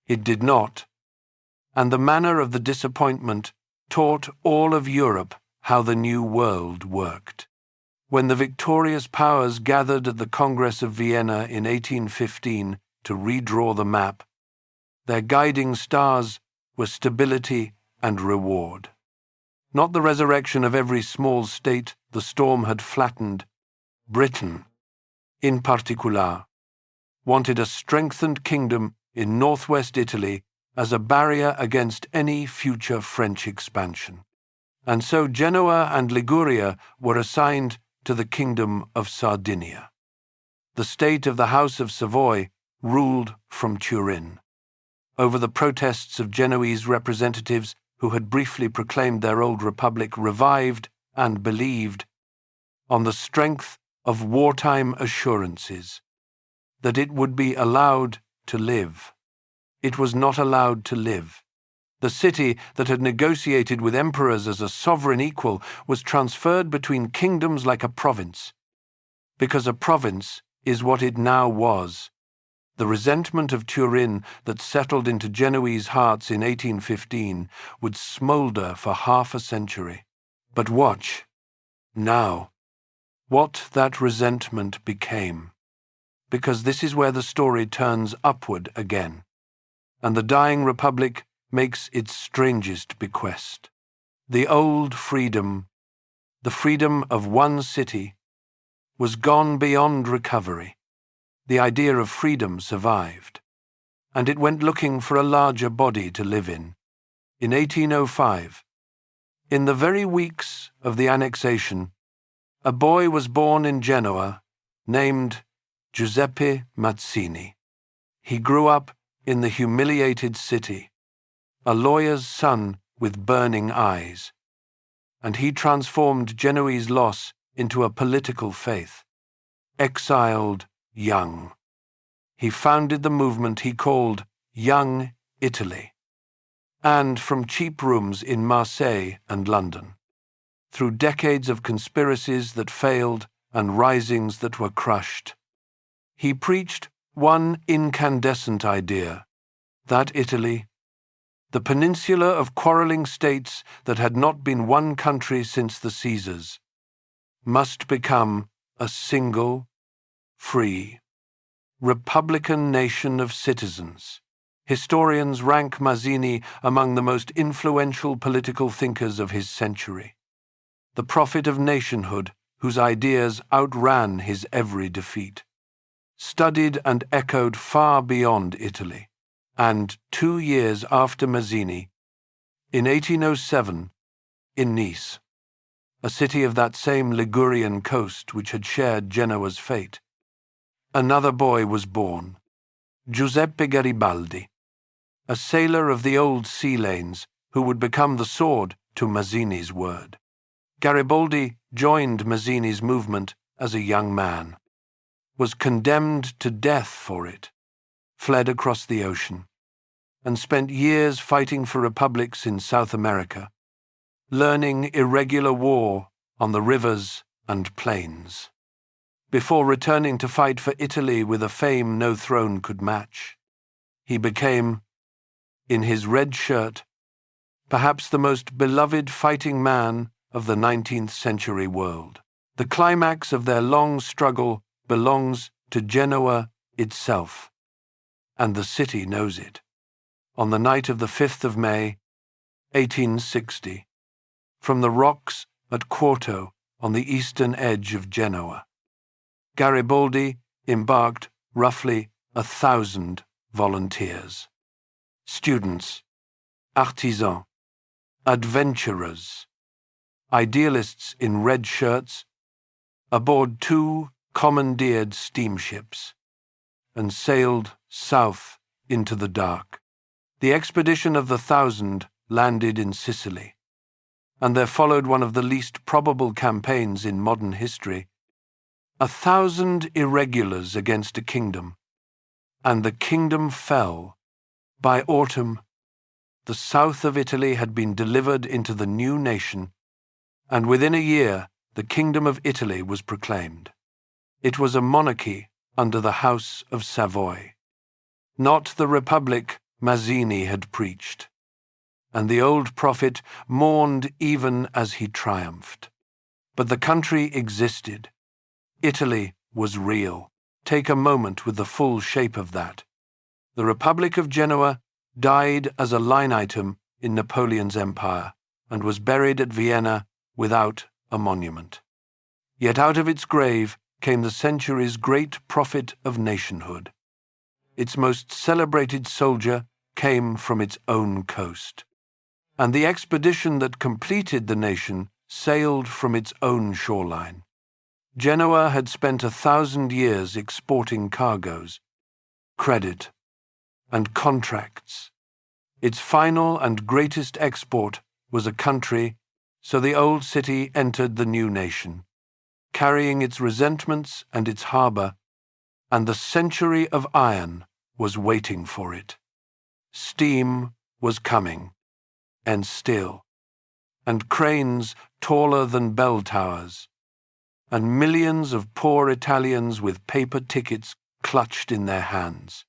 It did not, and the manner of the disappointment taught all of Europe how the new world worked. When the victorious powers gathered at the Congress of Vienna in 1815 to redraw the map, their guiding stars were stability and reward. Not the resurrection of every small state the storm had flattened. Britain, in particular, wanted a strengthened kingdom in northwest Italy as a barrier against any future French expansion. And so Genoa and Liguria were assigned to the Kingdom of Sardinia. The state of the House of Savoy ruled from Turin. Over the protests of Genoese representatives who had briefly proclaimed their old republic revived and believed, on the strength of wartime assurances, that it would be allowed to live. It was not allowed to live. The city that had negotiated with emperors as a sovereign equal was transferred between kingdoms like a province, because a province is what it now was. The resentment of Turin that settled into Genoese hearts in 1815 would smoulder for half a century. But watch, now, what that resentment became. because this is where the story turns upward again, and the dying republic makes its strangest bequest. The old freedom, the freedom of one city, was gone beyond recovery. The idea of freedom survived, and it went looking for a larger body to live in. In 1805, in the very weeks of the annexation, a boy was born in Genoa named Giuseppe Mazzini. He grew up in the humiliated city, a lawyer's son with burning eyes, and he transformed Genoese loss into a political faith. Exiled young, he founded the movement he called Young Italy, and from cheap rooms in Marseille and London, through decades of conspiracies that failed and risings that were crushed, he preached one incandescent idea, that Italy, the peninsula of quarreling states that had not been one country since the Caesars, must become a single, free, republican nation of citizens. Historians rank Mazzini among the most influential political thinkers of his century, the prophet of nationhood whose ideas outran his every defeat, studied and echoed far beyond Italy. And 2 years after Mazzini, in 1807, in Nice, a city of that same Ligurian coast which had shared Genoa's fate, another boy was born, Giuseppe Garibaldi, a sailor of the old sea lanes who would become the sword to Mazzini's word. Garibaldi joined Mazzini's movement as a young man, was condemned to death for it, fled across the ocean, and spent years fighting for republics in South America, learning irregular war on the rivers and plains, before returning to fight for Italy with a fame no throne could match. He became, in his red shirt, perhaps the most beloved fighting man of the 19th century world. The climax of their long struggle belongs to Genoa itself, and the city knows it. On the night of the 5th of May, 1860, from the rocks at Quarto on the eastern edge of Genoa, Garibaldi embarked roughly 1,000 volunteers. Students, artisans, adventurers, idealists in red shirts, aboard 2 commandeered steamships, and sailed south into the dark. The expedition of the 1,000 landed in Sicily, and there followed one of the least probable campaigns in modern history, 1,000 irregulars against a kingdom, and the kingdom fell. By autumn, the south of Italy had been delivered into the new nation, and within a year the Kingdom of Italy was proclaimed. It was a monarchy under the House of Savoy, not the republic Mazzini had preached, and the old prophet mourned even as he triumphed. But the country existed. Italy was real. Take a moment with the full shape of that. The Republic of Genoa died as a line item in Napoleon's empire and was buried at Vienna without a monument. Yet out of its grave came the century's great prophet of nationhood. Its most celebrated soldier came from its own coast, and the expedition that completed the nation sailed from its own shoreline. Genoa had spent 1,000 years exporting cargoes, credit, and contracts. Its final and greatest export was a country, so the old city entered the new nation, carrying its resentments and its harbour, and the century of iron was waiting for it. Steam was coming, and still, and cranes taller than bell towers, and millions of poor Italians with paper tickets clutched in their hands.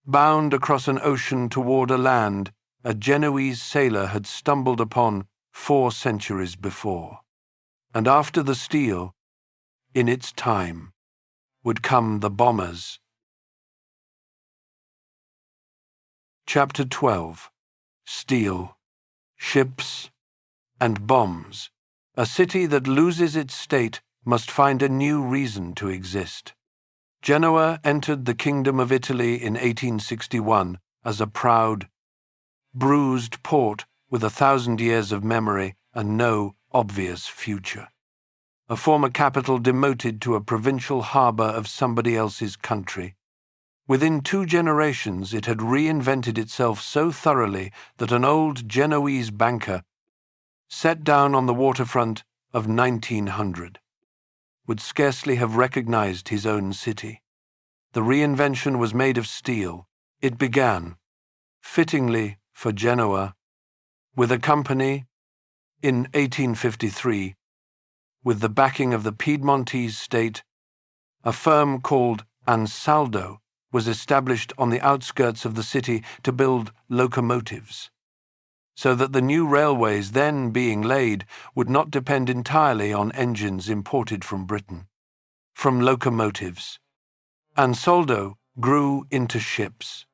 Bound across an ocean toward a land a Genoese sailor had stumbled upon 4 centuries before. And after the steel, in its time, would come the bombers. Chapter 12. Steel, ships, and bombs. A city that loses its state must find a new reason to exist. Genoa entered the Kingdom of Italy in 1861 as a proud, bruised port with 1,000 years of memory and no obvious future. A former capital demoted to a provincial harbour of somebody else's country. Within 2 generations it had reinvented itself so thoroughly that an old Genoese banker, set down on the waterfront of 1900, would scarcely have recognized his own city. The reinvention was made of steel. It began, fittingly for Genoa, with a company, in 1853, with the backing of the Piedmontese state. A firm called Ansaldo was established on the outskirts of the city to build locomotives, so that the new railways then being laid would not depend entirely on engines imported from Britain. From locomotives, Ansaldo grew into ships,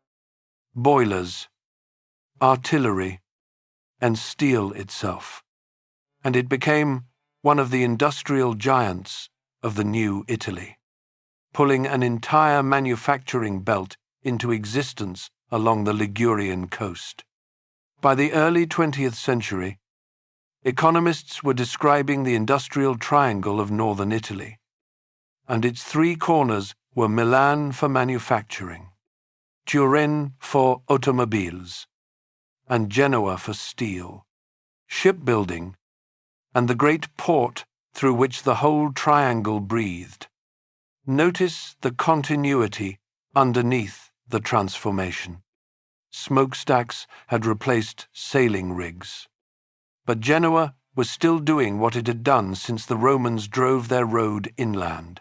boilers, artillery, and steel itself, and it became one of the industrial giants of the new Italy, pulling an entire manufacturing belt into existence along the Ligurian coast. By the early 20th century, economists were describing the industrial triangle of northern Italy, and its 3 corners were Milan for manufacturing, Turin for automobiles, and Genoa for steel, shipbuilding, and the great port through which the whole triangle breathed. Notice the continuity underneath the transformation. Smokestacks had replaced sailing rigs. But Genoa was still doing what it had done since the Romans drove their road inland.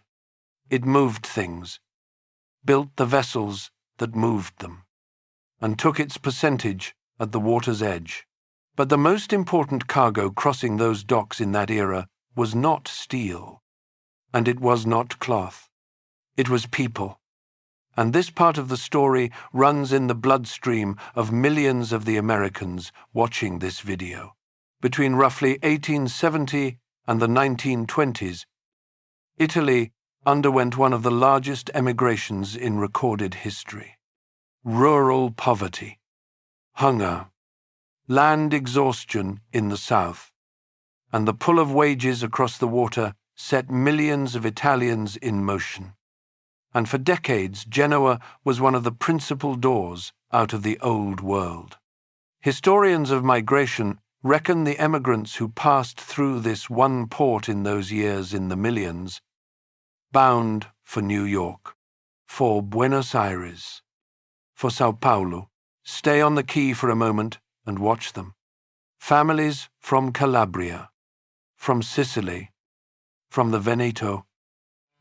It moved things, built the vessels that moved them, and took its percentage at the water's edge. But the most important cargo crossing those docks in that era was not steel, and it was not cloth. It was people, and this part of the story runs in the bloodstream of millions of the Americans watching this video. Between roughly 1870 and the 1920s, Italy underwent one of the largest emigrations in recorded history. Rural poverty, hunger, land exhaustion in the south, and the pull of wages across the water set millions of Italians in motion. And for decades, Genoa was one of the principal doors out of the Old World. Historians of migration reckon the emigrants who passed through this one port in those years in the millions, bound for New York, for Buenos Aires, for Sao Paulo. Stay on the quay for a moment and watch them. Families from Calabria, from Sicily, from the Veneto,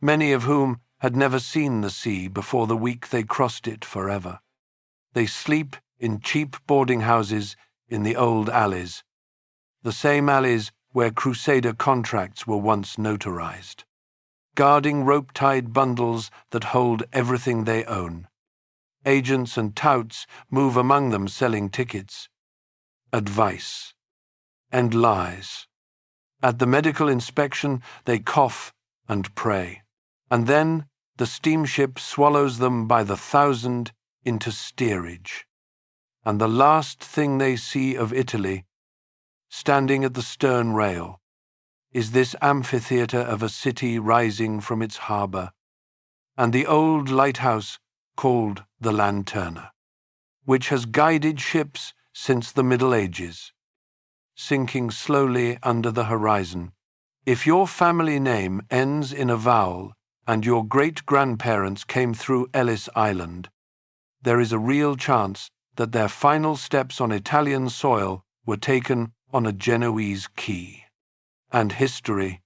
many of whom had never seen the sea before the week they crossed it forever. They sleep in cheap boarding houses in the old alleys, the same alleys where Crusader contracts were once notarized, guarding rope-tied bundles that hold everything they own. Agents and touts move among them selling tickets, advice, and lies. At the medical inspection, they cough and pray, and then the steamship swallows them by the thousand into steerage. And the last thing they see of Italy, standing at the stern rail, is this amphitheatre of a city rising from its harbour, and the old lighthouse called the Lanterna, which has guided ships since the Middle Ages, sinking slowly under the horizon. If your family name ends in a vowel and your great-grandparents came through Ellis Island, there is a real chance that their final steps on Italian soil were taken on a Genoese quay. And history,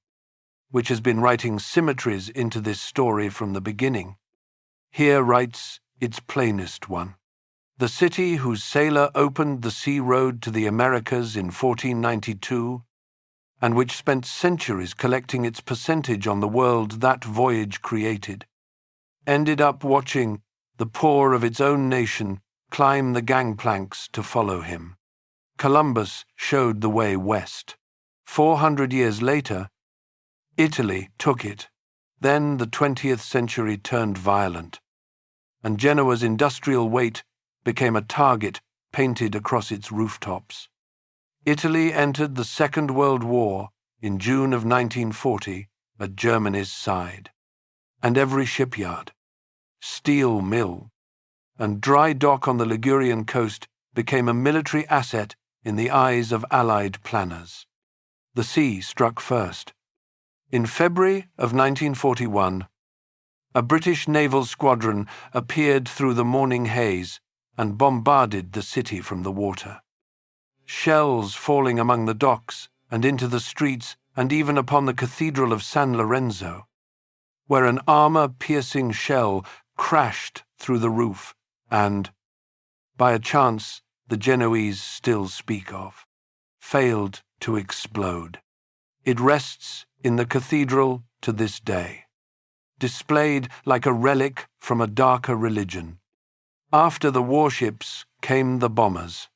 which has been writing symmetries into this story from the beginning, here writes its plainest one. The city whose sailor opened the sea road to the Americas in 1492, and which spent centuries collecting its percentage on the world that voyage created, ended up watching the poor of its own nation climb the gangplanks to follow him. Columbus showed the way west. 400 years later, Italy took it. Then the 20th century turned violent, and Genoa's industrial weight became a target painted across its rooftops. Italy entered the Second World War in June of 1940 at Germany's side, and every shipyard, steel mill, and dry dock on the Ligurian coast became a military asset in the eyes of Allied planners. The sea struck first. In February of 1941, a British naval squadron appeared through the morning haze and bombarded the city from the water. Shells falling among the docks and into the streets and even upon the Cathedral of San Lorenzo, where an armor-piercing shell crashed through the roof and, by a chance the Genoese still speak of, failed to explode. It rests in the cathedral to this day, displayed like a relic from a darker religion. After the warships came the bombers,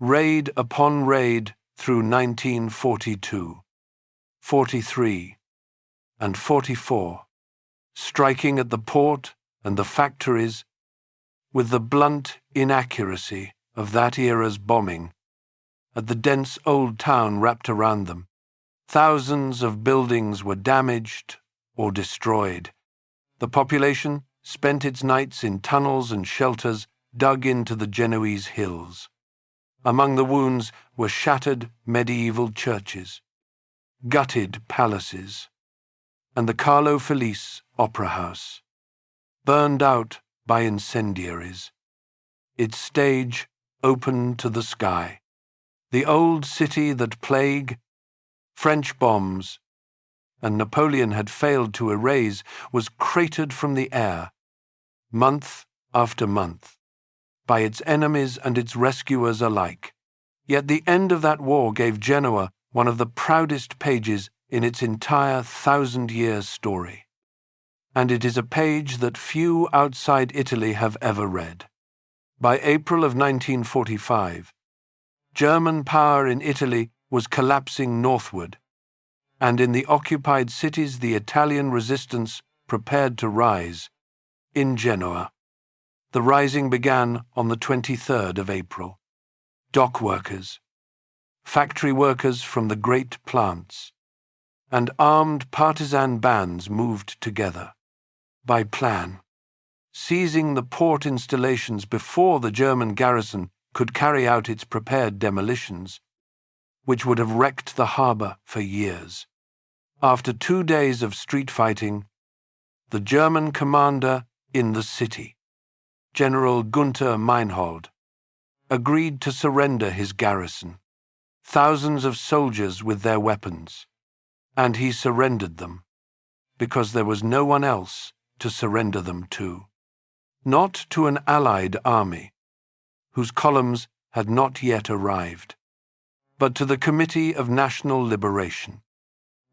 raid upon raid through 1942, 43, and 44, striking at the port and the factories with the blunt inaccuracy of that era's bombing, at the dense old town wrapped around them. Thousands of buildings were damaged or destroyed. The population spent its nights in tunnels and shelters dug into the Genoese hills. Among the wounds were shattered medieval churches, gutted palaces, and the Carlo Felice Opera House, burned out by incendiaries, its stage open to the sky. The old city that plague, French bombs, and Napoleon had failed to erase was cratered from the air, month after month, by its enemies and its rescuers alike. Yet the end of that war gave Genoa one of the proudest pages in its entire 1,000-year story. And it is a page that few outside Italy have ever read. By April of 1945, German power in Italy was collapsing northward, and in the occupied cities the Italian resistance prepared to rise. In Genoa, the rising began on the 23rd of April. Dock workers, factory workers from the great plants, and armed partisan bands moved together, by plan, seizing the port installations before the German garrison could carry out its prepared demolitions, which would have wrecked the harbour for years. After 2 days of street fighting, the German commander in the city, General Gunther Meinhold, agreed to surrender his garrison, thousands of soldiers with their weapons, and he surrendered them, because there was no one else to surrender them to. Not to an Allied army, whose columns had not yet arrived, but to the Committee of National Liberation,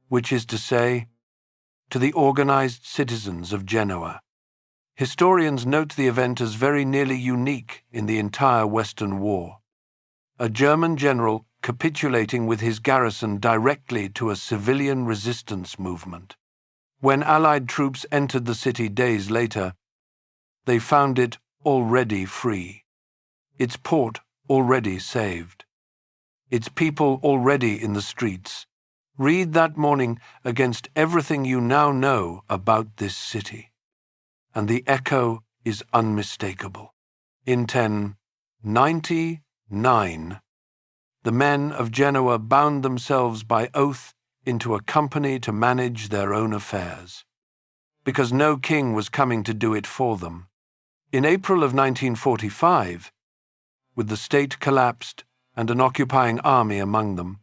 which is to say, to the organized citizens of Genoa. Historians note the event as very nearly unique in the entire Western War. A German general capitulating with his garrison directly to a civilian resistance movement. When Allied troops entered the city days later, they found it already free, its port already saved, its people already in the streets. Read that morning against everything you now know about this city, and the echo is unmistakable. In 1099, the men of Genoa bound themselves by oath into a company to manage their own affairs, because no king was coming to do it for them. In April of 1945, with the state collapsed and an occupying army among them,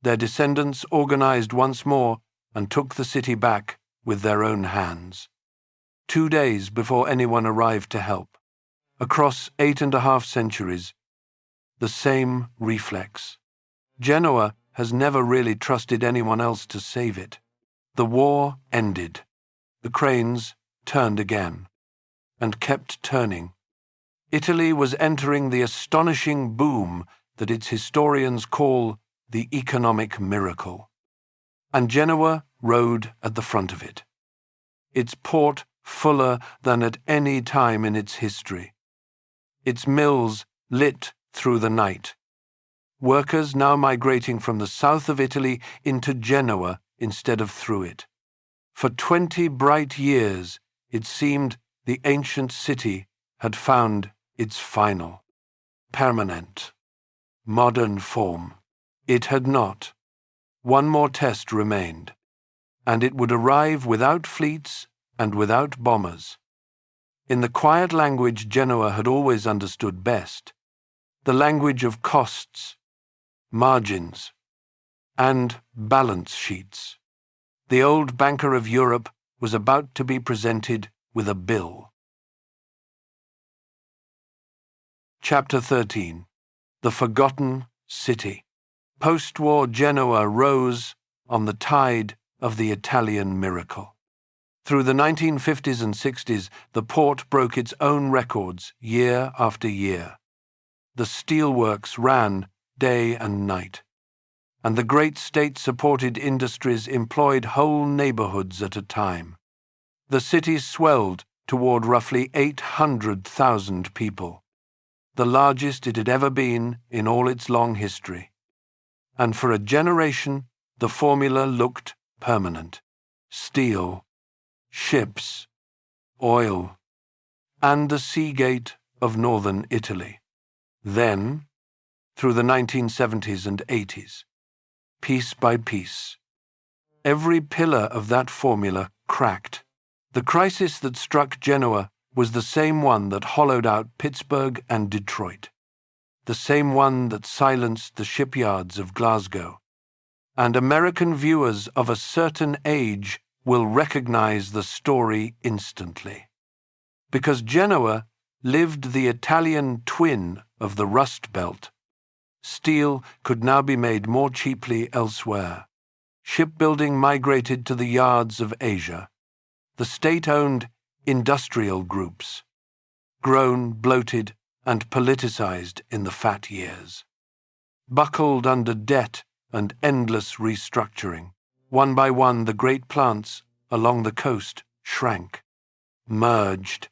their descendants organized once more and took the city back with their own hands. 2 days before anyone arrived to help. Across 8.5 centuries, the same reflex. Genoa has never really trusted anyone else to save it. The war ended. The cranes turned again, and kept turning. Italy was entering the astonishing boom that its historians call the economic miracle, and Genoa rode at the front of it, its port fuller than at any time in its history, its mills lit through the night, workers now migrating from the south of Italy into Genoa instead of through it. For 20 bright years, it seemed the ancient city had found its final, permanent, modern form. It had not. One more test remained, and it would arrive without fleets and without bombers. In the quiet language Genoa had always understood best, the language of costs, margins, and balance sheets, the old banker of Europe was about to be presented with a bill. Chapter 13. The Forgotten City. Post-war Genoa rose on the tide of the Italian miracle. Through the 1950s and 60s, the port broke its own records year after year. The steelworks ran day and night, and the great state-supported industries employed whole neighborhoods at a time. The city swelled toward roughly 800,000 people, the largest it had ever been in all its long history. And for a generation, the formula looked permanent. Steel, ships, oil, and the seagate of northern Italy. Then, through the 1970s and 80s, piece by piece, every pillar of that formula cracked. The crisis that struck Genoa was the same one that hollowed out Pittsburgh and Detroit, the same one that silenced the shipyards of Glasgow. And American viewers of a certain age will recognize the story instantly. Because Genoa lived the Italian twin of the Rust Belt. Steel could now be made more cheaply elsewhere. Shipbuilding migrated to the yards of Asia. The state-owned industrial groups, grown, bloated, and politicized in the fat years, buckled under debt and endless restructuring. One by one, the great plants along the coast shrank, merged,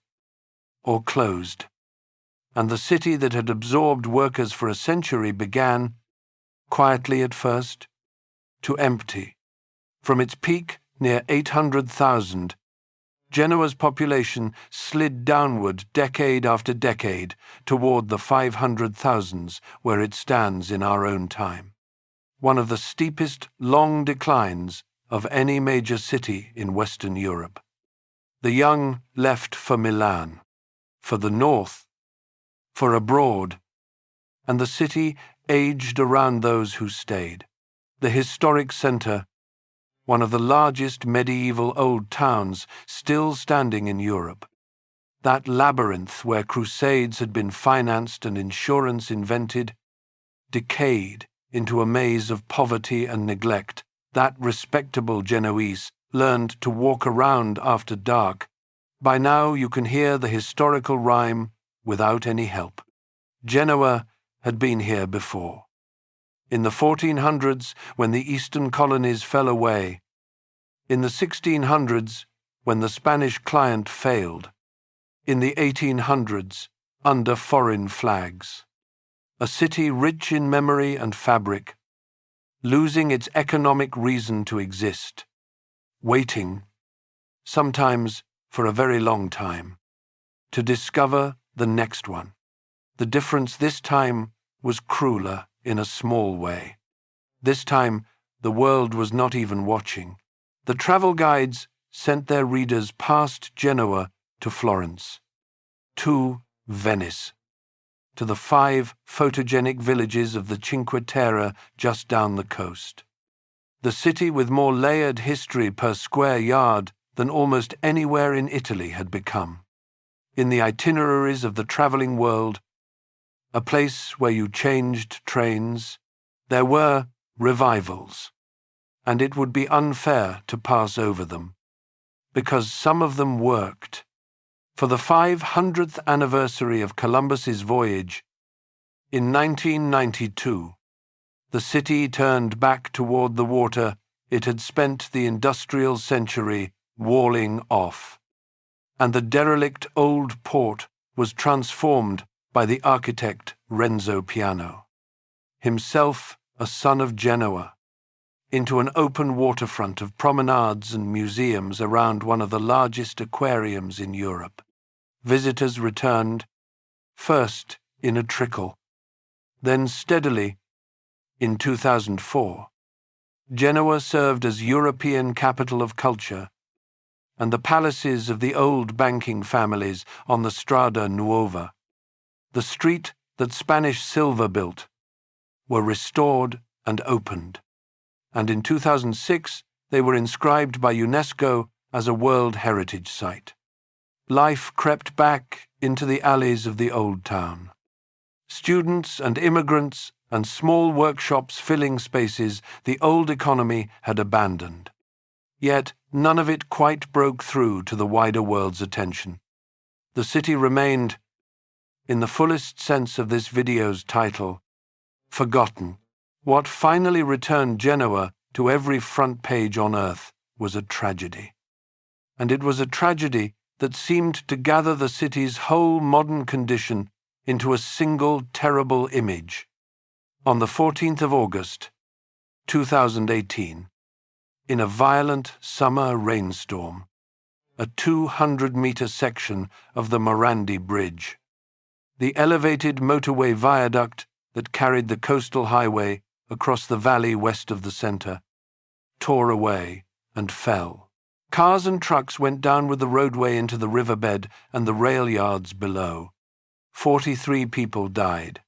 or closed, and the city that had absorbed workers for a century began, quietly at first, to empty. From its peak near 800,000, Genoa's population slid downward decade after decade toward the 500,000s where it stands in our own time. One of the steepest long declines of any major city in Western Europe. The young left for Milan, for the north, for abroad, and the city aged around those who stayed. The historic center, one of the largest medieval old towns still standing in Europe. That labyrinth where Crusades had been financed and insurance invented, decayed into a maze of poverty and neglect. That respectable Genoese learned to walk around after dark. By now you can hear the historical rhyme without any help. Genoa had been here before. In the 1400s, when the eastern colonies fell away. In the 1600s, when the Spanish client failed. In the 1800s, under foreign flags. A city rich in memory and fabric, losing its economic reason to exist, waiting, sometimes for a very long time, to discover the next one. The difference this time was crueler in a small way. This time, the world was not even watching. The travel guides sent their readers past Genoa to Florence, to Venice, to the 5 photogenic villages of the Cinque Terre just down the coast. The city with more layered history per square yard than almost anywhere in Italy had become. In the itineraries of the traveling world, a place where you changed trains, there were revivals, and it would be unfair to pass over them. because some of them worked. For the 500th anniversary of Columbus's voyage, in 1992, the city turned back toward the water it had spent the industrial century walling off, and the derelict old port was transformed by the architect Renzo Piano, himself a son of Genoa, into an open waterfront of promenades and museums around one of the largest aquariums in Europe. Visitors returned, first in a trickle, then steadily. In 2004, Genoa served as European capital of culture, and the palaces of the old banking families on the Strada Nuova, the street that Spanish silver built, were restored and opened, and in 2006 they were inscribed by UNESCO as a World Heritage Site. Life crept back into the alleys of the old town. Students and immigrants and small workshops filling spaces the old economy had abandoned. Yet none of it quite broke through to the wider world's attention. The city remained, in the fullest sense of this video's title, forgotten. What finally returned Genoa to every front page on Earth was a tragedy. And it was a tragedy that seemed to gather the city's whole modern condition into a single terrible image. On the 14th of August, 2018, in a violent summer rainstorm, a 200-meter section of the Morandi Bridge, the elevated motorway viaduct that carried the coastal highway across the valley west of the center, tore away and fell. Cars and trucks went down with the roadway into the riverbed and the rail yards below. 43 people died.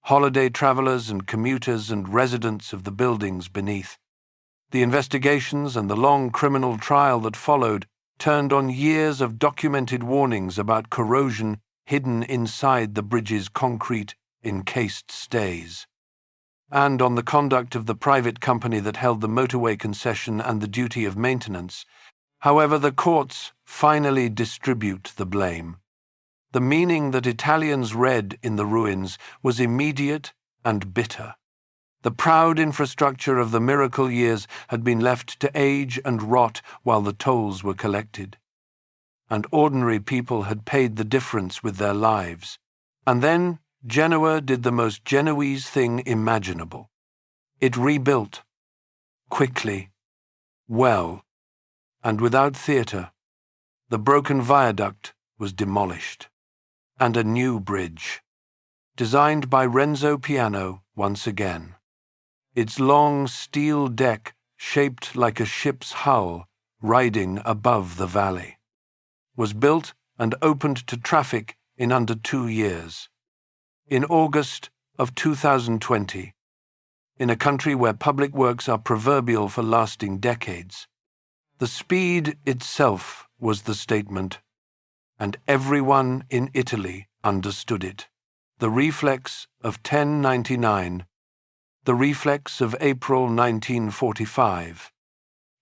Holiday travelers and commuters and residents of the buildings beneath. The investigations and the long criminal trial that followed turned on years of documented warnings about corrosion hidden inside the bridge's concrete, encased stays, and on the conduct of the private company that held the motorway concession and the duty of maintenance. However, the courts finally distribute the blame. The meaning that Italians read in the ruins was immediate and bitter. The proud infrastructure of the miracle years had been left to age and rot while the tolls were collected, and ordinary people had paid the difference with their lives. And then Genoa did the most Genoese thing imaginable. It rebuilt, quickly, well, and without theatre. The broken viaduct was demolished, and a new bridge, designed by Renzo Piano once again. Its long steel deck shaped like a ship's hull riding above the valley, was built and opened to traffic in under 2 years. In August of 2020, in a country where public works are proverbial for lasting decades, the speed itself was the statement, and everyone in Italy understood it. The reflex of 1099, the reflex of April 1945,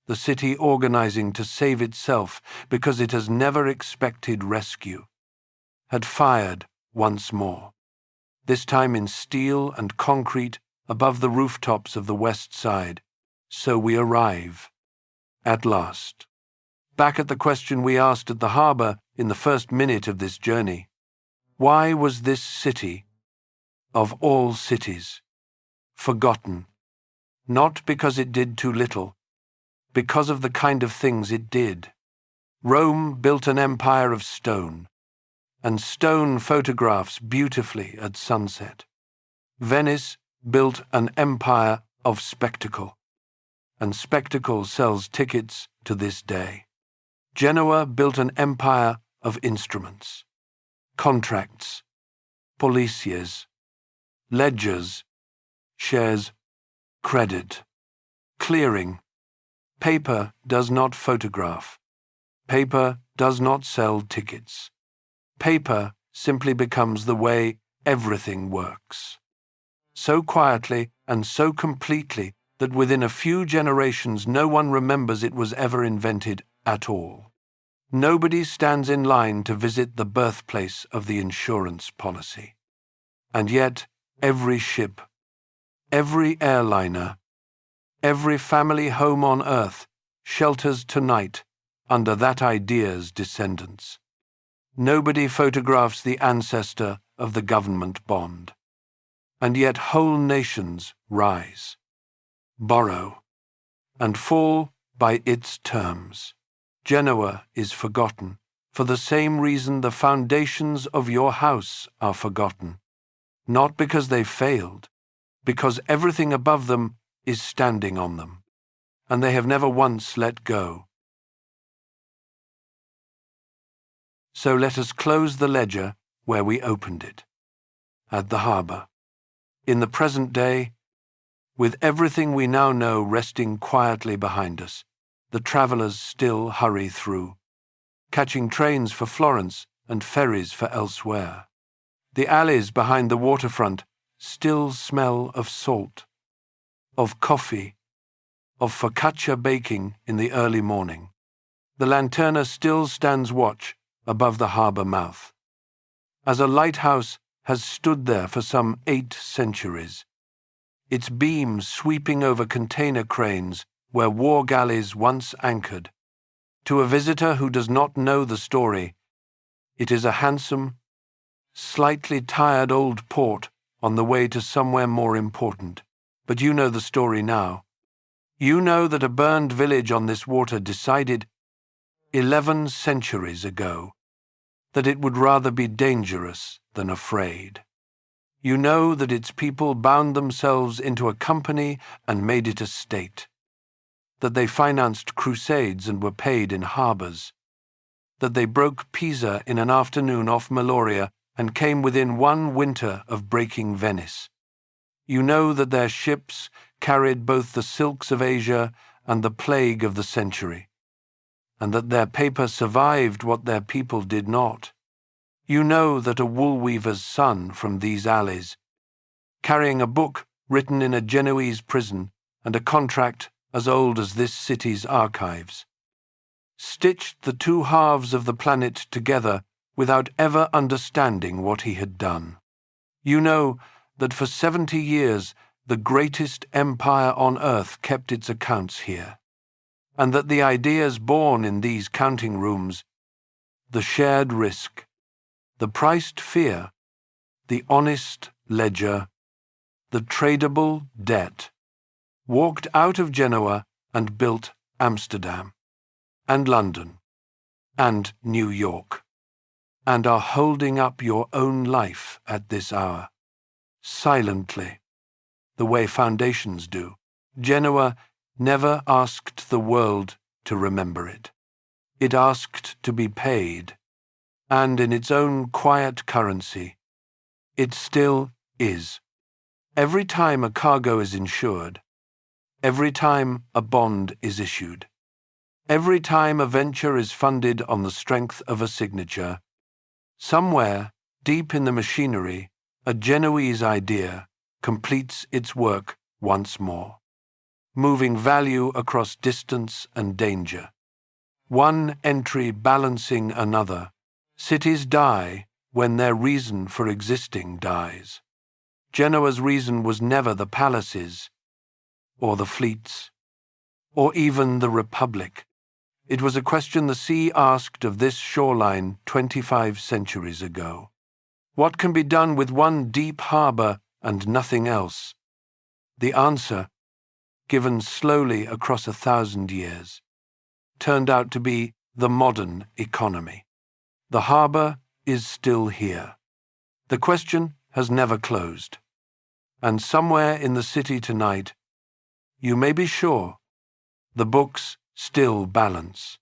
the city organizing to save itself because it has never expected rescue, had fired once more, this time in steel and concrete above the rooftops of the west side. So we arrive, at last, back at the question we asked at the harbor in the first minute of this journey. Why was this city, of all cities, forgotten? Not because it did too little, because of the kind of things it did. Rome built an empire of stone, and stone photographs beautifully at sunset. Venice built an empire of spectacle, and spectacle sells tickets to this day. Genoa built an empire of instruments, contracts, policies, ledgers, shares, credit, clearing. Paper does not photograph. Paper does not sell tickets. Paper simply becomes the way everything works. So quietly and so completely that within a few generations no one remembers it was ever invented at all. Nobody stands in line to visit the birthplace of the insurance policy. And yet, every ship, every airliner, every family home on Earth shelters tonight under that idea's descendants. Nobody photographs the ancestor of the government bond. And yet whole nations rise, borrow, and fall by its terms. Genoa is forgotten, for the same reason the foundations of your house are forgotten. Not because they failed, because everything above them is standing on them, and they have never once let go. So let us close the ledger where we opened it, at the harbour. In the present day, with everything we now know resting quietly behind us, the travellers still hurry through, catching trains for Florence and ferries for elsewhere. The alleys behind the waterfront still smell of salt, of coffee, of focaccia baking in the early morning. The lanterna still stands watch above the harbour mouth, as a lighthouse has stood there for some 8 centuries, its beams sweeping over container cranes where war galleys once anchored. To a visitor who does not know the story, it is a handsome, slightly tired old port on the way to somewhere more important. But you know the story now. You know that a burned village on this water decided 11 centuries ago that it would rather be dangerous than afraid. You know that its people bound themselves into a company and made it a state, that they financed crusades and were paid in harbours, that they broke Pisa in an afternoon off Meloria and came within 1 winter of breaking Venice. You know that their ships carried both the silks of Asia and the plague of the century, and that their paper survived what their people did not. You know that a wool weaver's son from these alleys, carrying a book written in a Genoese prison and a contract as old as this city's archives, stitched the 2 halves of the planet together without ever understanding what he had done. You know that for 70 years the greatest empire on earth kept its accounts here, and that the ideas born in these counting rooms, the shared risk, the priced fear, the honest ledger, the tradable debt, walked out of Genoa and built Amsterdam, and London, and New York, and are holding up your own life at this hour, silently, the way foundations do. Genoa never asked the world to remember it. It asked to be paid, and in its own quiet currency, it still is. Every time a cargo is insured, every time a bond is issued, every time a venture is funded on the strength of a signature, somewhere, deep in the machinery, a Genoese idea completes its work once more, moving value across distance and danger, one entry balancing another. Cities die when their reason for existing dies. Genoa's reason was never the palaces, or the fleets, or even the Republic. It was a question the sea asked of this shoreline 25 centuries ago. What can be done with one deep harbour and nothing else? The answer, given slowly across 1,000 years, turned out to be the modern economy. The harbour is still here. The question has never closed. And somewhere in the city tonight, you may be sure, the books still balance.